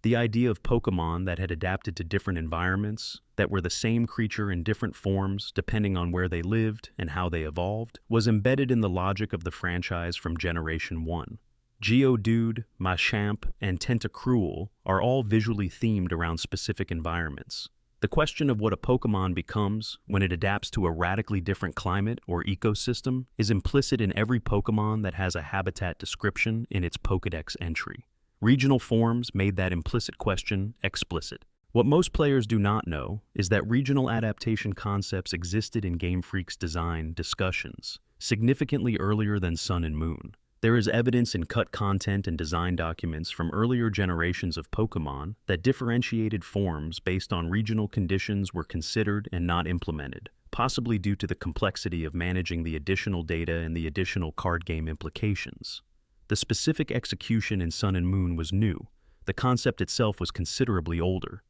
The idea of Pokémon that had adapted to different environments, that were the same creature in different forms depending on where they lived and how they evolved, was embedded in the logic of the franchise from Generation 1. Geodude, Machamp, and Tentacruel are all visually themed around specific environments. The question of what a Pokémon becomes when it adapts to a radically different climate or ecosystem is implicit in every Pokémon that has a habitat description in its Pokédex entry. Regional forms made that implicit question explicit. What most players do not know is that regional adaptation concepts existed in Game Freak's design discussions significantly earlier than Sun and Moon. There is evidence in cut content and design documents from earlier generations of Pokémon that differentiated forms based on regional conditions were considered and not implemented, possibly due to the complexity of managing the additional data and the additional card game implications. The specific execution in Sun and Moon was new. The concept itself was considerably older.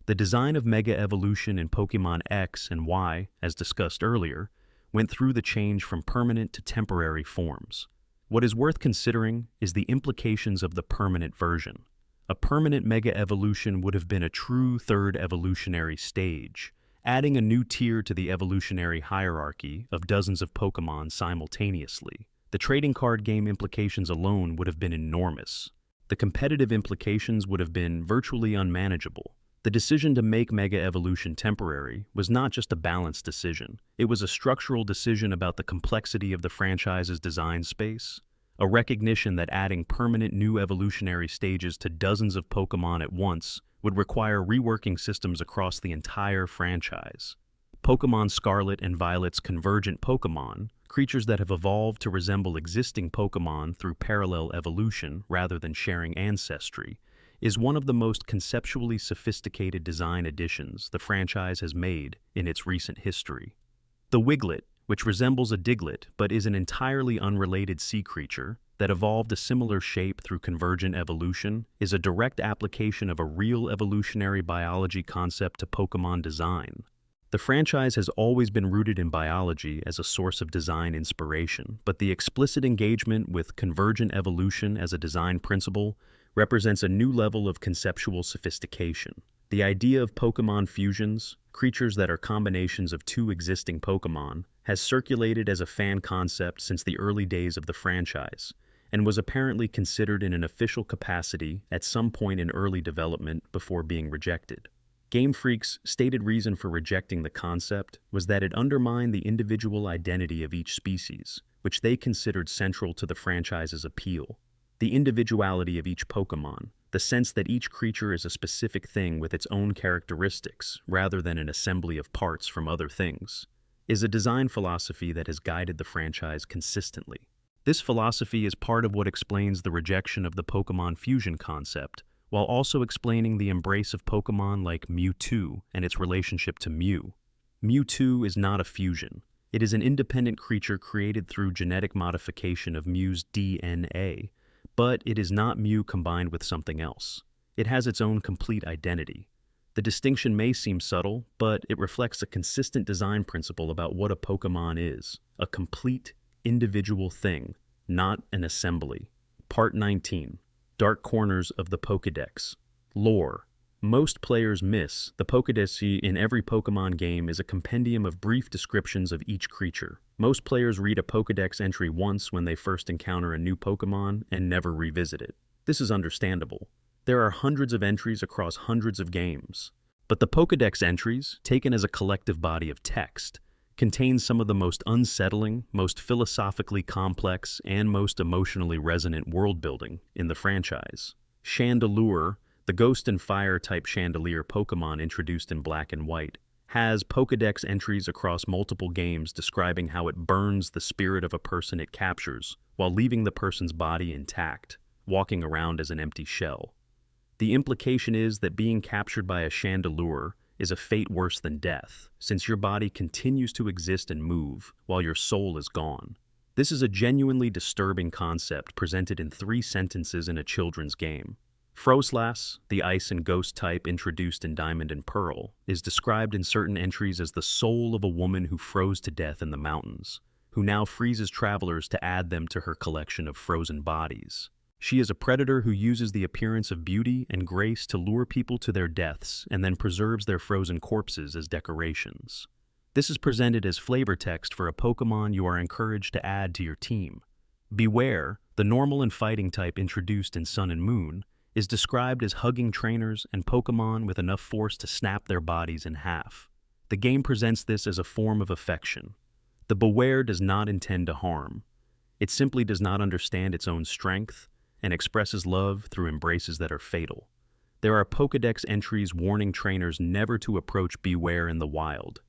The design of Mega Evolution in Pokémon X and Y, as discussed earlier, went through the change from permanent to temporary forms. What is worth considering is the implications of the permanent version. A permanent Mega Evolution would have been a true third evolutionary stage, adding a new tier to the evolutionary hierarchy of dozens of Pokémon simultaneously. The trading card game implications alone would have been enormous. The competitive implications would have been virtually unmanageable. The decision to make Mega Evolution temporary was not just a balanced decision. It was a structural decision about the complexity of the franchise's design space, a recognition that adding permanent new evolutionary stages to dozens of Pokémon at once would require reworking systems across the entire franchise. Pokémon Scarlet and Violet's convergent Pokémon, creatures that have evolved to resemble existing Pokémon through parallel evolution rather than sharing ancestry, is one of the most conceptually sophisticated design additions the franchise has made in its recent history. The Wiglet, which resembles a Diglett but is an entirely unrelated sea creature that evolved a similar shape through convergent evolution, is a direct application of a real evolutionary biology concept to Pokémon design. The franchise has always been rooted in biology as a source of design inspiration, but the explicit engagement with convergent evolution as a design principle represents a new level of conceptual sophistication. The idea of Pokémon fusions, creatures that are combinations of two existing Pokémon, has circulated as a fan concept since the early days of the franchise, and was apparently considered in an official capacity at some point in early development before being rejected. Game Freak's stated reason for rejecting the concept was that it undermined the individual identity of each species, which they considered central to the franchise's appeal. The individuality of each Pokémon, the sense that each creature is a specific thing with its own characteristics rather than an assembly of parts from other things, is a design philosophy that has guided the franchise consistently. This philosophy is part of what explains the rejection of the Pokémon fusion concept, while also explaining the embrace of Pokémon like Mewtwo and its relationship to Mew. Mewtwo is not a fusion. It is an independent creature created through genetic modification of Mew's DNA, but it is not Mew combined with something else. It has its own complete identity. The distinction may seem subtle, but it reflects a consistent design principle about what a Pokémon is: a complete, individual thing, not an assembly. Part 19. Dark Corners of the Pokédex. Lore. Most players miss the Pokédex in every Pokémon game is a compendium of brief descriptions of each creature. Most players read a Pokédex entry once when they first encounter a new Pokémon and never revisit it. This is understandable. There are hundreds of entries across hundreds of games. But the Pokédex entries, taken as a collective body of text, contain some of the most unsettling, most philosophically complex, and most emotionally resonant world-building in the franchise. Chandelure, the Ghost and Fire-type Chandelier Pokémon introduced in Black and White, has Pokédex entries across multiple games describing how it burns the spirit of a person it captures, while leaving the person's body intact, walking around as an empty shell. The implication is that being captured by a Chandelure is a fate worse than death, since your body continues to exist and move while your soul is gone. This is a genuinely disturbing concept presented in 3 sentences in a children's game. Froslass, the ice and ghost type introduced in Diamond and Pearl, is described in certain entries as the soul of a woman who froze to death in the mountains, who now freezes travelers to add them to her collection of frozen bodies. She is a predator who uses the appearance of beauty and grace to lure people to their deaths and then preserves their frozen corpses as decorations. This is presented as flavor text for a Pokémon you are encouraged to add to your team. Bewear, the normal and fighting type introduced in Sun and Moon, is described as hugging trainers and Pokémon with enough force to snap their bodies in half. The game presents this as a form of affection. The Bewear does not intend to harm. It simply does not understand its own strength and expresses love through embraces that are fatal. There are Pokédex entries warning trainers never to approach Bewear in the wild.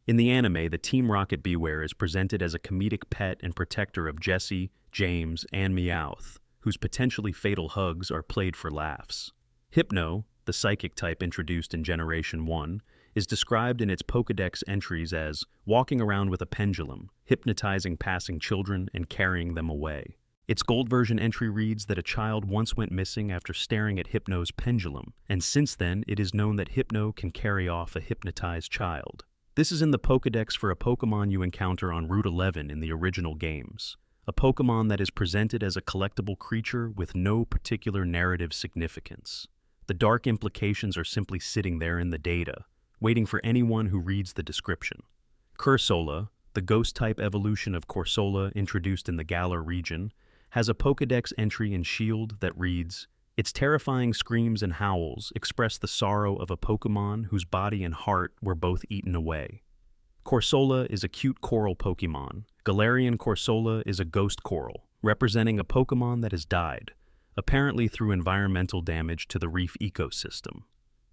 In the anime, the Team Rocket Bewear is presented as a comedic pet and protector of Jessie, James, and Meowth, whose potentially fatal hugs are played for laughs. Hypno, the psychic type introduced in Generation 1, is described in its Pokédex entries as walking around with a pendulum, hypnotizing passing children and carrying them away. Its gold version entry reads that a child once went missing after staring at Hypno's pendulum, and since then it is known that Hypno can carry off a hypnotized child. This is in the Pokédex for a Pokémon you encounter on Route 11 in the original games. A Pokémon that is presented as a collectible creature with no particular narrative significance. The dark implications are simply sitting there in the data, waiting for anyone who reads the description. Cursola, the ghost-type evolution of Corsola introduced in the Galar region, has a Pokédex entry in Shield that reads, "Its terrifying screams and howls express the sorrow of a Pokémon whose body and heart were both eaten away." Corsola is a cute coral Pokémon. Galarian Corsola is a ghost coral, representing a Pokémon that has died, apparently through environmental damage to the reef ecosystem.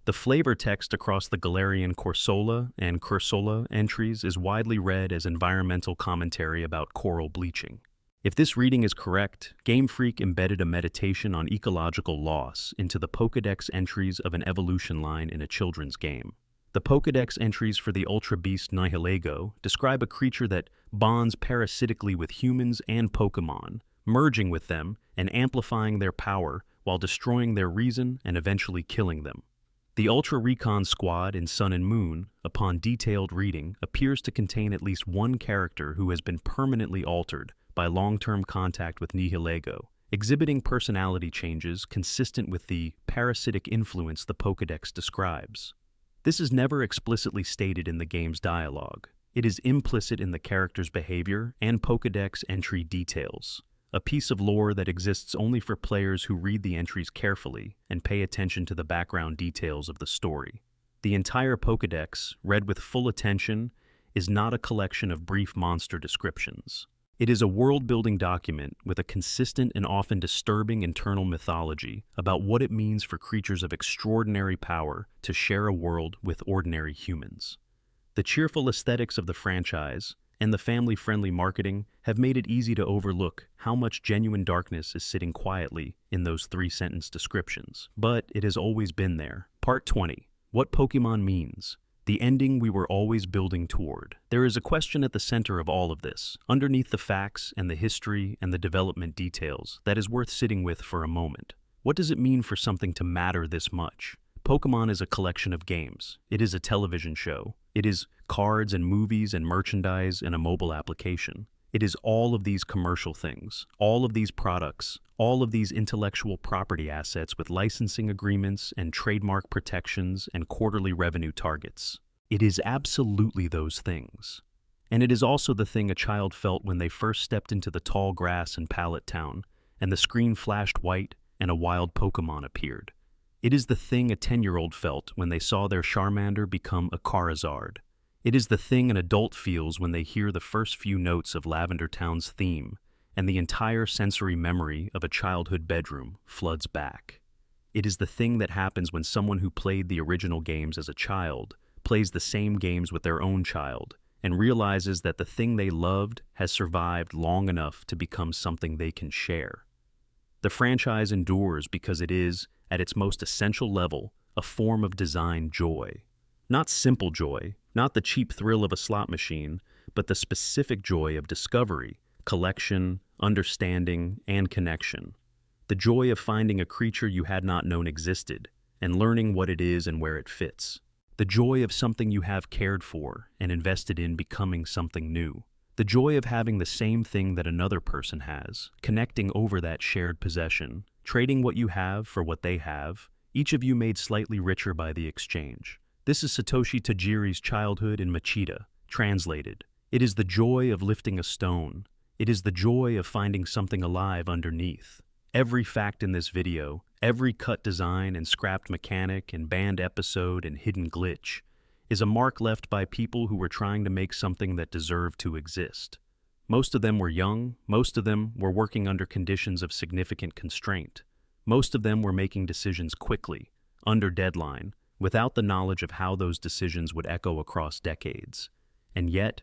The flavor text across the Galarian Corsola and Cursola entries is widely read as environmental commentary about coral bleaching. If this reading is correct, Game Freak embedded a meditation on ecological loss into the Pokédex entries of an evolution line in a children's game. The Pokédex entries for the Ultra Beast Nihilego describe a creature that bonds parasitically with humans and Pokémon, merging with them and amplifying their power while destroying their reason and eventually killing them. The Ultra Recon Squad in Sun and Moon, upon detailed reading, appears to contain at least one character who has been permanently altered by long-term contact with Nihilego, exhibiting personality changes consistent with the parasitic influence the Pokédex describes. This is never explicitly stated in the game's dialogue. It is implicit in the character's behavior and Pokédex entry details, a piece of lore that exists only for players who read the entries carefully and pay attention to the background details of the story. The entire Pokédex, read with full attention, is not a collection of brief monster descriptions. It is a world-building document with a consistent and often disturbing internal mythology about what it means for creatures of extraordinary power to share a world with ordinary humans. The cheerful aesthetics of the franchise and the family-friendly marketing have made it easy to overlook how much genuine darkness is sitting quietly in those 3-sentence descriptions. But it has always been there. Part 20. What Pokémon means. The ending we were always building toward. There is a question at the center of all of this, underneath the facts and the history and the development details, that is worth sitting with for a moment. What does it mean for something to matter this much? Pokémon is a collection of games. It is a television show. It is cards and movies and merchandise and a mobile application. It is all of these commercial things, all of these products, all of these intellectual property assets with licensing agreements and trademark protections and quarterly revenue targets. It is absolutely those things. And it is also the thing a child felt when they first stepped into the tall grass in Pallet Town, and the screen flashed white and a wild Pokémon appeared. It is the thing a 10-year-old felt when they saw their Charmander become a Charizard. It is the thing an adult feels when they hear the first few notes of Lavender Town's theme, and the entire sensory memory of a childhood bedroom floods back. It is the thing that happens when someone who played the original games as a child plays the same games with their own child, and realizes that the thing they loved has survived long enough to become something they can share. The franchise endures because it is, at its most essential level, a form of design joy. Not simple joy, not the cheap thrill of a slot machine, but the specific joy of discovery, collection, understanding, and connection. The joy of finding a creature you had not known existed, and learning what it is and where it fits. The joy of something you have cared for and invested in becoming something new. The joy of having the same thing that another person has, connecting over that shared possession, trading what you have for what they have, each of you made slightly richer by the exchange. This is Satoshi Tajiri's childhood in Machida, translated. It is the joy of lifting a stone. It is the joy of finding something alive underneath. Every fact in this video, every cut design and scrapped mechanic and banned episode and hidden glitch, is a mark left by people who were trying to make something that deserved to exist. Most of them were young, most of them were working under conditions of significant constraint. Most of them were making decisions quickly, under deadline, without the knowledge of how those decisions would echo across decades. And yet,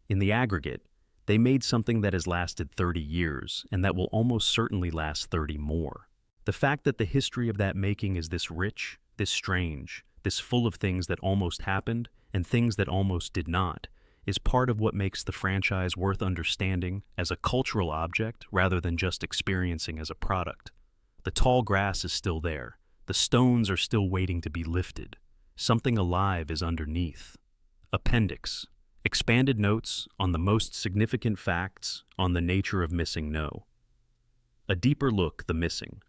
in the aggregate, they made something that has lasted 30 years and that will almost certainly last 30 more. The fact that the history of that making is this rich, this strange, this full of things that almost happened and things that almost did not, is part of what makes the franchise worth understanding as a cultural object rather than just experiencing as a product. The tall grass is still there. The stones are still waiting to be lifted. Something alive is underneath. Appendix. Expanded notes on the most significant facts on the nature of Missing No. A deeper look, the missing.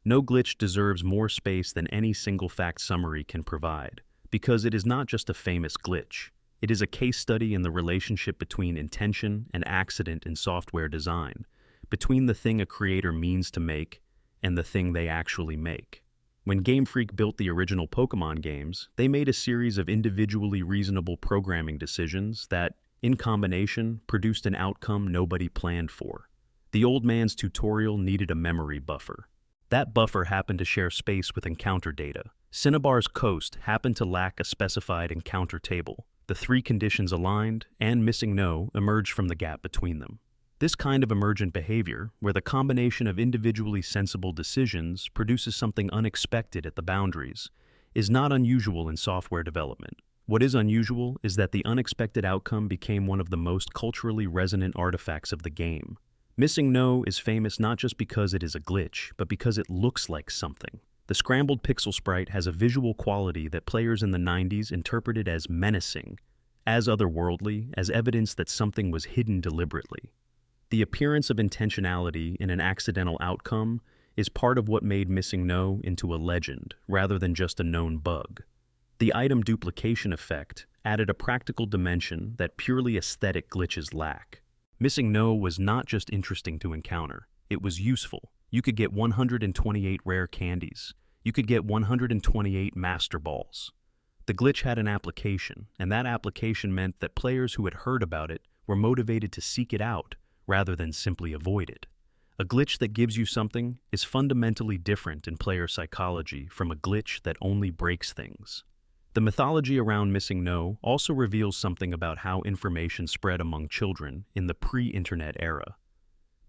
No glitch deserves more space than any single fact summary can provide, because it is not just a famous glitch. It is a case study in the relationship between intention and accident in software design, between the thing a creator means to make and the thing they actually make. When Game Freak built the original Pokémon games, they made a series of individually reasonable programming decisions that, in combination, produced an outcome nobody planned for. The old man's tutorial needed a memory buffer. That buffer happened to share space with encounter data. Cinnabar's Coast happened to lack a specified encounter table. The three conditions aligned, and Missing No emerged from the gap between them. This kind of emergent behavior, where the combination of individually sensible decisions produces something unexpected at the boundaries, is not unusual in software development. What is unusual is that the unexpected outcome became one of the most culturally resonant artifacts of the game. Missing No is famous not just because it is a glitch, but because it looks like something. The scrambled pixel sprite has a visual quality that players in the 90s interpreted as menacing, as otherworldly, as evidence that something was hidden deliberately. The appearance of intentionality in an accidental outcome is part of what made Missing No into a legend, rather than just a known bug. The item duplication effect added a practical dimension that purely aesthetic glitches lack. Missing No was not just interesting to encounter, it was useful. You could get 128 rare candies. You could get 128 Master Balls. The glitch had an application, and that application meant that players who had heard about it were motivated to seek it out, rather than simply avoid it. A glitch that gives you something is fundamentally different in player psychology from a glitch that only breaks things. The mythology around Missing No also reveals something about how information spread among children in the pre-internet era.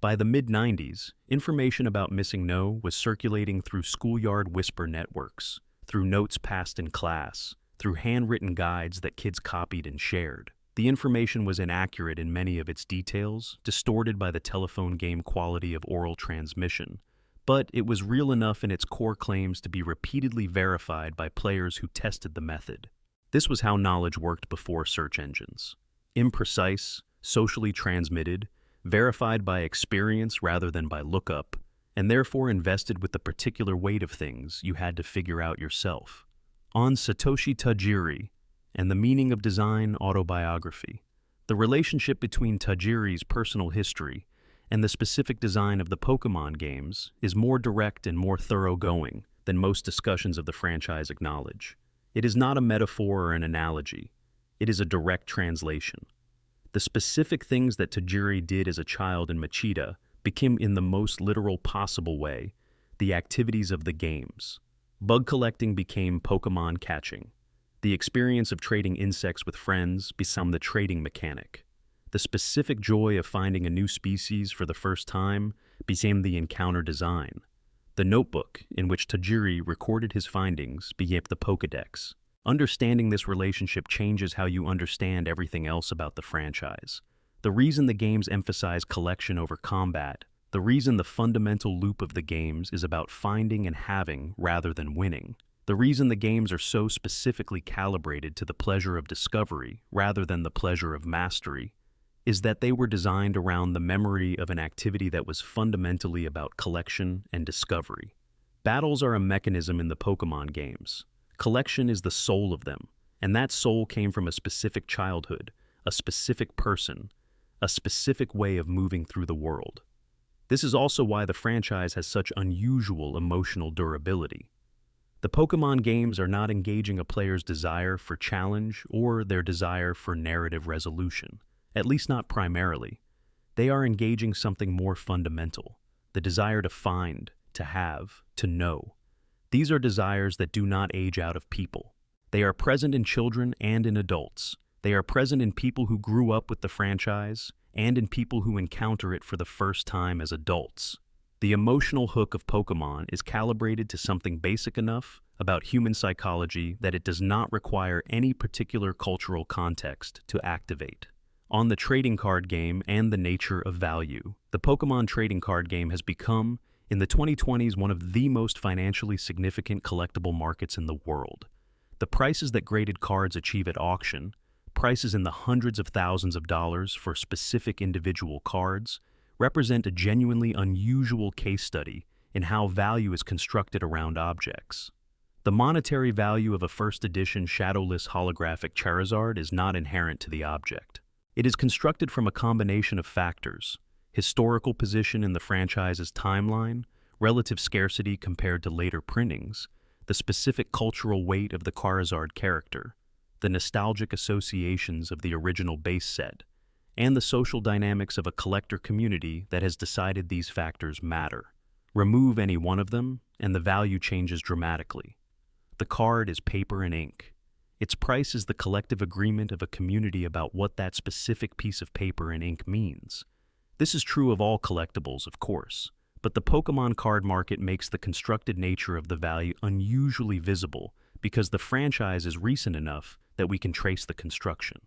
By the mid-90s, information about Missing No was circulating through schoolyard whisper networks, through notes passed in class, through handwritten guides that kids copied and shared. The information was inaccurate in many of its details, distorted by the telephone game quality of oral transmission, but it was real enough in its core claims to be repeatedly verified by players who tested the method. This was how knowledge worked before search engines. Imprecise, socially transmitted, verified by experience rather than by lookup, and therefore invested with the particular weight of things you had to figure out yourself. On Satoshi Tajiri and the Meaning of Design autobiography, the relationship between Tajiri's personal history and the specific design of the Pokemon games is more direct and more thoroughgoing than most discussions of the franchise acknowledge. It is not a metaphor or an analogy. It is a direct translation. The specific things that Tajiri did as a child in Machida became, in the most literal possible way, the activities of the games. Bug collecting became Pokemon catching. The experience of trading insects with friends became the trading mechanic. The specific joy of finding a new species for the first time became the encounter design. The notebook in which Tajiri recorded his findings became the Pokédex. Understanding this relationship changes how you understand everything else about the franchise. The reason the games emphasize collection over combat, the reason the fundamental loop of the games is about finding and having rather than winning, the reason the games are so specifically calibrated to the pleasure of discovery rather than the pleasure of mastery, is that they were designed around the memory of an activity that was fundamentally about collection and discovery. Battles are a mechanism in the Pokemon games. Collection is the soul of them, and that soul came from a specific childhood, a specific person, a specific way of moving through the world. This is also why the franchise has such unusual emotional durability. The Pokemon games are not engaging a player's desire for challenge or their desire for narrative resolution, at least not primarily. They are engaging something more fundamental, the desire to find, to have, to know. These are desires that do not age out of people. They are present in children and in adults. They are present in people who grew up with the franchise and in people who encounter it for the first time as adults. The emotional hook of Pokemon is calibrated to something basic enough about human psychology that it does not require any particular cultural context to activate. On the trading card game and the nature of value, the Pokemon trading card game has become, in the 2020s, one of the most financially significant collectible markets in the world. The prices that graded cards achieve at auction, prices in the hundreds of thousands of dollars for specific individual cards, represent a genuinely unusual case study in how value is constructed around objects. The monetary value of a first edition shadowless holographic Charizard is not inherent to the object. It is constructed from a combination of factors: historical position in the franchise's timeline, relative scarcity compared to later printings, the specific cultural weight of the Charizard character, the nostalgic associations of the original base set, and the social dynamics of a collector community that has decided these factors matter. Remove any one of them, and the value changes dramatically. The card is paper and ink. Its price is the collective agreement of a community about what that specific piece of paper and ink means. This is true of all collectibles, of course, but the Pokemon card market makes the constructed nature of the value unusually visible because the franchise is recent enough that we can trace the construction.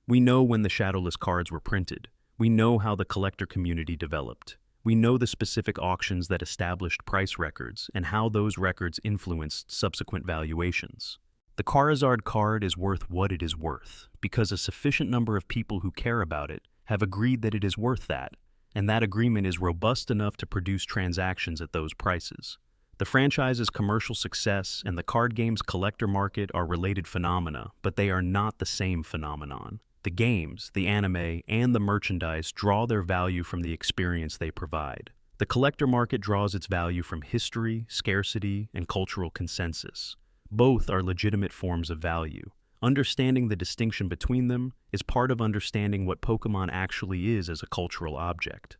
We know when the shadowless cards were printed. We know how the collector community developed. We know the specific auctions that established price records and how those records influenced subsequent valuations. The Charizard card is worth what it is worth because a sufficient number of people who care about it have agreed that it is worth that, and that agreement is robust enough to produce transactions at those prices. The franchise's commercial success and the card game's collector market are related phenomena, but they are not the same phenomenon. The games, the anime, and the merchandise draw their value from the experience they provide. The collector market draws its value from history, scarcity, and cultural consensus. Both are legitimate forms of value. Understanding the distinction between them is part of understanding what Pokemon actually is as a cultural object.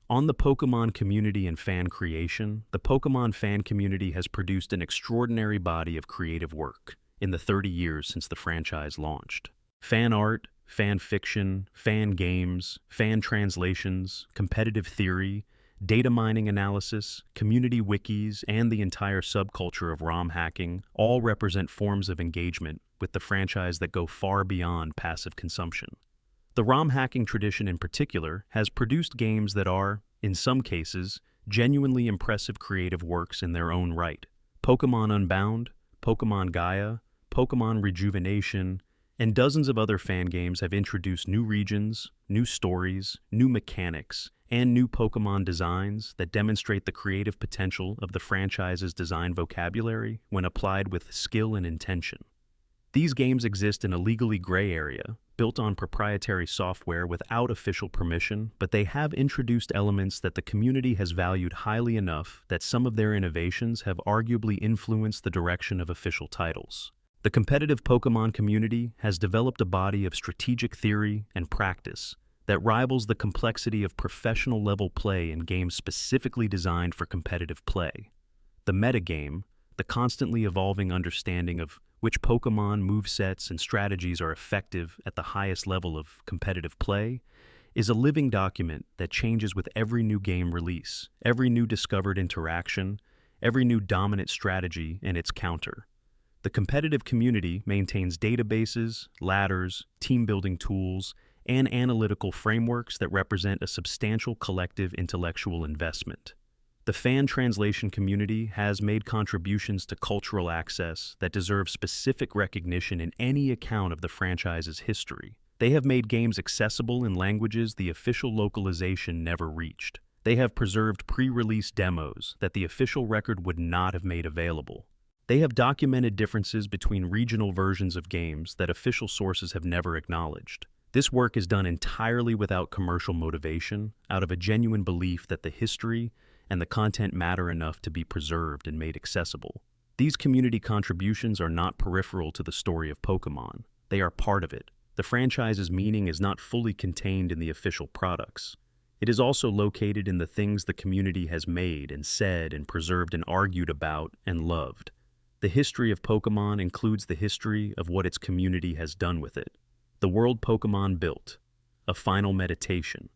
On the Pokemon community and fan creation, the Pokemon fan community has produced an extraordinary body of creative work in the 30 years since the franchise launched. Fan art, fan fiction, fan games, fan translations, competitive theory, data mining analysis, community wikis, and the entire subculture of ROM hacking all represent forms of engagement with the franchise that go far beyond passive consumption. The ROM hacking tradition in particular has produced games that are, in some cases, genuinely impressive creative works in their own right. Pokémon Unbound, Pokémon Gaia, Pokémon Rejuvenation, and dozens of other fan games have introduced new regions, new stories, new mechanics, and new Pokémon designs that demonstrate the creative potential of the franchise's design vocabulary when applied with skill and intention. These games exist in a legally gray area, built on proprietary software without official permission, but they have introduced elements that the community has valued highly enough that some of their innovations have arguably influenced the direction of official titles. The competitive Pokémon community has developed a body of strategic theory and practice that rivals the complexity of professional-level play in games specifically designed for competitive play. The metagame, the constantly evolving understanding of which Pokémon movesets and strategies are effective at the highest level of competitive play, is a living document that changes with every new game release, every new discovered interaction, every new dominant strategy and its counter. The competitive community maintains databases, ladders, team-building tools, and analytical frameworks that represent a substantial collective intellectual investment. The fan translation community has made contributions to cultural access that deserve specific recognition in any account of the franchise's history. They have made games accessible in languages the official localization never reached. They have preserved pre-release demos that the official record would not have made available. They have documented differences between regional versions of games that official sources have never acknowledged. This work is done entirely without commercial motivation, out of a genuine belief that the history and the content matter enough to be preserved and made accessible. These community contributions are not peripheral to the story of Pokémon. They are part of it. The franchise's meaning is not fully contained in the official products. It is also located in the things the community has made and said and preserved and argued about and loved. The history of Pokémon includes the history of what its community has done with it. The world Pokémon built. A final meditation.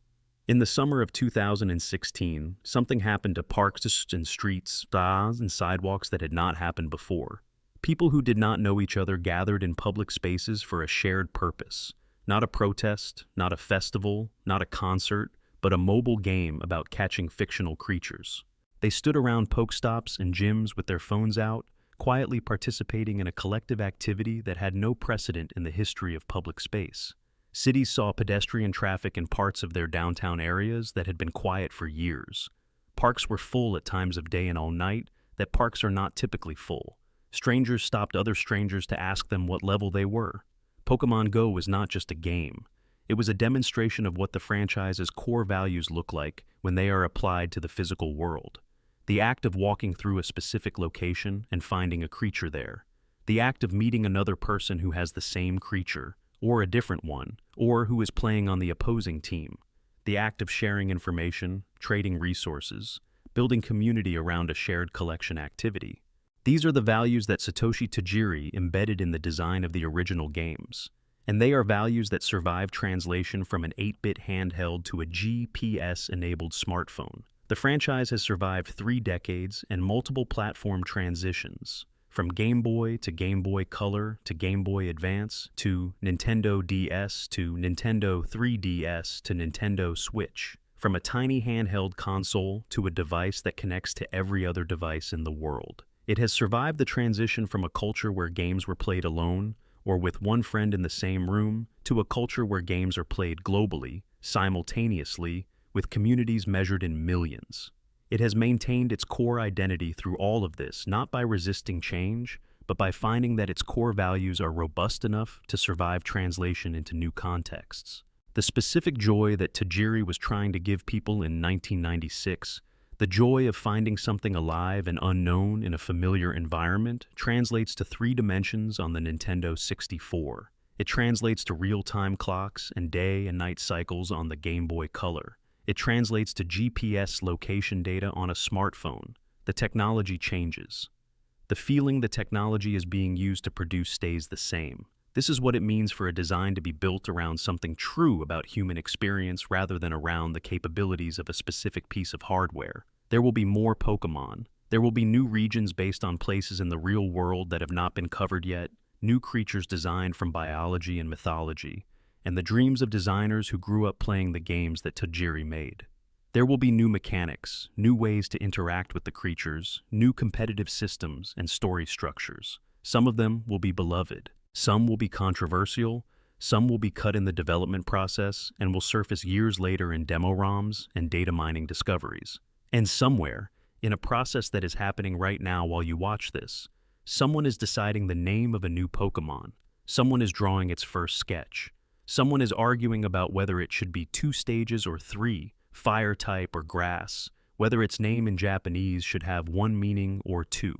In the summer of 2016, something happened to parks and streets, and sidewalks that had not happened before. People who did not know each other gathered in public spaces for a shared purpose. Not a protest, not a festival, not a concert, but a mobile game about catching fictional creatures. They stood around Pokestops and gyms with their phones out, quietly participating in a collective activity that had no precedent in the history of public space. Cities saw pedestrian traffic in parts of their downtown areas that had been quiet for years. Parks were full at times of day and all night that parks are not typically full. Strangers stopped other strangers to ask them what level they were. Pokémon Go was not just a game. It was a demonstration of what the franchise's core values look like when they are applied to the physical world. The act of walking through a specific location and finding a creature there. The act of meeting another person who has the same creature, or a different one, or who is playing on the opposing team. The act of sharing information, trading resources, building community around a shared collection activity. These are the values that Satoshi Tajiri embedded in the design of the original games, and they are values that survive translation from an 8-bit handheld to a GPS-enabled smartphone. The franchise has survived 3 decades and multiple platform transitions, from Game Boy to Game Boy Color to Game Boy Advance to Nintendo DS to Nintendo 3DS to Nintendo Switch, from a tiny handheld console to a device that connects to every other device in the world. It has survived the transition from a culture where games were played alone or with one friend in the same room to a culture where games are played globally, simultaneously, with communities measured in millions. It has maintained its core identity through all of this, not by resisting change, but by finding that its core values are robust enough to survive translation into new contexts. The specific joy that Tajiri was trying to give people in 1996, the joy of finding something alive and unknown in a familiar environment, translates to 3 dimensions on the Nintendo 64. It translates to real-time clocks and day and night cycles on the Game Boy Color. It translates to GPS location data on a smartphone. The technology changes. The feeling the technology is being used to produce stays the same. This is what it means for a design to be built around something true about human experience rather than around the capabilities of a specific piece of hardware. There will be more Pokémon. There will be new regions based on places in the real world that have not been covered yet, new creatures designed from biology and mythology, and the dreams of designers who grew up playing the games that Tajiri made. There will be new mechanics, new ways to interact with the creatures, new competitive systems and story structures. Some of them will be beloved, some will be controversial, some will be cut in the development process and will surface years later in demo ROMs and data mining discoveries. And somewhere, in a process that is happening right now while you watch this, someone is deciding the name of a new Pokémon. Someone is drawing its first sketch. Someone is arguing about whether it should be 2 stages or 3, fire type or grass, whether its name in Japanese should have 1 meaning or 2.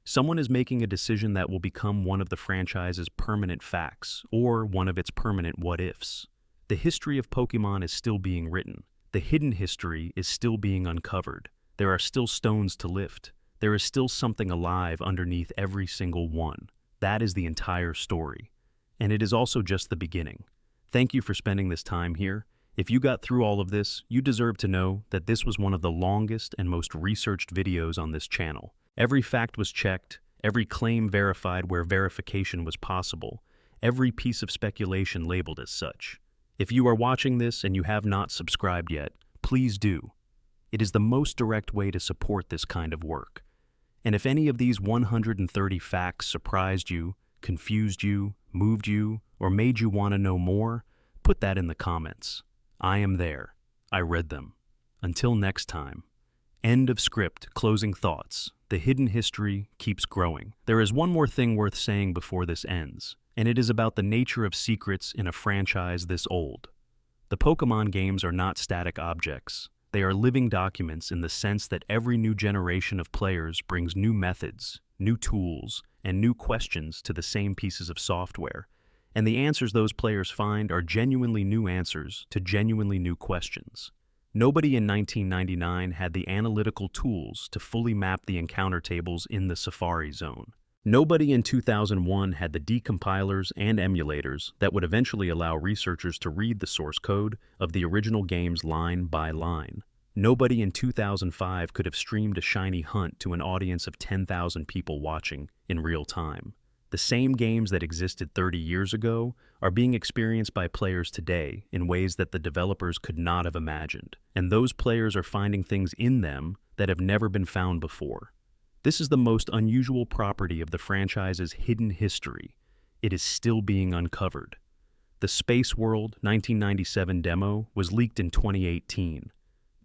Someone is making a decision that will become one of the franchise's permanent facts or one of its permanent what-ifs. The history of Pokémon is still being written. The hidden history is still being uncovered. There are still stones to lift. There is still something alive underneath every single one. That is the entire story. And it is also just the beginning. Thank you for spending this time here. If you got through all of this, you deserve to know that this was one of the longest and most researched videos on this channel. Every fact was checked, every claim verified where verification was possible, every piece of speculation labeled as such. If you are watching this and you have not subscribed yet, please do. It is the most direct way to support this kind of work. And if any of these 130 facts surprised you, confused you, moved you, or made you want to know more, put that in the comments. I am there. I read them. Until next time. End of script, closing thoughts. The hidden history keeps growing. There is one more thing worth saying before this ends, and it is about the nature of secrets in a franchise this old. The Pokémon games are not static objects. They are living documents in the sense that every new generation of players brings new methods, new tools, and new questions to the same pieces of software. And the answers those players find are genuinely new answers to genuinely new questions. Nobody in 1999 had the analytical tools to fully map the encounter tables in the Safari Zone. Nobody in 2001 had the decompilers and emulators that would eventually allow researchers to read the source code of the original games line by line. Nobody in 2005 could have streamed a shiny hunt to an audience of 10,000 people watching in real time. The same games that existed 30 years ago are being experienced by players today in ways that the developers could not have imagined, and those players are finding things in them that have never been found before. This is the most unusual property of the franchise's hidden history. It is still being uncovered. The Space World 1997 demo was leaked in 2018.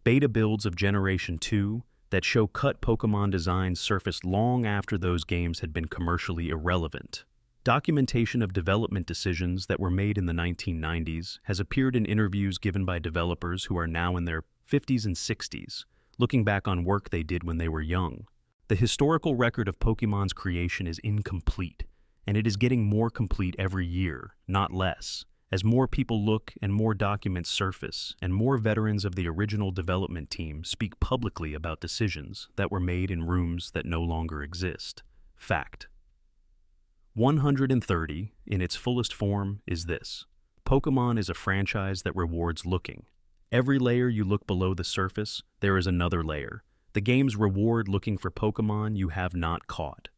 Beta builds of Generation 2 that show cut Pokémon designs surfaced long after those games had been commercially irrelevant. Documentation of development decisions that were made in the 1990s has appeared in interviews given by developers who are now in their 50s and 60s, looking back on work they did when they were young. The historical record of Pokémon's creation is incomplete, and it is getting more complete every year, not less, as more people look and more documents surface, and more veterans of the original development team speak publicly about decisions that were made in rooms that no longer exist. Fact. 130, in its fullest form, is this. Pokémon is a franchise that rewards looking. Every layer you look below the surface, there is another layer. The games reward looking for Pokémon you have not caught.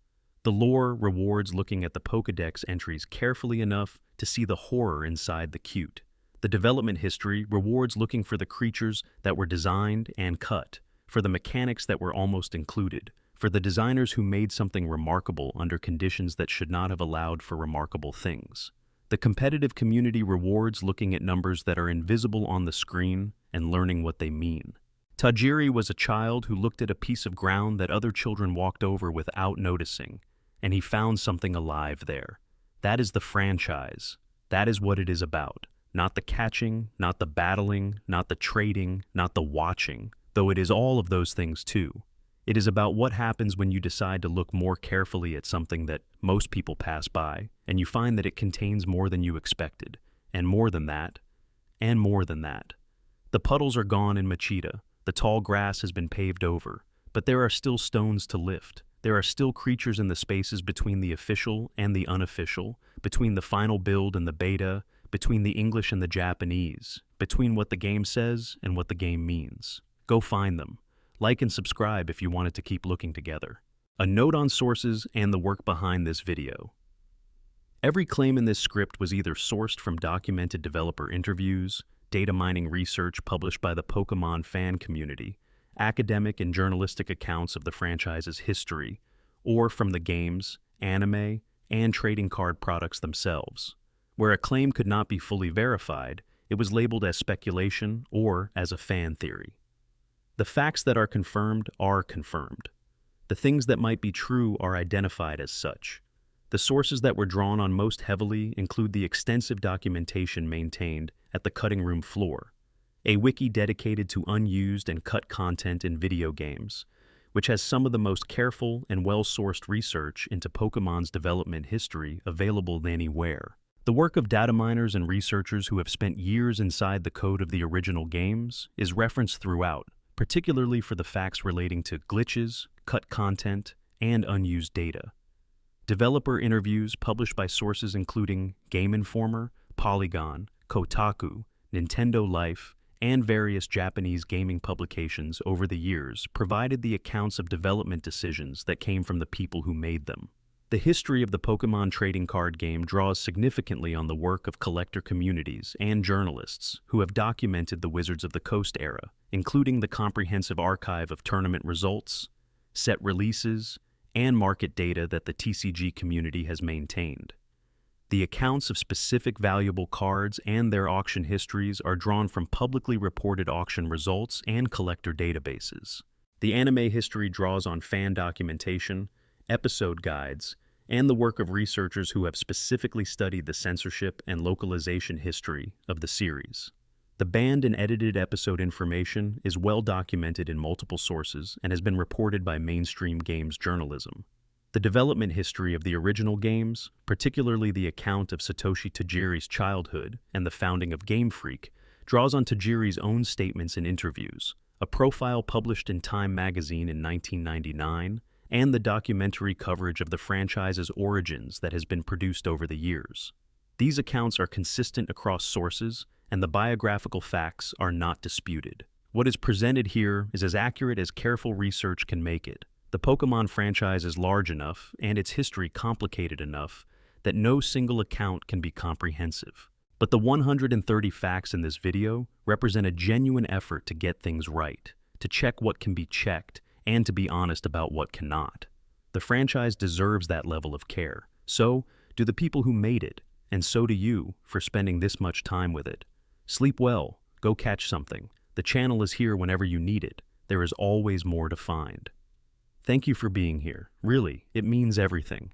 The lore rewards looking at the Pokédex entries carefully enough to see the horror inside the cute. The development history rewards looking for the creatures that were designed and cut, for the mechanics that were almost included, for the designers who made something remarkable under conditions that should not have allowed for remarkable things. The competitive community rewards looking at numbers that are invisible on the screen and learning what they mean. Tajiri was a child who looked at a piece of ground that other children walked over without noticing, and he found something alive there. That is the franchise. That is what it is about. Not the catching, not the battling, not the trading, not the watching, though it is all of those things too. It is about what happens when you decide to look more carefully at something that most people pass by, and you find that it contains more than you expected, and more than that, and more than that. The puddles are gone in Machida. The tall grass has been paved over, but there are still stones to lift. There are still creatures in the spaces between the official and the unofficial, between the final build and the beta, between the English and the Japanese, between what the game says and what the game means. Go find them. Like and subscribe if you wanted to keep looking together. A note on sources and the work behind this video. Every claim in this script was either sourced from documented developer interviews, data mining research published by the Pokémon fan community, academic and journalistic accounts of the franchise's history, or from the games, anime, and trading card products themselves. Where a claim could not be fully verified, it was labeled as speculation or as a fan theory. The facts that are confirmed are confirmed. The things that might be true are identified as such. The sources that were drawn on most heavily include the extensive documentation maintained at the cutting room floor, a wiki dedicated to unused and cut content in video games, which has some of the most careful and well-sourced research into Pokémon's development history available anywhere. The work of data miners and researchers who have spent years inside the code of the original games is referenced throughout, particularly for the facts relating to glitches, cut content, and unused data. Developer interviews published by sources including Game Informer, Polygon, Kotaku, Nintendo Life, and various Japanese gaming publications over the years provided the accounts of development decisions that came from the people who made them. The history of the Pokémon trading card game draws significantly on the work of collector communities and journalists who have documented the Wizards of the Coast era, including the comprehensive archive of tournament results, set releases, and market data that the TCG community has maintained. The accounts of specific valuable cards and their auction histories are drawn from publicly reported auction results and collector databases. The anime history draws on fan documentation, episode guides, and the work of researchers who have specifically studied the censorship and localization history of the series. The banned and edited episode information is well documented in multiple sources and has been reported by mainstream games journalism. The development history of the original games, particularly the account of Satoshi Tajiri's childhood and the founding of Game Freak, draws on Tajiri's own statements and interviews, a profile published in Time magazine in 1999, and the documentary coverage of the franchise's origins that has been produced over the years. These accounts are consistent across sources, and the biographical facts are not disputed. What is presented here is as accurate as careful research can make it. The Pokémon franchise is large enough, and its history complicated enough, that no single account can be comprehensive. But the 130 facts in this video represent a genuine effort to get things right, to check what can be checked, and to be honest about what cannot. The franchise deserves that level of care. So do the people who made it, and so do you for spending this much time with it. Sleep well, go catch something. The channel is here whenever you need it. There is always more to find. Thank you for being here. Really, it means everything.